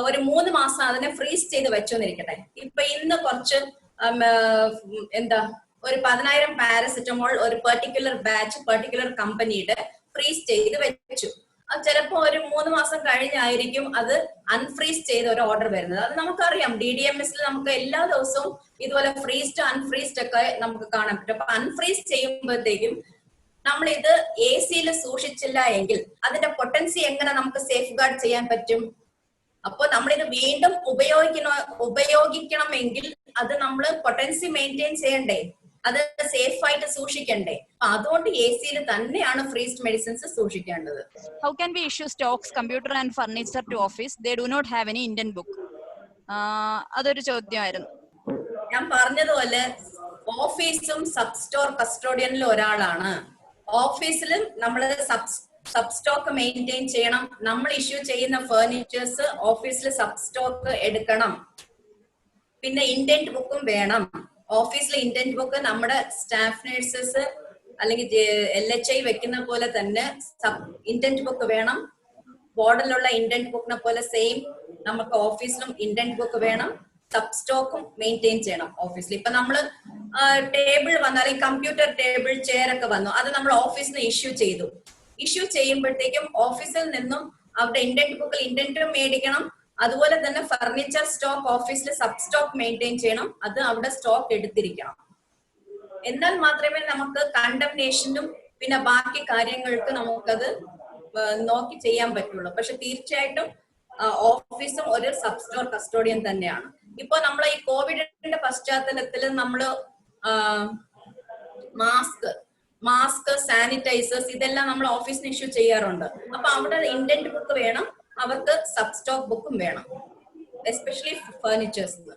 ഒരു 3 മാസം അതിനെ ഫ്രീസ് ചെയ്ത് വെച്ചോന്നിരിക്കട്ടെ. ഇപ്പൊ ഇന്ന് കുറച്ച് ഒരു 10,000 പാരസെറ്റമോൾ ഒരു പെർട്ടിക്കുലർ ബാച്ച് പെർട്ടിക്കുലർ കമ്പനിയുടെ ഫ്രീസ് ചെയ്ത് വെച്ചു. അത് ചിലപ്പോ ഒരു 3 മാസം കഴിഞ്ഞായിരിക്കും അത് അൺഫ്രീസ് ചെയ്ത ഒരു ഓർഡർ വരുന്നത്. അത് നമുക്കറിയാം. DDMSൽ നമുക്ക് എല്ലാ ദിവസവും ഇതുപോലെ ഫ്രീസ്ഡ് അൺഫ്രീസ്ഡ് ഒക്കെ നമുക്ക് കാണാൻ പറ്റും. അപ്പൊ അൺഫ്രീസ് ചെയ്യുമ്പോഴത്തേക്കും നമ്മൾ ഇത് AC-യിൽ സൂക്ഷിച്ചില്ല എങ്കിൽ അതിന്റെ പൊട്ടൻസി എങ്ങനെ നമുക്ക് സേഫ് ഗാർഡ് ചെയ്യാൻ പറ്റും? അപ്പൊ നമ്മളിത് വീണ്ടും ഉപയോഗിക്കണമെങ്കിൽ അത് നമ്മൾ പൊട്ടൻസി മെയിൻറ്റെയിൻ ചെയ്യണ്ടേ, അത് സേഫ് ആയിട്ട് സൂക്ഷിക്കണ്ടേ? അതുകൊണ്ട് AC-യിൽ തന്നെയാണ് ഫ്രീസ്ഡ് മെഡിസിൻസ് സൂക്ഷിക്കേണ്ടത്. How can we issue stocks, computer and furniture to office? They do not have any Indian book. അതൊരു ചോദ്യമായിരുന്നു. ഞാൻ പറഞ്ഞതുപോലെ ഓഫീസും സബ് സ്റ്റോർ കസ്റ്റോഡിയനിലും ഒരാളാണ്. ഓഫീസിലും നമ്മൾ സബ് സ്റ്റോക്ക് മെയിൻറ്റെയിൻ ചെയ്യണം. നമ്മൾ ഇഷ്യൂ ചെയ്യുന്ന ഫർണിച്ചേഴ്സ് ഓഫീസിൽ സബ് സ്റ്റോക്ക് എടുക്കണം. പിന്നെ ഇന്റന്റ് ബുക്കും വേണം. ഓഫീസിലെ ഇന്റന്റ് ബുക്ക് നമ്മുടെ സ്റ്റാഫ് നഴ്സസ് അല്ലെങ്കിൽ LHI വെക്കുന്ന പോലെ തന്നെ ഇന്റന്റ് ബുക്ക് വേണം. ബോർഡിലുള്ള ഇന്റന്റ് ബുക്കിനെ പോലെ സെയിം നമുക്ക് ഓഫീസിലും ഇന്റന്റ് ബുക്ക് വേണം. സബ് സ്റ്റോക്കും മെയിൻറ്റെയിൻ ചെയ്യണം ഓഫീസിൽ. ഇപ്പൊ നമ്മള് ടേബിൾ വന്നു, അല്ലെങ്കിൽ കമ്പ്യൂട്ടർ ടേബിൾ ചെയർ ഒക്കെ വന്നു, അത് നമ്മൾ ഓഫീസിന് ഇഷ്യൂ ചെയ്തു. ഇഷ്യൂ ചെയ്യുമ്പോഴത്തേക്കും ഓഫീസിൽ നിന്നും അവരുടെ ഇന്റന്റ് ബുക്കിൽ ഇന്റന്റും മേടിക്കണം. അതുപോലെ തന്നെ ഫർണിച്ചർ സ്റ്റോക്ക് ഓഫീസിൽ സബ് സ്റ്റോക്ക് മെയിൻറ്റെയിൻ ചെയ്യണം. അത് അവിടെ സ്റ്റോക്ക് എടുത്തിരിക്കണം. എന്നാൽ മാത്രമേ നമുക്ക് കണ്ടംനേഷനും പിന്നെ ബാക്കി കാര്യങ്ങൾക്ക് നമുക്കത് നോക്കി ചെയ്യാൻ പറ്റുള്ളൂ. പക്ഷെ തീർച്ചയായിട്ടും ഓഫീസും ഒരു സബ് സ്റ്റോർ കസ്റ്റോഡിയൻ തന്നെയാണ്. ഇപ്പൊ നമ്മൾ ഈ കോവിഡിന്റെ പശ്ചാത്തലത്തിൽ നമ്മള് മാസ്ക് സാനിറ്റൈസേഴ്സ് ഇതെല്ലാം നമ്മൾ ഓഫീസിന് ഇഷ്യൂ ചെയ്യാറുണ്ട്. അപ്പൊ അവിടെ ഇന്റന്റ് ബുക്ക് വേണം, അവർക്ക് സബ് സ്റ്റോക്ക് ബുക്കും വേണം, എസ്പെഷ്യലി ഫർണിച്ചേഴ്സ്.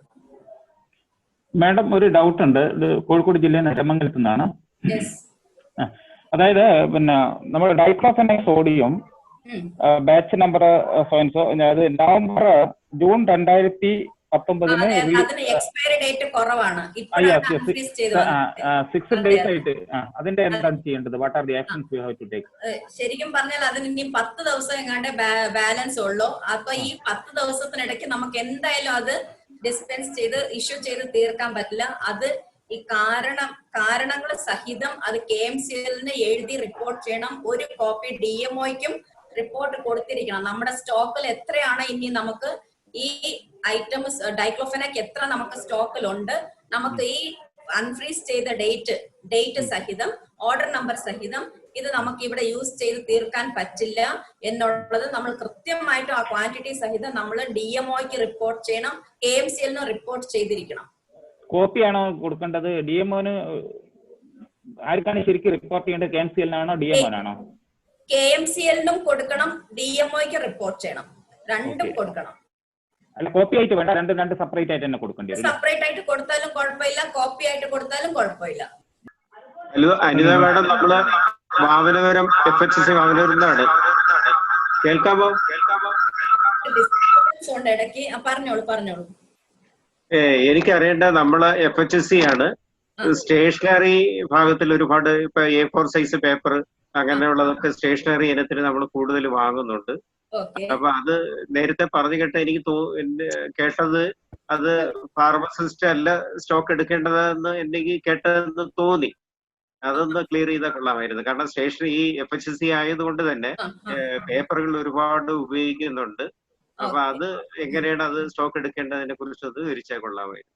മാഡം, ഒരു ഡൗട്ട് ഉണ്ട്. ഇത് കോഴിക്കോട് ജില്ലയിൽ നെടുമംഗലത്ത് നിന്നാണ്. അതായത് പിന്നെ നമ്മൾ ഡൈക്ലോഫെനാക് സോഡിയം ബാച്ച് നമ്പർ സോൻസോ, അത് ജൂൺ 2019 എക്സ്പയറി ഡേറ്റ് കുറവാണ്. 6 days ആയിട്ട് അതിന്റെ എന്താണ് ചെയ്യേണ്ടത്? What are the actions we have to take? ശരിക്കും പറഞ്ഞാൽ അതിന് ഇനി 10 ദിവസം എങ്ങാണ്ട് ബാലൻസ് ഉള്ളൂ. അപ്പൊ ഈ 10 ദിവസത്തിനിടയ്ക്ക് നമുക്ക് എന്തായാലും അത് ഡിസ്പെൻസ് ചെയ്ത് ഇഷ്യൂ ചെയ്ത് തീർക്കാൻ പറ്റില്ല. അത് ഈ കാരണങ്ങൾ സഹിതം അത് KMCL എഴുതി റിപ്പോർട്ട് ചെയ്യണം. ഒരു കോപ്പി DMOയ്ക്കും റിപ്പോർട്ട് കൊടുത്തിരിക്കണം. നമ്മുടെ സ്റ്റോക്കിൽ എത്രയാണ് ഇനി നമുക്ക് ഈ ഐറ്റംസ് ഡൈക്ലോഫെനാക് എത്ര നമുക്ക് സ്റ്റോക്കിലുണ്ട്, നമുക്ക് ഈ അൺഫ്രീസ് ചെയ്ത ഡേറ്റ് സഹിതം ഓർഡർ നമ്പർ സഹിതം ഇത് നമുക്ക് ഇവിടെ യൂസ് ചെയ്ത് തീർക്കാൻ പറ്റില്ല എന്നുള്ളത് നമ്മൾ കൃത്യമായിട്ട് ആ ക്വാണ്ടിറ്റി സഹിതം നമ്മൾ DMOയ്ക്ക് റിപ്പോർട്ട് ചെയ്യണം. KMCL റിപ്പോർട്ട് ചെയ്തിരിക്കണം. കോപ്പിയാണോ കൊടുക്കേണ്ടത്? DMOന് ആർക്കാണ് ശരിക്കും റിപ്പോർട്ട് ചെയ്യേണ്ടത്? KMCL-നാണോ DMO-നാണോ? KMCL കൊടുക്കണം, DMOയ്ക്ക് റിപ്പോർട്ട് ചെയ്യണം. രണ്ടും കൊടുക്കണം. അല്ല, കോപ്പി ആയിട്ട് വേണ്ട, രണ്ട് സെപ്പറേറ്റ് ആയിട്ട് തന്നെ കൊടുക്കേണ്ടി വരും. സെപ്പറേറ്റ് ആയിട്ട് കൊടുത്താലും കുഴപ്പമില്ല, കോപ്പി ആയിട്ട് കൊടുത്താലും കുഴപ്പമില്ല. ഹലോ അനിത മാഡം, നമ്മള് വാമനപുരം FHC വാമനപുരത്താണ്. കേൾക്കാമോ? ഇടയ്ക്ക് പറഞ്ഞോളൂ. എനിക്കറിയേണ്ട നമ്മള് FHC ആണ്. സ്റ്റേഷനറി ഭാഗത്തിൽ ഒരുപാട് ഇപ്പൊ A4 സൈസ് പേപ്പർ അങ്ങനെയുള്ളതൊക്കെ സ്റ്റേഷനറി ഇനത്തിന് നമ്മൾ കൂടുതൽ വാങ്ങുന്നുണ്ട്. അപ്പൊ അത് നേരത്തെ പറഞ്ഞു കേട്ട എനിക്ക് കേട്ടത് അത് ഫാർമസിസ്റ്റ് അല്ല സ്റ്റോക്ക് എടുക്കേണ്ടതെന്ന് എനിക്ക് കേട്ടതെന്ന് തോന്നി. അതൊന്ന് ക്ലിയർ ചെയ്താൽ കൊള്ളാമായിരുന്നു. കാരണം സ്റ്റേഷനറി ഈ FHC ആയതുകൊണ്ട് തന്നെ പേപ്പറുകൾ ഒരുപാട് ഉപയോഗിക്കുന്നുണ്ട്. അപ്പൊ അത് എങ്ങനെയാണ് അത് സ്റ്റോക്ക് എടുക്കേണ്ടതിനെ കുറിച്ച് അത് വിവരിച്ചാൽ കൊള്ളാമായിരുന്നു.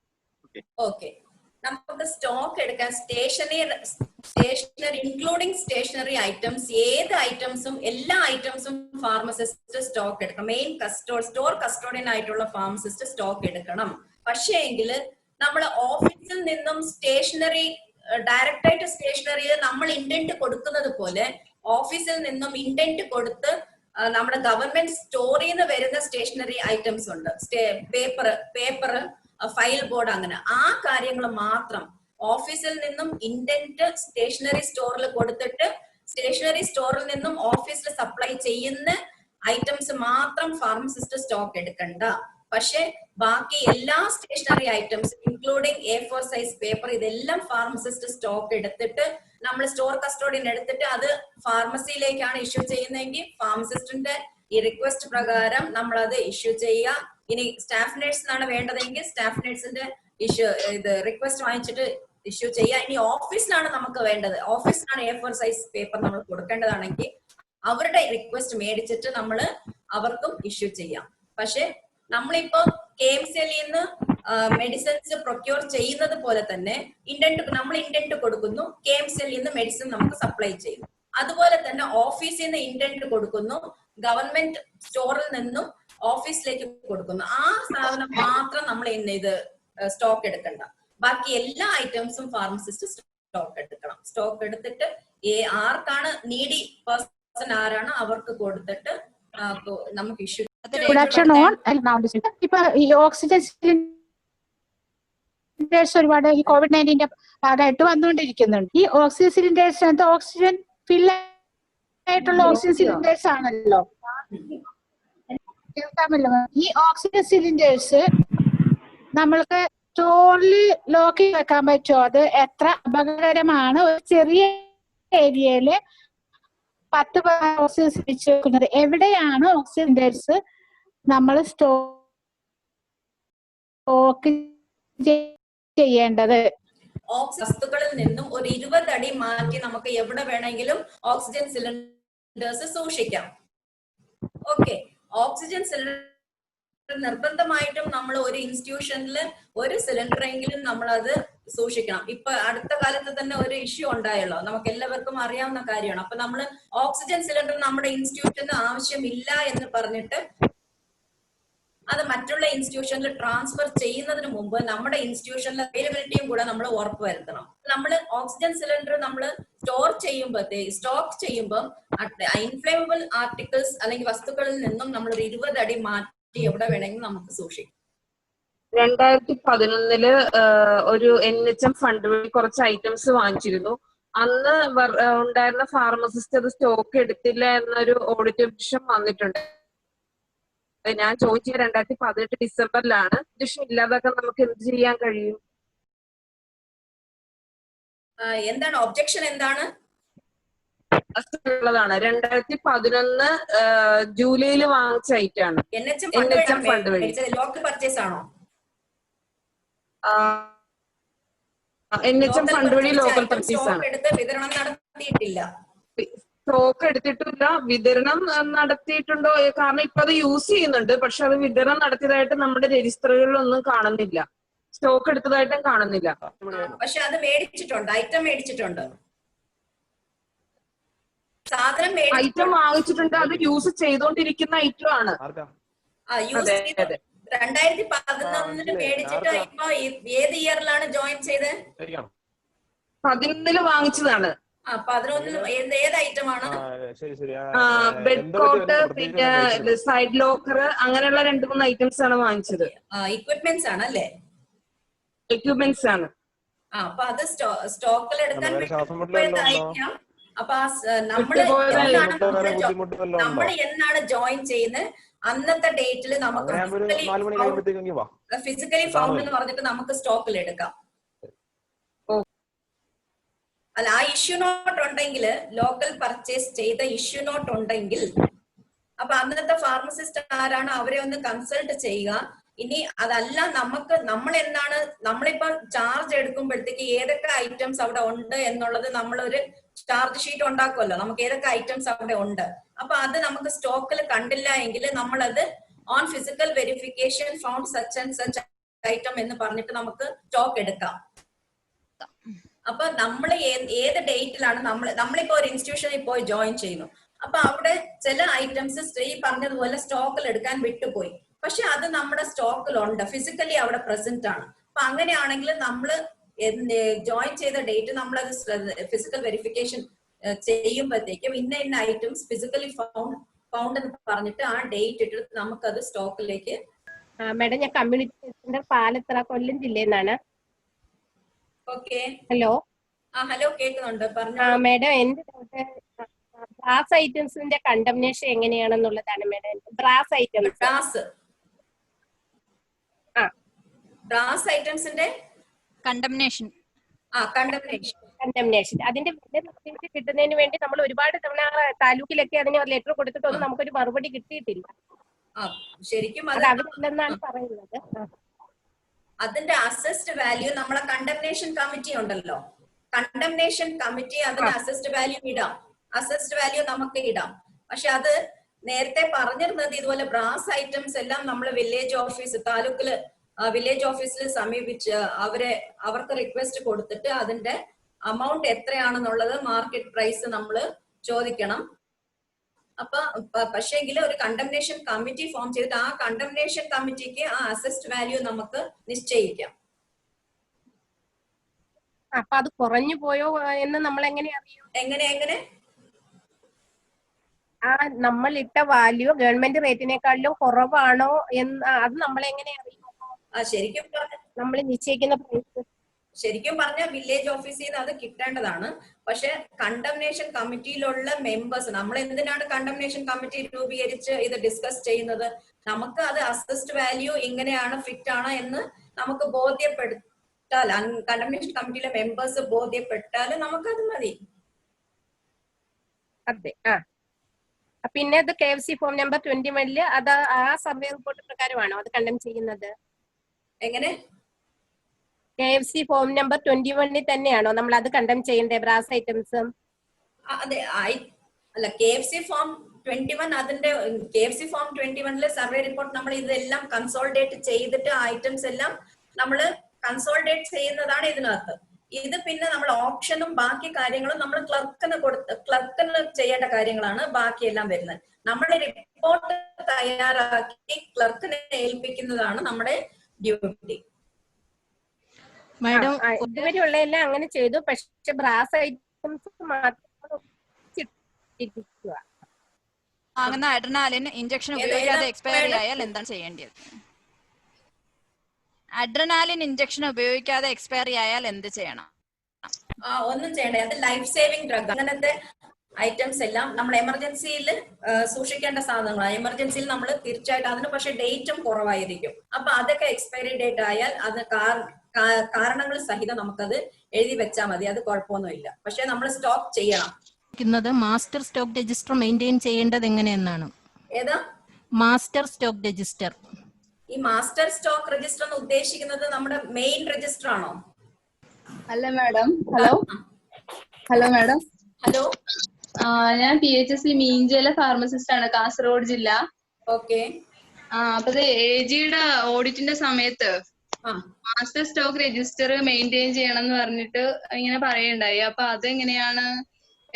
ഓക്കെ, നമുക്ക് സ്റ്റോക്ക് എടുക്കാൻ സ്റ്റേഷനറി ഇൻക്ലൂഡിംഗ് സ്റ്റേഷനറി ഐറ്റംസ്, ഏത് ഐറ്റംസും എല്ലാ ഐറ്റംസും ഫാർമസിസ്റ്റ് സ്റ്റോക്ക് എടുക്കണം. മെയിൻ സ്റ്റോർ കസ്റ്റോഡിയൻ ആയിട്ടുള്ള ഫാർമസിസ്റ്റ് സ്റ്റോക്ക് എടുക്കണം. പക്ഷേ എങ്കിൽ നമ്മൾ ഓഫീസിൽ നിന്നും സ്റ്റേഷനറി ഡയറക്റ്റ് ആയിട്ട് സ്റ്റേഷനറി നമ്മൾ ഇന്റന്റ് കൊടുക്കുന്നത് പോലെ ഓഫീസിൽ നിന്നും ഇന്റന്റ് കൊടുത്ത് നമ്മുടെ ഗവൺമെന്റ് സ്റ്റോറിൽ നിന്ന് വരുന്ന സ്റ്റേഷനറി ഐറ്റംസ് ഉണ്ട്. പേപ്പർ ഫയൽ ബോർഡ്, അങ്ങനെ ആ കാര്യങ്ങൾ മാത്രം ഓഫീസിൽ നിന്നും ഇന്റന്റ് സ്റ്റേഷനറി സ്റ്റോറിൽ കൊടുത്തിട്ട് സ്റ്റേഷനറി സ്റ്റോറിൽ നിന്നും ഓഫീസിൽ സപ്ലൈ ചെയ്യുന്ന ഐറ്റംസ് മാത്രം ഫാർമസിസ്റ്റ് സ്റ്റോക്ക് എടുക്കണ്ട. പക്ഷെ ബാക്കി എല്ലാ stationery items including A4 size paper ഇതെല്ലാം ഫാർമസിസ്റ്റ് സ്റ്റോക്ക് എടുത്തിട്ട് നമ്മൾ സ്റ്റോർ കസ്റ്റോഡിയൻ എടുത്തിട്ട് അത് ഫാർമസിയിലേക്കാണ് ഇഷ്യൂ ചെയ്യുന്നതെങ്കിൽ ഫാർമസിസ്റ്റിന്റെ ഈ റിക്വസ്റ്റ് പ്രകാരം നമ്മൾ അത് ഇഷ്യൂ ചെയ്യുക. ഇനി സ്റ്റാഫ് നഴ്സിനാണ് വേണ്ടതെങ്കിൽ സ്റ്റാഫ് നഴ്സിന്റെ റിക്വസ്റ്റ് വാങ്ങിച്ചിട്ട് ഇഷ്യൂ ചെയ്യുക. ഇനി ഓഫീസിലാണ് നമുക്ക് വേണ്ടത്, ഓഫീസിനാണ് A4 സൈസ് പേപ്പർ നമ്മൾ കൊടുക്കേണ്ടതാണെങ്കിൽ അവരുടെ റിക്വസ്റ്റ് മേടിച്ചിട്ട് നമ്മൾ അവർക്കും ഇഷ്യൂ ചെയ്യാം. പക്ഷെ നമ്മളിപ്പോ KMCL മെഡിസിൻസ് പ്രൊക്യൂർ ചെയ്യുന്നത് പോലെ തന്നെ നമ്മൾ ഇന്റന്റ് കൊടുക്കുന്നു, KMCL മെഡിസിൻ നമുക്ക് സപ്ലൈ ചെയ്യുന്നു. അതുപോലെ തന്നെ ഓഫീസിൽ നിന്ന് ഇന്റന്റ് കൊടുക്കുന്നു, ഗവൺമെന്റ് സ്റ്റോറിൽ നിന്നും ഓഫീസിലേക്ക് കൊടുക്കുന്നു. ആ സാധനം മാത്രം നമ്മൾ ഇത് സ്റ്റോക്ക് എടുക്കണ്ട. ബാക്കി എല്ലാ ഐറ്റംസും ഫാർമസിസ്റ്റ് സ്റ്റോക്ക് എടുക്കണം. സ്റ്റോക്ക് എടുത്തിട്ട് ആർക്കാണ് നീഡി പേഴ്സൺ ആരാണ് അവർക്ക് കൊടുത്തിട്ട് നമുക്ക് ഇഷ്യൂ. പ്രൊഡക്ഷൻ ഓൺ ഇപ്പൊ ഈ ഓക്സിജൻ സിലിണ്ടേഴ്സ് ഒരുപാട് ഈ COVID-19 ഭാഗമായിട്ട് വന്നുകൊണ്ടിരിക്കുന്നുണ്ട്. ഈ ഓക്സിജൻ സിലിണ്ടേഴ്സിനകത്ത് ഓക്സിജൻ ഫിൽ ആയിട്ടുള്ള ഓക്സിജൻ സിലിണ്ടേഴ്സ് ആണല്ലോ, കേൾക്കാമല്ലോ. ഈ ഓക്സിജൻ സിലിണ്ടേഴ്സ് നമ്മൾക്ക് സ്റ്റോറിൽ ലോക്ക് വെക്കാൻ പറ്റുമോ? അത് എത്ര അപകടകരമാണ്? ഒരു ചെറിയ ഏരിയയില് 10 ഓക്സിജൻ വെച്ച് വെക്കുന്നത്. എവിടെയാണ് ഓക്സിജൻ സിലിണ്ടേഴ്സ് നമ്മൾ സ്റ്റോക്ക് ചെയ്യേണ്ടത്? വസ്തുക്കളിൽ നിന്നും ഒരു 20 അടി മാറ്റി നമുക്ക് എവിടെ വേണമെങ്കിലും ഓക്സിജൻ സിലിണ്ടേഴ്സ് സൂക്ഷിക്കാം. ഓക്കെ, ഓക്സിജൻ സിലിണ്ടർ നിർബന്ധമായിട്ടും നമ്മൾ ഒരു ഇൻസ്റ്റിറ്റ്യൂഷനിൽ ഒരു സിലിണ്ടറെങ്കിലും നമ്മൾ അത് സൂക്ഷിക്കണം. ഇപ്പൊ അടുത്ത കാലത്ത് തന്നെ ഒരു ഇഷ്യൂ ഉണ്ടായല്ലോ, നമുക്ക് എല്ലാവർക്കും അറിയാവുന്ന കാര്യമാണ്. അപ്പൊ നമ്മൾ ഓക്സിജൻ സിലിണ്ടർ നമ്മുടെ ഇൻസ്റ്റിറ്റ്യൂഷന് ആവശ്യമില്ല എന്ന് പറഞ്ഞിട്ട് അത് മറ്റുള്ള ഇൻസ്റ്റിറ്റ്യൂഷനിൽ ട്രാൻസ്ഫർ ചെയ്യുന്നതിന് മുമ്പ് നമ്മുടെ ഇൻസ്റ്റിറ്റ്യൂഷനിലെ അവൈലബിലിറ്റിയും കൂടെ നമ്മൾ ഉറപ്പുവരുത്തണം. നമ്മൾ ഓക്സിജൻ സിലിണ്ടർ നമ്മൾ സ്റ്റോക്ക് ചെയ്യുമ്പോൾ ഇൻഫ്ലേമബിൾ ആർട്ടിക്കിൾസ് അല്ലെങ്കിൽ വസ്തുക്കളിൽ നിന്നും നമ്മൾ ഒരു 20 അടി മാറ്റി എവിടെ വേണമെങ്കിലും നമുക്ക് സൂക്ഷിക്കാം. 2011 ഒരു NHM ഫണ്ട് വഴി കുറച്ച് ഐറ്റംസ് വാങ്ങിച്ചിരുന്നു. അന്ന് ഉണ്ടായിരുന്ന ഫാർമസിസ്റ്റ് അത് സ്റ്റോക്ക് എടുത്തില്ല എന്നൊരു ഓഡിറ്റ് വിഷയം വന്നിട്ടുണ്ട്. ഞാൻ ചോദിച്ചത് 2018 ഡിസംബറിലാണ്. വിഷയം ഇല്ലാതാക്കാൻ നമുക്ക് എന്ത് ചെയ്യാൻ കഴിയും? എന്താണ് ഒബ്ജക്ഷൻ? എന്താണ് ഉള്ളതാണ് 2011 ജൂലൈയിൽ വാങ്ങിച്ച ഐറ്റാണ്. NHM ഫണ്ട് വഴി ലോക്കൽ പർച്ചേസ് ആണോ? NHM ഫണ്ട് വഴി ലോക്കൽ പർച്ചേസ് ആണ്. വിതരണം നടത്തിയിട്ടില്ല. സ്റ്റോക്ക് എടുത്തിട്ടില്ല, വിതരണം നടത്തിയിട്ടുണ്ടോ? കാരണം ഇപ്പൊ അത് യൂസ് ചെയ്യുന്നുണ്ട്, പക്ഷെ അത് വിതരണം നടത്തിയതായിട്ട് നമ്മുടെ രജിസ്റ്ററുകളിലൊന്നും കാണുന്നില്ല, സ്റ്റോക്ക് എടുത്തതായിട്ടും കാണുന്നില്ല. പക്ഷെ അത് മേടിച്ചിട്ടുണ്ട്, ഐറ്റം മേടിച്ചിട്ടുണ്ട്, സാധനം ഐറ്റം വാങ്ങിച്ചിട്ടുണ്ട്. അത് യൂസ് ചെയ്തോണ്ടിരിക്കുന്ന ഐറ്റം ആണ്. 2011 മേടിച്ചിട്ട് ഇപ്പൊ ഏത് ഇയറിലാണ് ജോയിൻ ചെയ്തത്? 2011 വാങ്ങിച്ചതാണ്. 2011 ഏത് ഐറ്റം ആണ്? ബെഡ് കോട്ട്, പിന്നെ സൈഡ് ലോക്കർ, അങ്ങനെയുള്ള 2-3 ഐറ്റംസ് ആണ് വാങ്ങിച്ചത്. ഇക്വിപ്മെന്റ്സ് ആണ് അല്ലേ? എക്യുപ്മെന്റ്സ് ആണ്. അപ്പൊ അത് സ്റ്റോക്കിൽ എടുക്കാൻ അയക്കാം. അപ്പൊ നമ്മൾ എന്നാണ് ജോയിൻ ചെയ്യുന്നത് അന്നത്തെ ഡേറ്റിൽ നമുക്ക് ഫിസിക്കലി ഫൗണ്ട് എന്ന് പറഞ്ഞിട്ട് നമുക്ക് സ്റ്റോക്കിൽ എടുക്കാം. അല്ല, ആ ഇഷ്യൂ നോട്ട് ഉണ്ടെങ്കിൽ, ലോക്കൽ പർച്ചേസ് ചെയ്ത ഇഷ്യൂ നോട്ട് ഉണ്ടെങ്കിൽ, അപ്പൊ അന്നത്തെ ഫാർമസിസ്റ്റ് ആരാണ് അവരെ ഒന്ന് കൺസൾട്ട് ചെയ്യുക. ഇനി അതല്ല നമ്മൾ എന്നാണ് നമ്മളിപ്പോ ചാർജ് എടുക്കുമ്പോഴത്തേക്ക് ഏതൊക്കെ ഐറ്റംസ് അവിടെ ഉണ്ട് എന്നുള്ളത് നമ്മളൊരു ചാർജ് ഷീറ്റ് ഉണ്ടാക്കുമല്ലോ, നമുക്ക് ഏതൊക്കെ ഐറ്റംസ് അവിടെ ഉണ്ട്. അപ്പൊ അത് നമുക്ക് സ്റ്റോക്കിൽ കണ്ടില്ല എങ്കിൽ നമ്മളത് on physical verification found such and such item എന്ന് പറഞ്ഞിട്ട് നമുക്ക് സ്റ്റോക്ക് എടുക്കാം. അപ്പൊ നമ്മൾ ഏത് ഡേറ്റിലാണ് നമ്മളിപ്പോ ഒരു ഇൻസ്റ്റിറ്റ്യൂഷനിൽ പോയി ജോയിൻ ചെയ്യുന്നു, അപ്പൊ അവിടെ ചില ഐറ്റംസ് ഈ പറഞ്ഞതുപോലെ സ്റ്റോക്കിൽ എടുക്കാൻ വിട്ടുപോയി, പക്ഷെ അത് നമ്മുടെ സ്റ്റോക്കിലുണ്ട്, ഫിസിക്കലി അവിടെ പ്രസന്റ് ആണ്. അപ്പൊ അങ്ങനെയാണെങ്കിൽ നമ്മൾ ജോയിൻ ചെയ്ത ഡേറ്റ് നമ്മളത് ഫിസിക്കൽ വെരിഫിക്കേഷൻ ചെയ്യുമ്പോഴത്തേക്കും ഇന്ന ഐറ്റംസ് ഫിസിക്കലി ഫൗണ്ട് എന്ന് പറഞ്ഞിട്ട് ആ ഡേറ്റ് ഇട്ടിട്ട് നമുക്കത് സ്റ്റോക്കിലേക്ക്. മാഡം, ഞാൻ കമ്മ്യൂണിറ്റി സെന്റർ പാലത്തറ, കൊല്ലം ജില്ലയിൽ നിന്നാണ്. Okay, hello. ഹലോ, കേൾക്കുന്നുണ്ട്, പറഞ്ഞു. മാഡം, എന്റെ ബ്രാസ് ഐറ്റംസിന്റെ കണ്ടംനേഷൻ എങ്ങനെയാണെന്നുള്ളതാണ് മാഡം. ബ്രാസ് ഐറ്റംസ്, ബ്രാസ് ഐറ്റംസിന്റെ കണ്ടംനേഷൻ അതിന്റെ വില കിട്ടുന്നതിന് വേണ്ടി നമ്മൾ ഒരുപാട് തവണ താലൂക്കിലൊക്കെ അതിന് ലെറ്റർ കൊടുത്തിട്ടൊന്നും നമുക്കൊരു മറുപടി കിട്ടിയിട്ടില്ല. ശരിക്കും അത് അതില്ലെന്നാണ് പറയുന്നത്. അതിന്റെ അസസ്ഡ് വാല്യൂ നമ്മളെ കണ്ടംനേഷൻ കമ്മിറ്റി ഉണ്ടല്ലോ, കണ്ടംനേഷൻ കമ്മിറ്റി അതിന് അസസ്ഡ് വാല്യൂ ഇടാം, അസസ്ഡ് വാല്യൂ നമുക്ക് ഇടാം. പക്ഷെ അത് നേരത്തെ പറഞ്ഞിരുന്നത് ഇതുപോലെ ബ്രാസ് ഐറ്റംസ് എല്ലാം നമ്മൾ വില്ലേജ് ഓഫീസ്, താലൂക്കില് വില്ലേജ് ഓഫീസിൽ സമീപിച്ച് അവർക്ക് റിക്വസ്റ്റ് കൊടുത്തിട്ട് അതിന്റെ അമൗണ്ട് എത്രയാണെന്നുള്ളത് മാർക്കറ്റ് പ്രൈസ് നമ്മൾ ചോദിക്കണം. അപ്പൊ പക്ഷേങ്കിൽ ഒരു കണ്ടംനേഷൻ കമ്മിറ്റി ഫോം ചെയ്തിട്ട് ആ കണ്ടംനേഷൻ കമ്മിറ്റിക്ക് ആ അസസ്ഡ് വാല്യൂ നമുക്ക് നിശ്ചയിക്കാം. അപ്പൊ അത് കുറഞ്ഞു പോയോ എന്ന് നമ്മൾ എങ്ങനെ അറിയും? എങ്ങനെ ആ നമ്മൾ ഇട്ട വാല്യൂ ഗവൺമെന്റ് റേറ്റിനേക്കാളിലും കുറവാണോ എന്ന് അത് നമ്മളെങ്ങനെ അറിയും? ശരിക്കും നമ്മൾ നിശ്ചയിക്കുന്ന പ്രൈസ് ശരിക്കും പറഞ്ഞാൽ വില്ലേജ് ഓഫീസിൽ നിന്ന് അത് കിട്ടേണ്ടതാണ്. പക്ഷെ കണ്ടംനേഷൻ കമ്മിറ്റിയിലുള്ള മെമ്പേഴ്സ്, നമ്മൾ എന്തിനാണ് കണ്ടംനേഷൻ കമ്മിറ്റി രൂപീകരിച്ച് ഇത് ഡിസ്കസ് ചെയ്യുന്നത്? നമുക്ക് അത് അസസ്ഡ് വാല്യൂ ഇങ്ങനെയാണ്, ഫിറ്റ് ആണ് എന്ന് നമുക്ക് ബോധ്യപ്പെടുത്താൽ, കണ്ടംനേഷൻ കമ്മിറ്റിയിലെ മെമ്പേഴ്സ് ബോധ്യപ്പെട്ടാൽ നമുക്കത് മതി. അതെ. പിന്നെ അത് KFC ഫോം നമ്പർ 21 അത് ആ സർവേ റിപ്പോർട്ട് പ്രകാരമാണോ അത് കണ്ടം ചെയ്യുന്നത്? എങ്ങനെ? KFC ഫോം നമ്പർ 21 തന്നെയാണോ നമ്മൾ അത് കണ്ടം ചെയ്യേണ്ടത് ബ്രാസ് ഐറ്റംസും? അതെ. അല്ല, KFC ഫോം 21 അതിന്റെ KFC ഫോം 21 സർവേ റിപ്പോർട്ട് നമ്മൾ ഇതെല്ലാം കൺസോൾഡേറ്റ് ചെയ്തിട്ട് ഐറ്റംസ് എല്ലാം നമ്മൾ കൺസോൾഡേറ്റ് ചെയ്യുന്നതാണ് ഇതിനകത്ത്. ഇത് പിന്നെ നമ്മൾ ഓപ്ഷനും ബാക്കി കാര്യങ്ങളും നമ്മൾ ക്ലർക്കിന് ചെയ്യേണ്ട കാര്യങ്ങളാണ് ബാക്കിയെല്ലാം വരുന്നത്. നമ്മൾ റിപ്പോർട്ട് തയ്യാറാക്കി ക്ലർക്കിനെ ഏൽപ്പിക്കുന്നതാണ് നമ്മുടെ ഡ്യൂട്ടി. മാഡം ഇതുവരെയുള്ളതെല്ലാം അങ്ങനെ ചെയ്തു. പക്ഷെ ബ്രാസ് ഐറ്റംസ് വാങ്ങുന്ന അഡ്രനാലിൻ ഇഞ്ചക്ഷൻ ഉപയോഗിക്കാതെ എക്സ്പയറി ആയാൽ എന്താണ് ചെയ്യേണ്ടത്? അഡ്രനാലിൻ ഇഞ്ചക്ഷൻ ഉപയോഗിക്കാതെ എക്സ്പയറി ആയാൽ എന്ത് ചെയ്യണം? ഒന്നും ചെയ്യണ്ട. അത് ലൈഫ് സേവിങ് ഡ്രഗ്. അങ്ങനത്തെ ഐറ്റംസ് എല്ലാം നമ്മൾ എമർജൻസിയിൽ സൂക്ഷിക്കേണ്ട സാധനങ്ങളാണ്. എമർജൻസിയിൽ നമ്മൾ തീർച്ചയായിട്ടും അതിന് പക്ഷെ ഡേറ്റും കുറവായിരിക്കും. അപ്പൊ അതൊക്കെ എക്സ്പയറി ഡേറ്റ് ആയാൽ അത് കാരണങ്ങൾ സഹിതം നമുക്കത് എഴുതി വെച്ചാൽ മതി. അത് കുഴപ്പമൊന്നുമില്ല. പക്ഷെ നമ്മൾ സ്റ്റോക്ക് ചെയ്യണം. മാസ്റ്റർ സ്റ്റോക്ക് രജിസ്റ്റർ മെയിൻറ്റെയിൻ ചെയ്യേണ്ടത് എങ്ങനെയെന്നാണ്? ഏതാ മാസ്റ്റർ സ്റ്റോക്ക് രജിസ്റ്റർ? ഈ മാസ്റ്റർ സ്റ്റോക്ക് രജിസ്റ്റർ എന്ന് ഉദ്ദേശിക്കുന്നത് നമ്മുടെ മെയിൻ രജിസ്റ്റർ ആണോ? അല്ല മാഡം. Hello madam. ഹലോ, ഞാൻ PHC മീഞ്ചേല ഫാർമസിസ്റ്റ് ആണ്, കാസർഗോഡ് ജില്ല. ഓക്കെ. അപ്പൊ AGയുടെ ഓഡിറ്റിന്റെ സമയത്ത് മാസ്റ്റർ സ്റ്റോക്ക് രജിസ്റ്റർ മെയിൻറ്റെയിൻ ചെയ്യണം എന്ന് പറഞ്ഞിട്ട് ഇങ്ങനെ പറയണ്ടായി. അപ്പൊ അതെങ്ങനെയാണ്?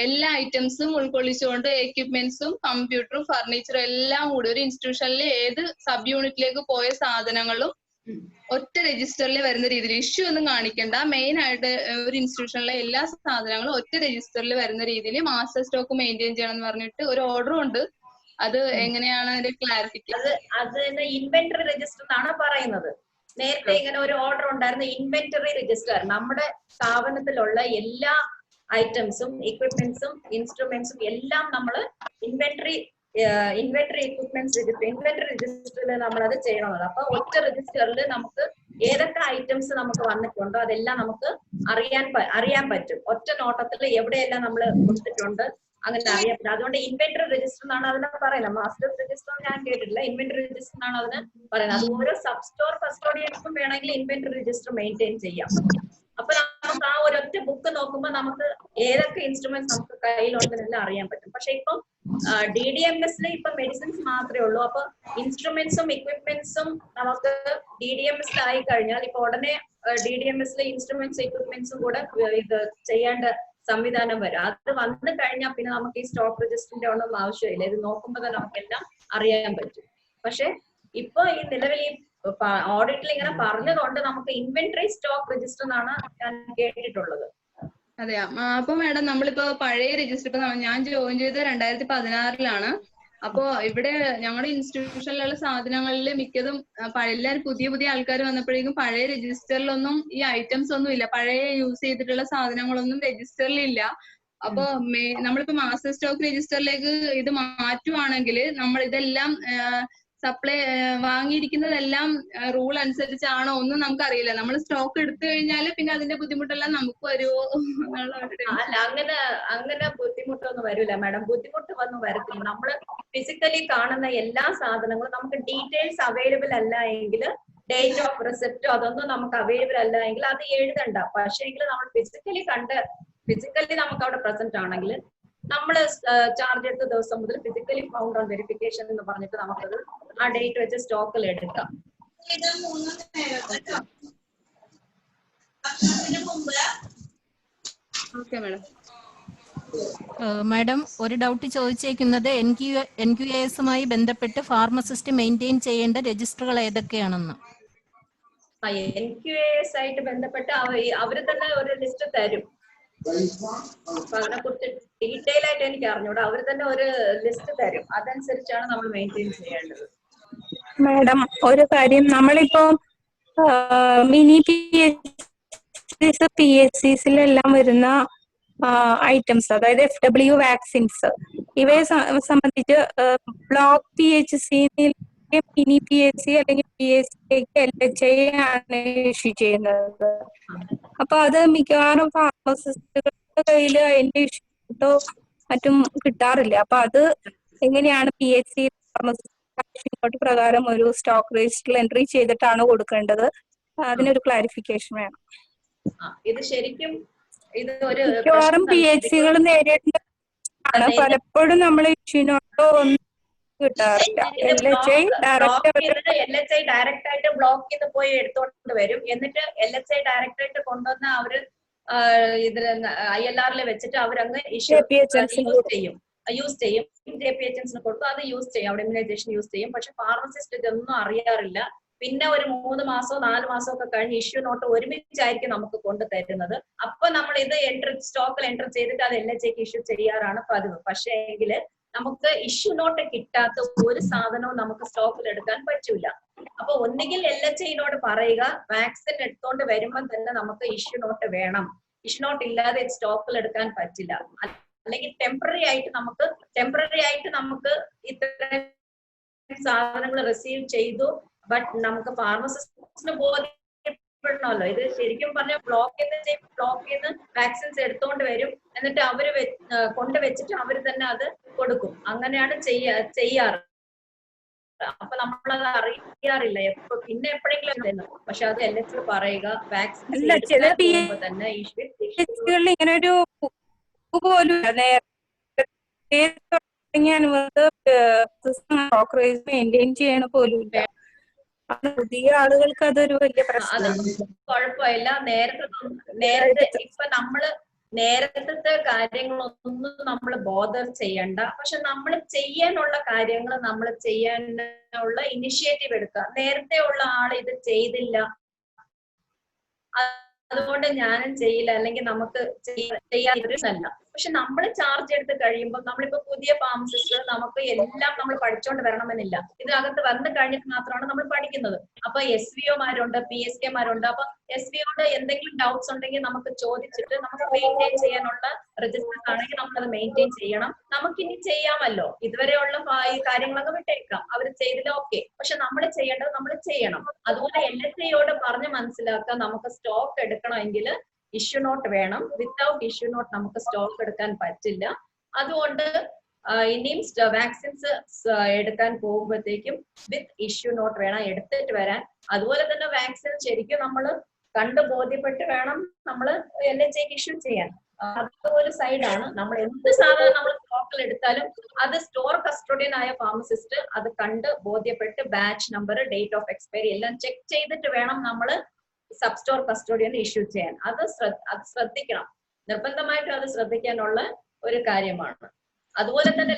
എല്ലാ ഐറ്റംസും ഉൾക്കൊള്ളിച്ചുകൊണ്ട് എക്യുപ്മെന്റ്സും കമ്പ്യൂട്ടറും ഫർണിച്ചറും എല്ലാം കൂടി ഒരു ഇൻസ്റ്റിറ്റ്യൂഷനിൽ ഏത് സബ് യൂണിറ്റിലേക്ക് പോയ സാധനങ്ങളും ഒറ്റ രജിസ്റ്ററിൽ വരുന്ന രീതിയിൽ ഇഷ്യൂ ഒന്നും കാണിക്കണ്ട. മെയിൻ ആയിട്ട് ഒരു ഇൻസ്റ്റിറ്റ്യൂഷനിലെ എല്ലാ സാധനങ്ങളും ഒറ്റ രജിസ്റ്ററിൽ വരുന്ന രീതിയിൽ മാസ്റ്റർ സ്റ്റോക്ക് മെയിൻറ്റെയിൻ ചെയ്യണം എന്ന് പറഞ്ഞിട്ട് ഒരു ഓർഡറും ഉണ്ട്. അത് എങ്ങനെയാണ് അതിന്റെ ക്ലാരിഫിക്കേഷൻ? അത് ഇൻവെന്ററി രജിസ്റ്റർ എന്നാണ് പറയുന്നത്. നേരത്തെ ഇങ്ങനെ ഒരു ഓർഡർ ഉണ്ടായിരുന്ന ഇൻവെന്ററി രജിസ്റ്റർ. നമ്മുടെ സ്ഥാപനത്തിലുള്ള എല്ലാ ഐറ്റംസും എക്വിപ്മെന്റ്സും ഇൻസ്ട്രുമെന്റ്സും എല്ലാം നമ്മൾ ഇൻവെന്ററി എക്വിപ്മെന്റ്സ് ഇൻവെന്ററി രജിസ്റ്ററിൽ നമ്മൾ അത് ചെയ്യണമെന്നത്. അപ്പൊ ഒറ്റ രജിസ്റ്ററിൽ നമുക്ക് ഏതൊക്കെ ഐറ്റംസ് നമുക്ക് വന്നിട്ടുണ്ടോ അതെല്ലാം നമുക്ക് അറിയാൻ പറ്റും. ഒറ്റ നോട്ടത്തിൽ എവിടെയെല്ലാം നമ്മൾ കൊടുത്തിട്ടുണ്ട് അങ്ങനെ അറിയാൻ പറ്റും. അതുകൊണ്ട് ഇൻവെന്ററി രജിസ്റ്റർ എന്നാണ് അതിനെ പറയുന്നത്. മാസ്റ്റർ രജിസ്റ്റർ ഞാൻ കേട്ടിട്ടില്ല, ഇൻവെന്ററി രജിസ്റ്റർ എന്നാണ് അതിന് പറയുന്നത്. അത് ഓരോ സബ് സ്റ്റോർ കസ്റ്റോഡിയൻസും വേണമെങ്കിൽ ഇൻവെന്ററി രജിസ്റ്റർ മെയിൻറ്റെയിൻ ചെയ്യാം. അപ്പൊ നമുക്ക് ആ ഒരൊറ്റ ബുക്ക് നോക്കുമ്പോൾ നമുക്ക് ഏതൊക്കെ ഇൻസ്ട്രുമെന്റ്സ് നമുക്ക് കയ്യിലുണ്ടെന്നെല്ലാം അറിയാൻ പറ്റും. പക്ഷെ ഇപ്പം DDMS ഇപ്പൊ മെഡിസിൻസ് മാത്രമേ ഉള്ളൂ. അപ്പൊ ഇൻസ്ട്രുമെന്റ്സും എക്വിപ്മെന്റ്സും നമുക്ക് DDMS ആയി കഴിഞ്ഞാൽ ഇപ്പൊ ഉടനെ DDMS ഇൻസ്ട്രുമെന്റ്സ് എക്വിപ്മെന്റ്സും കൂടെ ഇത് ചെയ്യേണ്ട സംവിധാനം വരും. അത് വന്നു കഴിഞ്ഞാൽ പിന്നെ നമുക്ക് ഈ സ്റ്റോക്ക് രജിസ്റ്ററിന്റെ ഒന്നും ആവശ്യമില്ല. ഇത് നോക്കുമ്പോൾ തന്നെ നമുക്കെല്ലാം അറിയാൻ പറ്റും. പക്ഷെ ഇപ്പൊ ഈ നിലവിൽ ഈ ഓഡിറ്റിൽ ഇങ്ങനെ പറഞ്ഞതുകൊണ്ട് നമുക്ക് ഇൻവെന്ററി സ്റ്റോക്ക് രജിസ്റ്റർ എന്നാണ് ഞാൻ കേട്ടിട്ടുള്ളത്. അതെയാ. അപ്പൊ മാഡം നമ്മളിപ്പോ പഴയ രജിസ്റ്റർ ഇപ്പൊ ഞാൻ ജോയിൻ ചെയ്തത് 2016 അപ്പോ ഇവിടെ ഞങ്ങളുടെ ഇൻസ്റ്റിറ്റ്യൂഷനിലുള്ള സാധനങ്ങളിൽ മിക്കതും എല്ലാവരും പുതിയ ആൾക്കാർ വന്നപ്പോഴേക്കും പഴയ രജിസ്റ്ററിലൊന്നും ഈ ഐറ്റംസ് ഒന്നും ഇല്ല. പഴയ യൂസ് ചെയ്തിട്ടുള്ള സാധനങ്ങളൊന്നും രജിസ്റ്ററിൽ ഇല്ല. അപ്പൊ നമ്മളിപ്പോ മാസ്റ്റർ സ്റ്റോക്ക് രജിസ്റ്ററിലേക്ക് ഇത് മാറ്റുവാണെങ്കിൽ നമ്മൾ ഇതെല്ലാം സപ്ലൈ വാങ്ങിയിരിക്കുന്നതെല്ലാം റൂൾ അനുസരിച്ചാണോ ഒന്നും നമുക്കറിയില്ല. നമ്മൾ സ്റ്റോക്ക് എടുത്തു കഴിഞ്ഞാൽ പിന്നെ അതിന്റെ ബുദ്ധിമുട്ടെല്ലാം നമുക്ക് വരുമോ? അല്ല, അങ്ങനെ ബുദ്ധിമുട്ടൊന്നും വരില്ല മാഡം. ബുദ്ധിമുട്ടൊന്നും വരത്തില്ല. നമ്മൾ ഫിസിക്കലി കാണുന്ന എല്ലാ സാധനങ്ങളും നമുക്ക് ഡീറ്റെയിൽസ് അവൈലബിൾ അല്ല എങ്കിൽ, ഡേറ്റ് ഓഫ് റിസിപ്റ്റോ അതൊന്നും നമുക്ക് അവൈലബിൾ അല്ല എങ്കിൽ അത് എഴുതണ്ട. പക്ഷേ എങ്കിൽ നമ്മൾ ഫിസിക്കലി നമുക്ക് അവിടെ പ്രസന്റ് ആണെങ്കിൽ നമ്മൾ ചാർജ് എടുത്ത ദിവസം മുതൽ ഫിസിക്കലി ഫൗണ്ട് ഓൺ വെരിഫിക്കേഷൻ എന്ന് പറഞ്ഞിട്ട് നമുക്കത് ആ ഡേറ്റ് വെച്ച് സ്റ്റോക്കിൽ എടുക്കാം. മാഡം, ഒരു ഡൗട്ട് ചോദിച്ചേക്കുന്നത് NQAS-മായി ബന്ധപ്പെട്ട് ഫാർമസിസ്റ്റ് മെയിൻറ്റെയിൻ ചെയ്യേണ്ട രജിസ്റ്ററുകൾ ഏതൊക്കെയാണെന്ന്. NQAS ആയിട്ട് ബന്ധപ്പെട്ട് അവര് തന്നെ ഒരു ലിസ്റ്റ് തരും. അപ്പൊ അതിനെ കുറിച്ച് ഡീറ്റെയിൽ ആയിട്ട് എനിക്ക് അറിഞ്ഞൂടാ. അവർ തന്നെ ഒരു ലിസ്റ്റ് തരും. അതനുസരിച്ചാണ് നമ്മൾ മെയിൻറ്റെയിൻ ചെയ്യേണ്ടത്. മാഡം, ഒരു കാര്യം, നമ്മളിപ്പോ മിനി PHCസിലെല്ലാം വരുന്ന ഐറ്റംസ്, അതായത് FW വാക്സിൻസ്, ഇവയെ സംബന്ധിച്ച് ബ്ലോക്ക് PHC മിനി PHC അല്ലെങ്കിൽ PHCക്ക് LHI ആണ് ഇഷ്യൂ ചെയ്യുന്നത്. അപ്പൊ അത് മിക്കവാറും ഫാർമസിസ്റ്റുകളുടെ കയ്യിൽ അതിന്റെ ഇഷ്യൂ മറ്റും കിട്ടാറില്ല. അപ്പൊ അത് എങ്ങനെയാണ് PHC പ്രകാരം ഒരു സ്റ്റോക്ക് രജിസ്റ്ററിൽ എൻട്രി ചെയ്തിട്ടാണ് കൊടുക്കേണ്ടത്? അതിനൊരു ക്ലാരിഫിക്കേഷൻ വേണം. ഇത് ശരിക്കും ഇത് ഒരു മിക്കവാറും PHCകൾ നേരിടുന്നതാണ്. പലപ്പോഴും നമ്മൾ ഇഷ്യൂനോട്ടോ ഒന്നും കിട്ടാറില്ല. LHI ഡയറക്റ്റ് ആയിട്ട് ബ്ലോക്ക് ചെയ്ത് പോയി എടുത്തോണ്ട് വരും. എന്നിട്ട് LHI ഡയറക്റ്റ് ആയിട്ട് കൊണ്ടുവന്ന് അവര് ഇതില് ILR വെച്ചിട്ട് അവരങ്ങ് യൂസ് ചെയ്യും. JPHNസിന് കൊടുക്കും, അത് യൂസ് ചെയ്യും, അവിടെ ഇമ്മ്യൂണൈസേഷൻ യൂസ് ചെയ്യും. പക്ഷെ ഫാർമസിസ്റ്റ് ഇതൊന്നും അറിയാറില്ല. പിന്നെ ഒരു 3 മാസമോ 4 മാസമോ ഒക്കെ കഴിഞ്ഞ് ഇഷ്യൂ നോട്ട് ഒരുമിച്ചായിരിക്കും നമുക്ക് കൊണ്ടുതരുന്നത്. അപ്പൊ നമ്മൾ ഇത് സ്റ്റോക്കിൽ എൻറ്റർ ചെയ്തിട്ട് അത് LHIക്ക് ഇഷ്യൂ ചെയ്യാറാണ് പതിവ്. പക്ഷേ എങ്കില് നമുക്ക് ഇഷ്യൂ നോട്ട് കിട്ടാത്ത ഒരു സാധനവും നമുക്ക് സ്റ്റോക്കിൽ എടുക്കാൻ പറ്റൂല. അപ്പൊ ഒന്നുകിൽ LHIനോട് പറയുക, വാക്സിൻ എടുത്തോണ്ട് വരുമ്പോൾ തന്നെ നമുക്ക് ഇഷ്യൂ നോട്ട് വേണം, ഇഷ്യൂ നോട്ട് ഇല്ലാതെ സ്റ്റോക്കിൽ എടുക്കാൻ പറ്റില്ല. അല്ലെങ്കിൽ ടെമ്പററി ആയിട്ട് നമുക്ക് ഇത്തരം സാധനങ്ങൾ റിസീവ് ചെയ്തു, ബട്ട് നമുക്ക് ഫാർമസിസ്റ്റിന് ബോധ്യപ്പെടണമല്ലോ. ഇത് ശരിക്കും പറഞ്ഞാൽ ബ്ലോക്ക് ചെയ്ത് വാക്സിൻസ് എടുത്തോണ്ട് വരും, എന്നിട്ട് അവര് കൊണ്ടുവച്ചിട്ട് അവര് തന്നെ അത് കൊടുക്കും. അങ്ങനെയാണ് ചെയ്യാറ്. അപ്പൊ നമ്മളത് അറിയാറില്ല. പിന്നെ എപ്പോഴെങ്കിലും പക്ഷെ അത് LHI പറയുക, വാക്സിൻ തന്നെ ഇങ്ങനെ ഒരു പോലും മെയിൻറ്റെയിൻ ചെയ്യണ പോലും ഇല്ല. പുതിയ ആളുകൾക്ക് അതൊരു വലിയ പ്രശ്നമാണ്. കുഴപ്പമില്ല. നേരത്തെ ഇപ്പൊ നേരത്തെ കാര്യങ്ങളൊന്നും നമ്മൾ ബോധർ ചെയ്യണ്ട. പക്ഷെ നമ്മൾ ചെയ്യാനുള്ള കാര്യങ്ങൾ നമ്മൾ ചെയ്യാനുള്ള ഇനിഷ്യേറ്റീവ് എടുക്കുക. നേരത്തെ ഉള്ള ആൾ ഇത് ചെയ്തില്ല, അതുകൊണ്ട് ഞാനും ചെയ്യില്ല, അല്ലെങ്കിൽ നമുക്ക് ചെയ്യാതിരുന്നല്ല. പക്ഷെ നമ്മൾ ചാർജ് എടുത്ത് കഴിയുമ്പോൾ നമ്മളിപ്പോ പുതിയ ഫാർമസിസ്റ്റുകൾ നമുക്ക് എല്ലാം നമ്മൾ പഠിച്ചോണ്ട് വരണമെന്നില്ല. ഇതിനകത്ത് വന്നു കഴിഞ്ഞിട്ട് മാത്രമാണ് നമ്മൾ പഠിക്കുന്നത്. അപ്പൊ SVOമാരുണ്ട്, PSKമാരുണ്ട്. അപ്പൊ SVOട് എന്തെങ്കിലും ഡൗട്ട്സ് ഉണ്ടെങ്കിൽ നമുക്ക് ചോദിച്ചിട്ട് നമുക്ക് മെയിൻറ്റെയിൻ ചെയ്യാനുള്ള രജിസ്റ്റേഴ്സ് ആണെങ്കിൽ നമ്മളത് മെയിൻറ്റെയിൻ ചെയ്യണം. നമുക്കിനി ചെയ്യാമല്ലോ. ഇതുവരെയുള്ള ഈ കാര്യങ്ങളൊക്കെ വിട്ടേക്കാം, അവർ ചെയ്തില്ല, ഓക്കെ. പക്ഷെ നമ്മൾ ചെയ്യേണ്ടത് നമ്മൾ ചെയ്യണം. അതുപോലെ LHIയോട് പറഞ്ഞ് മനസ്സിലാക്കുക, നമുക്ക് സ്റ്റോക്ക് എടുക്കണമെങ്കിൽ ഇഷ്യൂ നോട്ട് വേണം. വിത്തൗട്ട് ഇഷ്യൂ നോട്ട് നമുക്ക് സ്റ്റോക്ക് എടുക്കാൻ പറ്റില്ല. അതുകൊണ്ട് ഇനിയും വാക്സിൻസ് എടുക്കാൻ പോകുമ്പോഴത്തേക്കും വിത്ത് ഇഷ്യൂ നോട്ട് വേണം എടുത്തിട്ട് വരാൻ. അതുപോലെ തന്നെ വാക്സിൻ ശരിക്കും നമ്മൾ കണ്ടു ബോധ്യപ്പെട്ട് വേണം നമ്മൾ LHIക്ക് ഇഷ്യൂ ചെയ്യാൻ. അത് ഒരു സൈഡാണ്. നമ്മൾ എന്ത് സാധനം നമ്മൾ സ്റ്റോക്കിൽ എടുത്താലും അത് സ്റ്റോർ കസ്റ്റോഡിയൻ ആയ ഫാർമസിസ്റ്റ് അത് കണ്ട് ബോധ്യപ്പെട്ട് batch number, date of expiry എല്ലാം ചെക്ക് ചെയ്തിട്ട് വേണം നമ്മൾ സബ് സ്റ്റോർ കസ്റ്റോഡിയന് ഇഷ്യൂ ചെയ്യാൻ. അത് ശ്രദ്ധിക്കണം. നിർബന്ധമായിട്ടും അത് ശ്രദ്ധിക്കാനുള്ള ഒരു കാര്യമാണ്. അതുപോലെ തന്നെ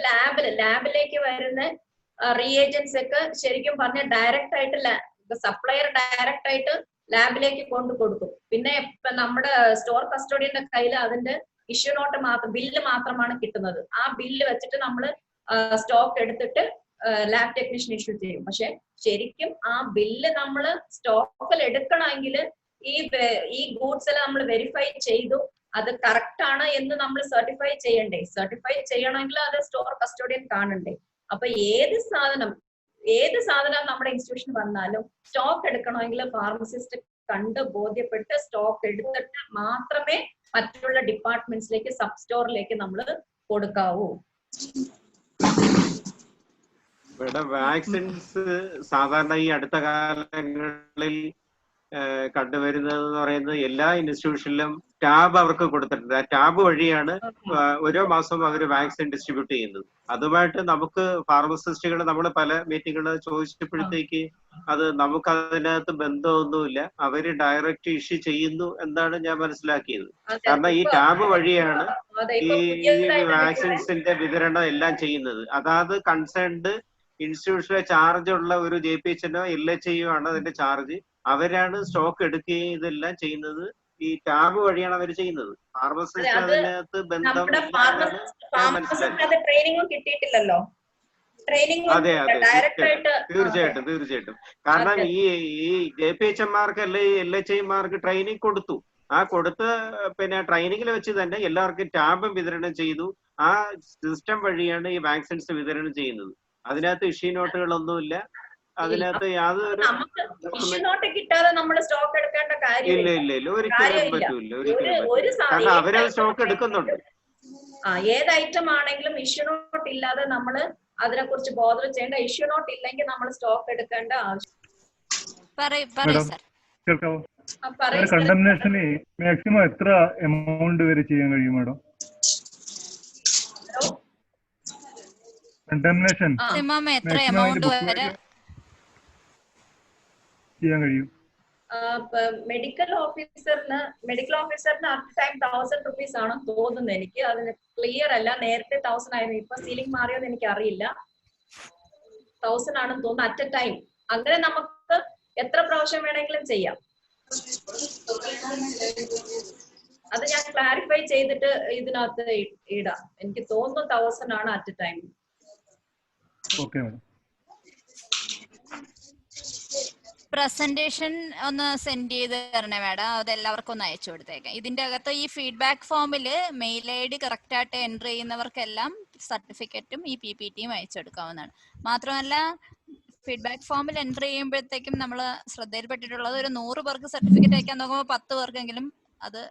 ലാബിലേക്ക് വരുന്ന റിയേജൻസ് ഒക്കെ ശരിക്കും പറഞ്ഞ ഡയറക്റ്റ് ആയിട്ട് സപ്ലയർ ഡയറക്റ്റ് ആയിട്ട് ലാബിലേക്ക് കൊണ്ടു കൊടുക്കും. പിന്നെ ഇപ്പൊ നമ്മുടെ സ്റ്റോർ കസ്റ്റോഡിയന്റെ കയ്യിൽ അതിന്റെ ഇഷ്യൂ നോട്ട് ബില്ല് മാത്രമാണ് കിട്ടുന്നത്. ആ ബില്ല് വെച്ചിട്ട് നമ്മൾ സ്റ്റോക്ക് എടുത്തിട്ട് ലാബ് ടെക്നീഷ്യൻ ഇഷ്യൂ ചെയ്യും. പക്ഷെ ശരിക്കും ആ ബില്ല് നമ്മൾ സ്റ്റോക്കിൽ എടുക്കണമെങ്കിൽ ഈ ഗൂഡ്സ് എല്ലാം നമ്മൾ വെരിഫൈ ചെയ്തു, അത് കറക്റ്റ് ആണ് എന്ന് നമ്മൾ സർട്ടിഫൈ ചെയ്യണ്ടേ. സർട്ടിഫൈ ചെയ്യണമെങ്കിൽ അത് സ്റ്റോർ കസ്റ്റോഡിയൻ കാണണ്ടേ. അപ്പൊ ഏത് സാധനം നമ്മുടെ ഇൻസ്റ്റിറ്റ്യൂഷൻ വന്നാലും സ്റ്റോക്ക് എടുക്കണമെങ്കിൽ ഫാർമസിസ്റ്റ് കണ്ട് ബോധ്യപ്പെട്ട് സ്റ്റോക്ക് എടുത്തിട്ട് മാത്രമേ മറ്റുള്ള ഡിപ്പാർട്ട്മെന്റ്സിലേക്ക് സബ് സ്റ്റോറിലേക്ക് നമ്മൾ കൊടുക്കാവൂ. മേഡം, വാക്സിൻസ് സാധാരണ ഈ അടുത്ത കാലങ്ങളിൽ കണ്ടുവരുന്നതെന്ന് പറയുന്നത് എല്ലാ ഇൻസ്റ്റിറ്റ്യൂഷനിലും ടാബ് അവർക്ക് കൊടുത്തിട്ടുണ്ട്. ആ ടാബ് വഴിയാണ് ഓരോ മാസവും അവർ വാക്സിൻ ഡിസ്ട്രിബ്യൂട്ട് ചെയ്യുന്നത്. അതുമായിട്ട് നമുക്ക് ഫാർമസിസ്റ്റുകൾ നമ്മൾ പല മീറ്റിങ്ങുകൾ ചോദിച്ചപ്പോഴത്തേക്ക് അത് നമുക്ക് അതിനകത്ത് ബന്ധമൊന്നുമില്ല, അവര് ഡയറക്റ്റ് ഇഷ്യൂ ചെയ്യുന്നു എന്നാണ് ഞാൻ മനസ്സിലാക്കിയത്. കാരണം ഈ ടാബ് വഴിയാണ് ഈ വാക്സിൻസിന്റെ വിതരണം എല്ലാം ചെയ്യുന്നത്. അതായത് കൺസേൺഡ് ഇൻസ്റ്റിറ്റ്യൂഷനെ ചാർജ് ഉള്ള ഒരു JPHനോ LHIയോ ആണ് അതിന്റെ ചാർജ്. അവരാണ് സ്റ്റോക്ക് എടുക്കുകയും ഇതെല്ലാം ചെയ്യുന്നത്. ഈ ടാബ് വഴിയാണ് അവർ ചെയ്യുന്നത്. ഫാർമസിസ്റ്റ് അതിനകത്ത് ബന്ധം അതെ തീർച്ചയായിട്ടും. കാരണം ഈ JPHമാർക്ക് LHIമാർക്ക് ട്രെയിനിങ് കൊടുത്തു. ആ കൊടുത്ത ട്രെയിനിങ്ങിൽ വെച്ച് തന്നെ എല്ലാവർക്കും ടാബും വിതരണം ചെയ്തു. ആ സിസ്റ്റം വഴിയാണ് ഈ വാക്സിൻസ് വിതരണം ചെയ്യുന്നത്. അതിനകത്ത് ഇഷ്യൂ നോട്ടുകളൊന്നുമില്ല. അതിനകത്ത് യാതൊരു കിട്ടാതെ നമ്മൾ സ്റ്റോക്ക് എടുക്കേണ്ട ഇല്ല ഒരിക്കലും പറ്റൂല. കാരണം അവരത് സ്റ്റോക്ക് എടുക്കുന്നുണ്ട്. ഏത് ഐറ്റം ആണെങ്കിലും ഇഷ്യൂ നോട്ട് ഇല്ലാതെ നമ്മൾ അതിനെ കുറിച്ച് ബോധർ ചെയ്യേണ്ട. ഇഷ്യൂ നോട്ട് ഇല്ലെങ്കിൽ നമ്മൾ സ്റ്റോക്ക് എടുക്കേണ്ട ആവശ്യം. കണ്ടംനേഷന് മാക്സിമം എത്ര എമൗണ്ട് വരെ ചെയ്യാൻ കഴിയും മാഡം? കണ്ടംനേഷൻ എത്ര എമൗണ്ട് വരെ ചെയ്യാൻ കഴിയും? മെഡിക്കൽ ഓഫീസറിന് അറ്റ് ടൈം 1000 rupees ആണെന്ന് തോന്നുന്നു എനിക്ക്. അതിന് ക്ലിയർ അല്ല. നേരത്തെ 1000 ആയിരുന്നു, ഇപ്പൊ സീലിംഗ് മാറിയോന്ന് എനിക്ക് അറിയില്ല. 1000 ആണെന്ന് തോന്നുന്നു അറ്റ് എ ടൈം. അങ്ങനെ നമുക്ക് എത്ര പ്രാവശ്യം വേണമെങ്കിലും ചെയ്യാം. അത് ഞാൻ ക്ലാരിഫൈ ചെയ്തിട്ട് ഇതിനകത്ത് ഇടാം. എനിക്ക് തോന്നുന്നു 1000 ആണ് അറ്റ് എ ടൈം. പ്രസന്റേഷൻ ഒന്ന് സെൻഡ് ചെയ്ത് തരണേ മാഡം. അത് എല്ലാവർക്കും ഒന്ന് അയച്ചു കൊടുത്തേക്കാം. ഇതിന്റെ അകത്ത് ഈ ഫീഡ്ബാക്ക് ഫോമിൽ മെയിൽ ID കറക്റ്റ് ആയിട്ട് എൻ്റർ ചെയ്യുന്നവർക്കെല്ലാം സർട്ടിഫിക്കറ്റും ഈ PPTയും അയച്ചെടുക്കാവുന്നതാണ്. മാത്രമല്ല ഫീഡ്ബാക്ക് ഫോമിൽ എൻ്റർ ചെയ്യുമ്പോഴത്തേക്കും നമ്മൾ ശ്രദ്ധയിൽപ്പെട്ടിട്ടുള്ളത് ഒരു 100 പേർക്ക് സർട്ടിഫിക്കറ്റ് അയക്കാൻ നോക്കുമ്പോൾ 10 പേർക്കെങ്കിലും അത്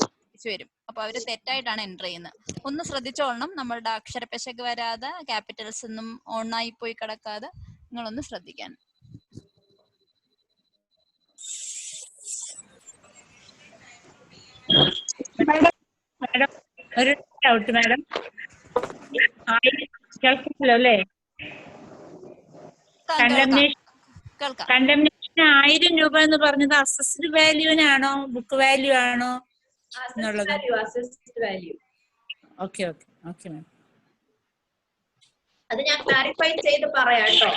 വരും. അപ്പൊ അവര് തെറ്റായിട്ടാണ് എൻ്റർ ചെയ്യുന്നത്. ഒന്ന് ശ്രദ്ധിച്ചോളണം. നമ്മളുടെ അക്ഷരപ്പിശക് വരാതെ, ക്യാപിറ്റൽസ് ഒന്നും ഓണായി പോയി കിടക്കാതെ നിങ്ങളൊന്ന് ശ്രദ്ധിക്കാൻ. ഒരു ഡൗട്ട് മാഡം, കേൾക്കുമല്ലോ അല്ലേ? കണ്ടംനേഷൻ 1000 രൂപ എന്ന് പറഞ്ഞത് അസസ്ഡ് വാല്യൂവിനാണോ ബുക്ക് വാല്യൂ ആണോ എന്നുള്ളത്? Okay okay okay ma'am. അത് ഞാൻ ക്ലാരിഫൈ ചെയ്ത് പറയാം കേട്ടോ.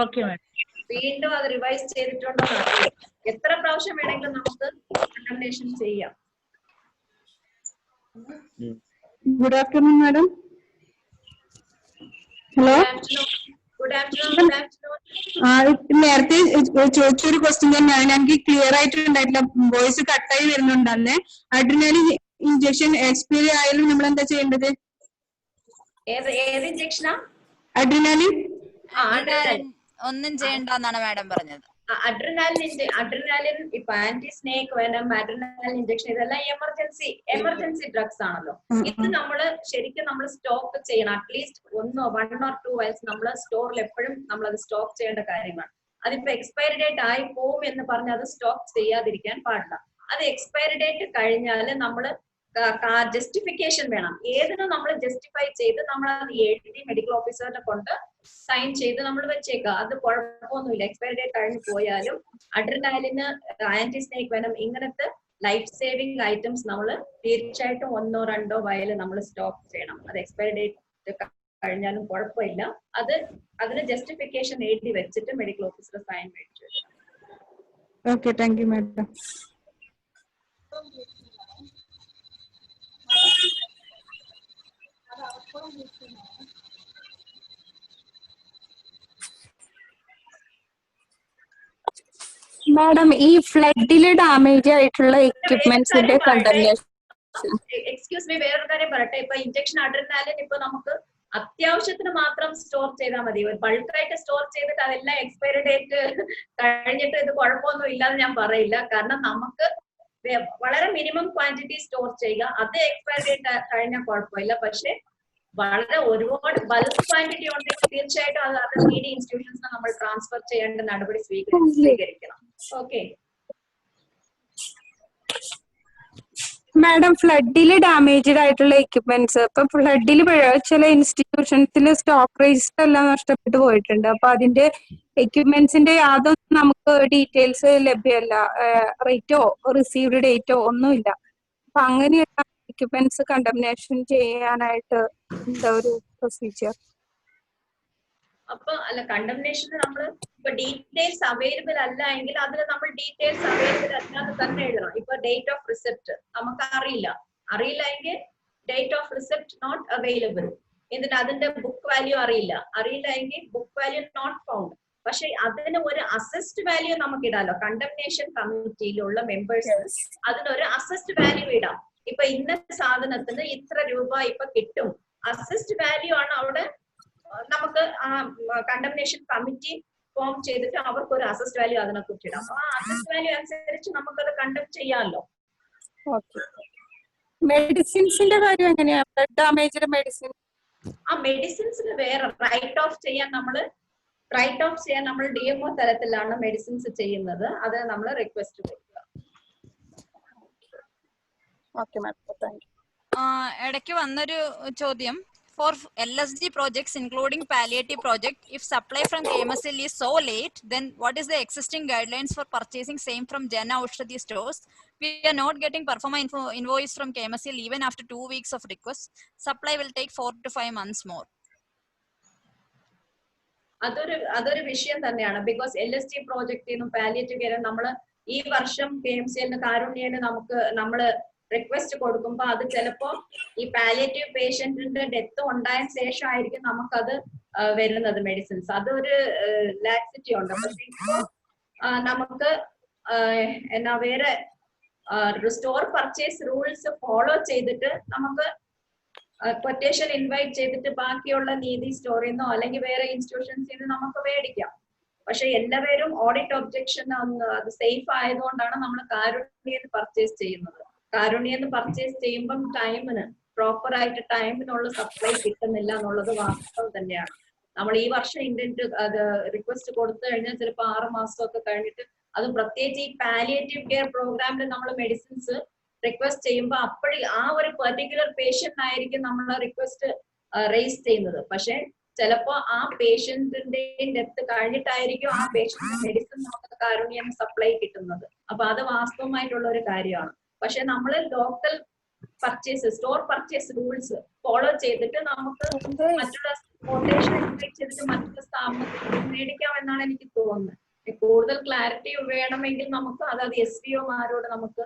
Okay ma'am. വീണ്ടും അത് റിവൈസ് ചെയ്തിട്ടുണ്ടോ? എത്ര പ്രാവശ്യം വേണമെങ്കിലും നമുക്ക് കണ്ടംനേഷൻ ചെയ്യാം. Good afternoon madam. ഹലോ, നേരത്തെ ചോദിച്ചൊരു ക്വസ്റ്റ്യൻ തന്നെയാണ്. എനിക്ക് ക്ലിയർ ആയിട്ടുണ്ടായിട്ടില്ല, വോയിസ് കട്ടായി വരുന്നുണ്ട്. അന്ന് അഡ്രിനാലിൻ ഇഞ്ചക്ഷൻ എക്സ്പയറി ആയാലും നമ്മൾ എന്താ ചെയ്യേണ്ടത്? ഏത് ഇഞ്ചക്ഷനാ? അഡ്രിനാലിൻ ഒന്നും ചെയ്യണ്ടെന്നാണ് മാഡം പറഞ്ഞത്. അഡ്രിനാലിൻ ഇപ്പൊ anti snake venom, adrenaline injection ഇതെല്ലാം എമർജൻസി ഡ്രഗ്സ് ആണല്ലോ. ഇത് നമ്മള് ശരിക്കും നമ്മൾ സ്റ്റോക്ക് ചെയ്യണം. അറ്റ്ലീസ്റ്റ് 1 or 2 വയസ്സ് നമ്മൾ സ്റ്റോറിൽ എപ്പോഴും നമ്മൾ അത് സ്റ്റോക്ക് ചെയ്യേണ്ട കാര്യമാണ്. അതിപ്പോ എക്സ്പയറി ഡേറ്റ് ആയി പോവും എന്ന് പറഞ്ഞ് അത് സ്റ്റോക്ക് ചെയ്യാതിരിക്കാൻ പാടില്ല. അത് എക്സ്പയറി ഡേറ്റ് കഴിഞ്ഞാൽ നമ്മള് ജസ്റ്റിഫിക്കേഷൻ വേണം. ഏതിനും നമ്മൾ ജസ്റ്റിഫൈ ചെയ്ത് നമ്മൾ അത് എഴുതി മെഡിക്കൽ ഓഫീസറിനെ കൊണ്ട് സൈൻ ചെയ്ത് നമ്മൾ വെച്ചേക്കുക. അത് കുഴപ്പമൊന്നുമില്ല. എക്സ്പയറി ഡേറ്റ് കഴിഞ്ഞ് പോയാലും അഡ്രിനാലിന്, ആന്റി സ്നേക്ക് വെനം ഇങ്ങനത്തെ ലൈഫ് സേവിങ് ഐറ്റംസ് നമ്മൾ തീർച്ചയായിട്ടും 1 or 2 വയൽ നമ്മൾ സ്റ്റോക്ക് ചെയ്യണം. അത് എക്സ്പയറി ഡേറ്റ് കഴിഞ്ഞാലും കുഴപ്പമില്ല. അതിന് ജസ്റ്റിഫിക്കേഷൻ എഴുതി വെച്ചിട്ട് മെഡിക്കൽ ഓഫീസർ സൈൻ മേടിച്ചു വെക്കണം. Okay, thank you madam. Madam, ഈ ഫ്ലഡില് ഡാമേജ് ആയിട്ടുള്ള എക്യുപ്മെന്റ്സിന്റെ കണ്ടംനേഷൻ. എക്സ്ക്യൂസ് മീ, വേറൊരു കാര്യം പറയട്ടെ. ഇപ്പൊ ഇഞ്ചക്ഷൻ അഡ്രിനാലിൻ ഇപ്പൊ നമുക്ക് അത്യാവശ്യത്തിന് മാത്രം സ്റ്റോർ ചെയ്താൽ മതി. ഒരു ബൾക്കായിട്ട് സ്റ്റോർ ചെയ്തിട്ട് അതെല്ലാം എക്സ്പയറി ഡേറ്റ് കഴിഞ്ഞിട്ട് ഇത് കുഴപ്പമൊന്നും ഇല്ലാന്ന് ഞാൻ പറയില്ല. കാരണം നമുക്ക് വളരെ മിനിമം ക്വാണ്ടിറ്റി സ്റ്റോർ ചെയ്യുക. അത് എക്സ്പയറി ഡേറ്റ് കഴിഞ്ഞാൽ കുഴപ്പമില്ല. പക്ഷെ വളരെ ഒരുപാട് ബൾക്ക് ക്വാണ്ടിറ്റി ഉണ്ടെങ്കിൽ തീർച്ചയായിട്ടും അത് CD ഇൻസ്റ്റിറ്റ്യൂഷൻസിനെ നമ്മൾ ട്രാൻസ്ഫർ ചെയ്യേണ്ട നടപടി സ്വീകരിക്കണം. ഓക്കെ മാഡം, ഫ്ലഡില് ഡാമേജ്ഡ് ആയിട്ടുള്ള എക്യുപ്മെന്റ്സ്, ഇപ്പൊ ഫ്ലഡില് ചില ഇൻസ്റ്റിറ്റ്യൂഷൻസിൽ സ്റ്റോക്ക് രജിസ്റ്റർ എല്ലാം നഷ്ടപ്പെട്ടു പോയിട്ടുണ്ട്. അപ്പൊ അതിന്റെ എക്യുപ്മെന്റ്സിന്റെ യാതൊന്നും നമുക്ക് ഡീറ്റെയിൽസ് ലഭ്യമല്ല. റേറ്റോ റിസീവ്ഡ് ഡേറ്റോ ഒന്നുമില്ല. അപ്പൊ അങ്ങനെയുള്ള എക്യുപ്മെന്റ്സ് കണ്ടംനേഷൻ ചെയ്യാനായിട്ട് എന്താ ഒരു പ്രൊസീജിയർ? അപ്പൊ അല്ല, കണ്ടംനേഷന് നമ്മൾ ഇപ്പൊ ഡീറ്റെയിൽസ് അവൈലബിൾ അല്ല എങ്കിൽ അതിൽ നമ്മൾ ഡീറ്റെയിൽസ് അവൈലബിൾ അല്ലാന്ന് തന്നെ എഴുതണം. ഇപ്പൊ ഡേറ്റ് ഓഫ് റിസെപ്റ്റ് നമുക്ക് അറിയില്ല എങ്കിൽ ഡേറ്റ് ഓഫ് റിസെപ്റ്റ് നോട്ട് അവൈലബിൾ. എന്നിട്ട് അതിന്റെ ബുക്ക് വാല്യൂ അറിയില്ല എങ്കിൽ ബുക്ക് വാല്യൂ നോട്ട് ഫൗണ്ട്. പക്ഷെ അതിന് ഒരു അസസ്ഡ് വാല്യൂ നമുക്ക് ഇടാലോ. കണ്ടംനേഷൻ കമ്മിറ്റിയിലുള്ള മെമ്പേഴ്സ് അതിനൊരു അസസ്ഡ് വാല്യൂ ഇടാം. ഇപ്പൊ ഇന്ന സാധനത്തിന് ഇത്ര രൂപ ഇപ്പൊ കിട്ടും. അസസ്ഡ് വാല്യൂ ആണ് അവിടെ നമുക്ക് കണ്ടംനേഷൻ കമ്മിറ്റി ഫോം ചെയ്തിട്ട് അവർക്ക് ഒരു അസസ്ഡ് വാല്യൂ അതിനെ കുറിച്ച് ഇടാം. ആ അസസ്ഡ് വാല്യൂ അനുസരിച്ച് നമുക്കത് കണ്ടം ചെയ്യാമല്ലോ. മെഡിസിൻസിന്റെ കാര്യം എങ്ങനെയാ? ബ്ലഡ് ഡാമേജിന്റെ മെഡിസിൻ ആ മെഡിസിൻസിന് വേറെ റൈറ്റ് ഓഫ് ചെയ്യാൻ നമ്മൾ DMO തലത്തിലാണ് മെഡിസിൻസ് ചെയ്യുന്നത്. അത് നമ്മൾ റിക്വസ്റ്റ് കൊടുക്കുക. Okay madam, thank you. ഇടയ്ക്ക് വന്നൊരു ചോദ്യം, for LSG projects including palliative project, if supply from KMSL is so late, then what is the existing guidelines for purchasing same from Jan Aushadhi stores? We are not getting performa invoice from KMSL even after 2 weeks of request. Supply will take 4 to 5 months more. അതൊരു വിഷയം തന്നെയാണ്. ബിക്കോസ് LSG പ്രോജക്റ്റിനും പാലിയേറ്റീവ് കെയർ നമ്മൾ ഈ വർഷം KMCL കാരുണ്യേന് നമ്മള് റിക്വസ്റ്റ് കൊടുക്കുമ്പോ അത് ചിലപ്പോ ഈ പാലിയേറ്റീവ് പേഷ്യന്റിന്റെ ഡെത്ത് ഉണ്ടായതിനു ശേഷമായിരിക്കും നമുക്കത് വരുന്നത് മെഡിസിൻസ്. അതൊരു ലാക്സിറ്റി ഉണ്ട്. പക്ഷെ ഇപ്പോ നമുക്ക് വേറെ സ്റ്റോർ പർച്ചേസ് റൂൾസ് ഫോളോ ചെയ്തിട്ട് നമുക്ക് കൊട്ടേഷൻ ഇൻവൈറ്റ് ചെയ്തിട്ട് ബാക്കിയുള്ള നീതി സ്റ്റോറിൽ നിന്നോ അല്ലെങ്കിൽ വേറെ ഇൻസ്റ്റിറ്റ്യൂഷൻസിൽ നിന്ന് നമുക്ക് മേടിക്കാം. പക്ഷെ എല്ലാവരും ഓഡിറ്റ് ഒബ്ജക്ഷൻ അത് സേഫ് ആയതുകൊണ്ടാണ് നമ്മൾ കാരുണ്യേന്ന് പർച്ചേസ് ചെയ്യുന്നത്. കാരുണ്യേന്ന് പർച്ചേസ് ചെയ്യുമ്പം പ്രോപ്പർ ആയിട്ട് ടൈമിനുള്ള സപ്ലൈ കിട്ടുന്നില്ല എന്നുള്ളത് വാസ്തവം തന്നെയാണ്. നമ്മൾ ഈ വർഷം ഇന്റന്റ് അത് റിക്വസ്റ്റ് കൊടുത്തു കഴിഞ്ഞാൽ ചിലപ്പോൾ 6 മാസമൊക്കെ കഴിഞ്ഞിട്ട്, അത് പ്രത്യേകിച്ച് ഈ പാലിയേറ്റീവ് കെയർ പ്രോഗ്രാമിൽ നമ്മൾ മെഡിസിൻസ് റിക്വസ്റ്റ് ചെയ്യുമ്പോൾ അപ്പോഴും ആ ഒരു പെർട്ടിക്കുലർ പേഷ്യന്റ് ആയിരിക്കും നമ്മൾ റിക്വസ്റ്റ് റേസ് ചെയ്യുന്നത്. പക്ഷെ ചിലപ്പോ ആ പേഷ്യന്റിന്റെയും ഡെത്ത് കഴിഞ്ഞിട്ടായിരിക്കും ആ പേഷ്യന്റ് മെഡിസിൻ നമുക്ക് കാരുണ്യം സപ്ലൈ കിട്ടുന്നത്. അപ്പൊ അത് വാസ്തവമായിട്ടുള്ള ഒരു കാര്യമാണ്. പക്ഷെ നമ്മൾ local purchase store purchase rules follow ചെയ്തിട്ട് നമുക്ക് മറ്റുള്ള കൊട്ടേഷൻ ചെയ്തിട്ട് മറ്റുള്ള സ്ഥാപനത്തിൽ മേടിക്കാമെന്നാണ് എനിക്ക് തോന്നുന്നത്. കൂടുതൽ ക്ലാരിറ്റി വേണമെങ്കിൽ നമുക്ക് അതായത് SVO മാരോട് നമുക്ക്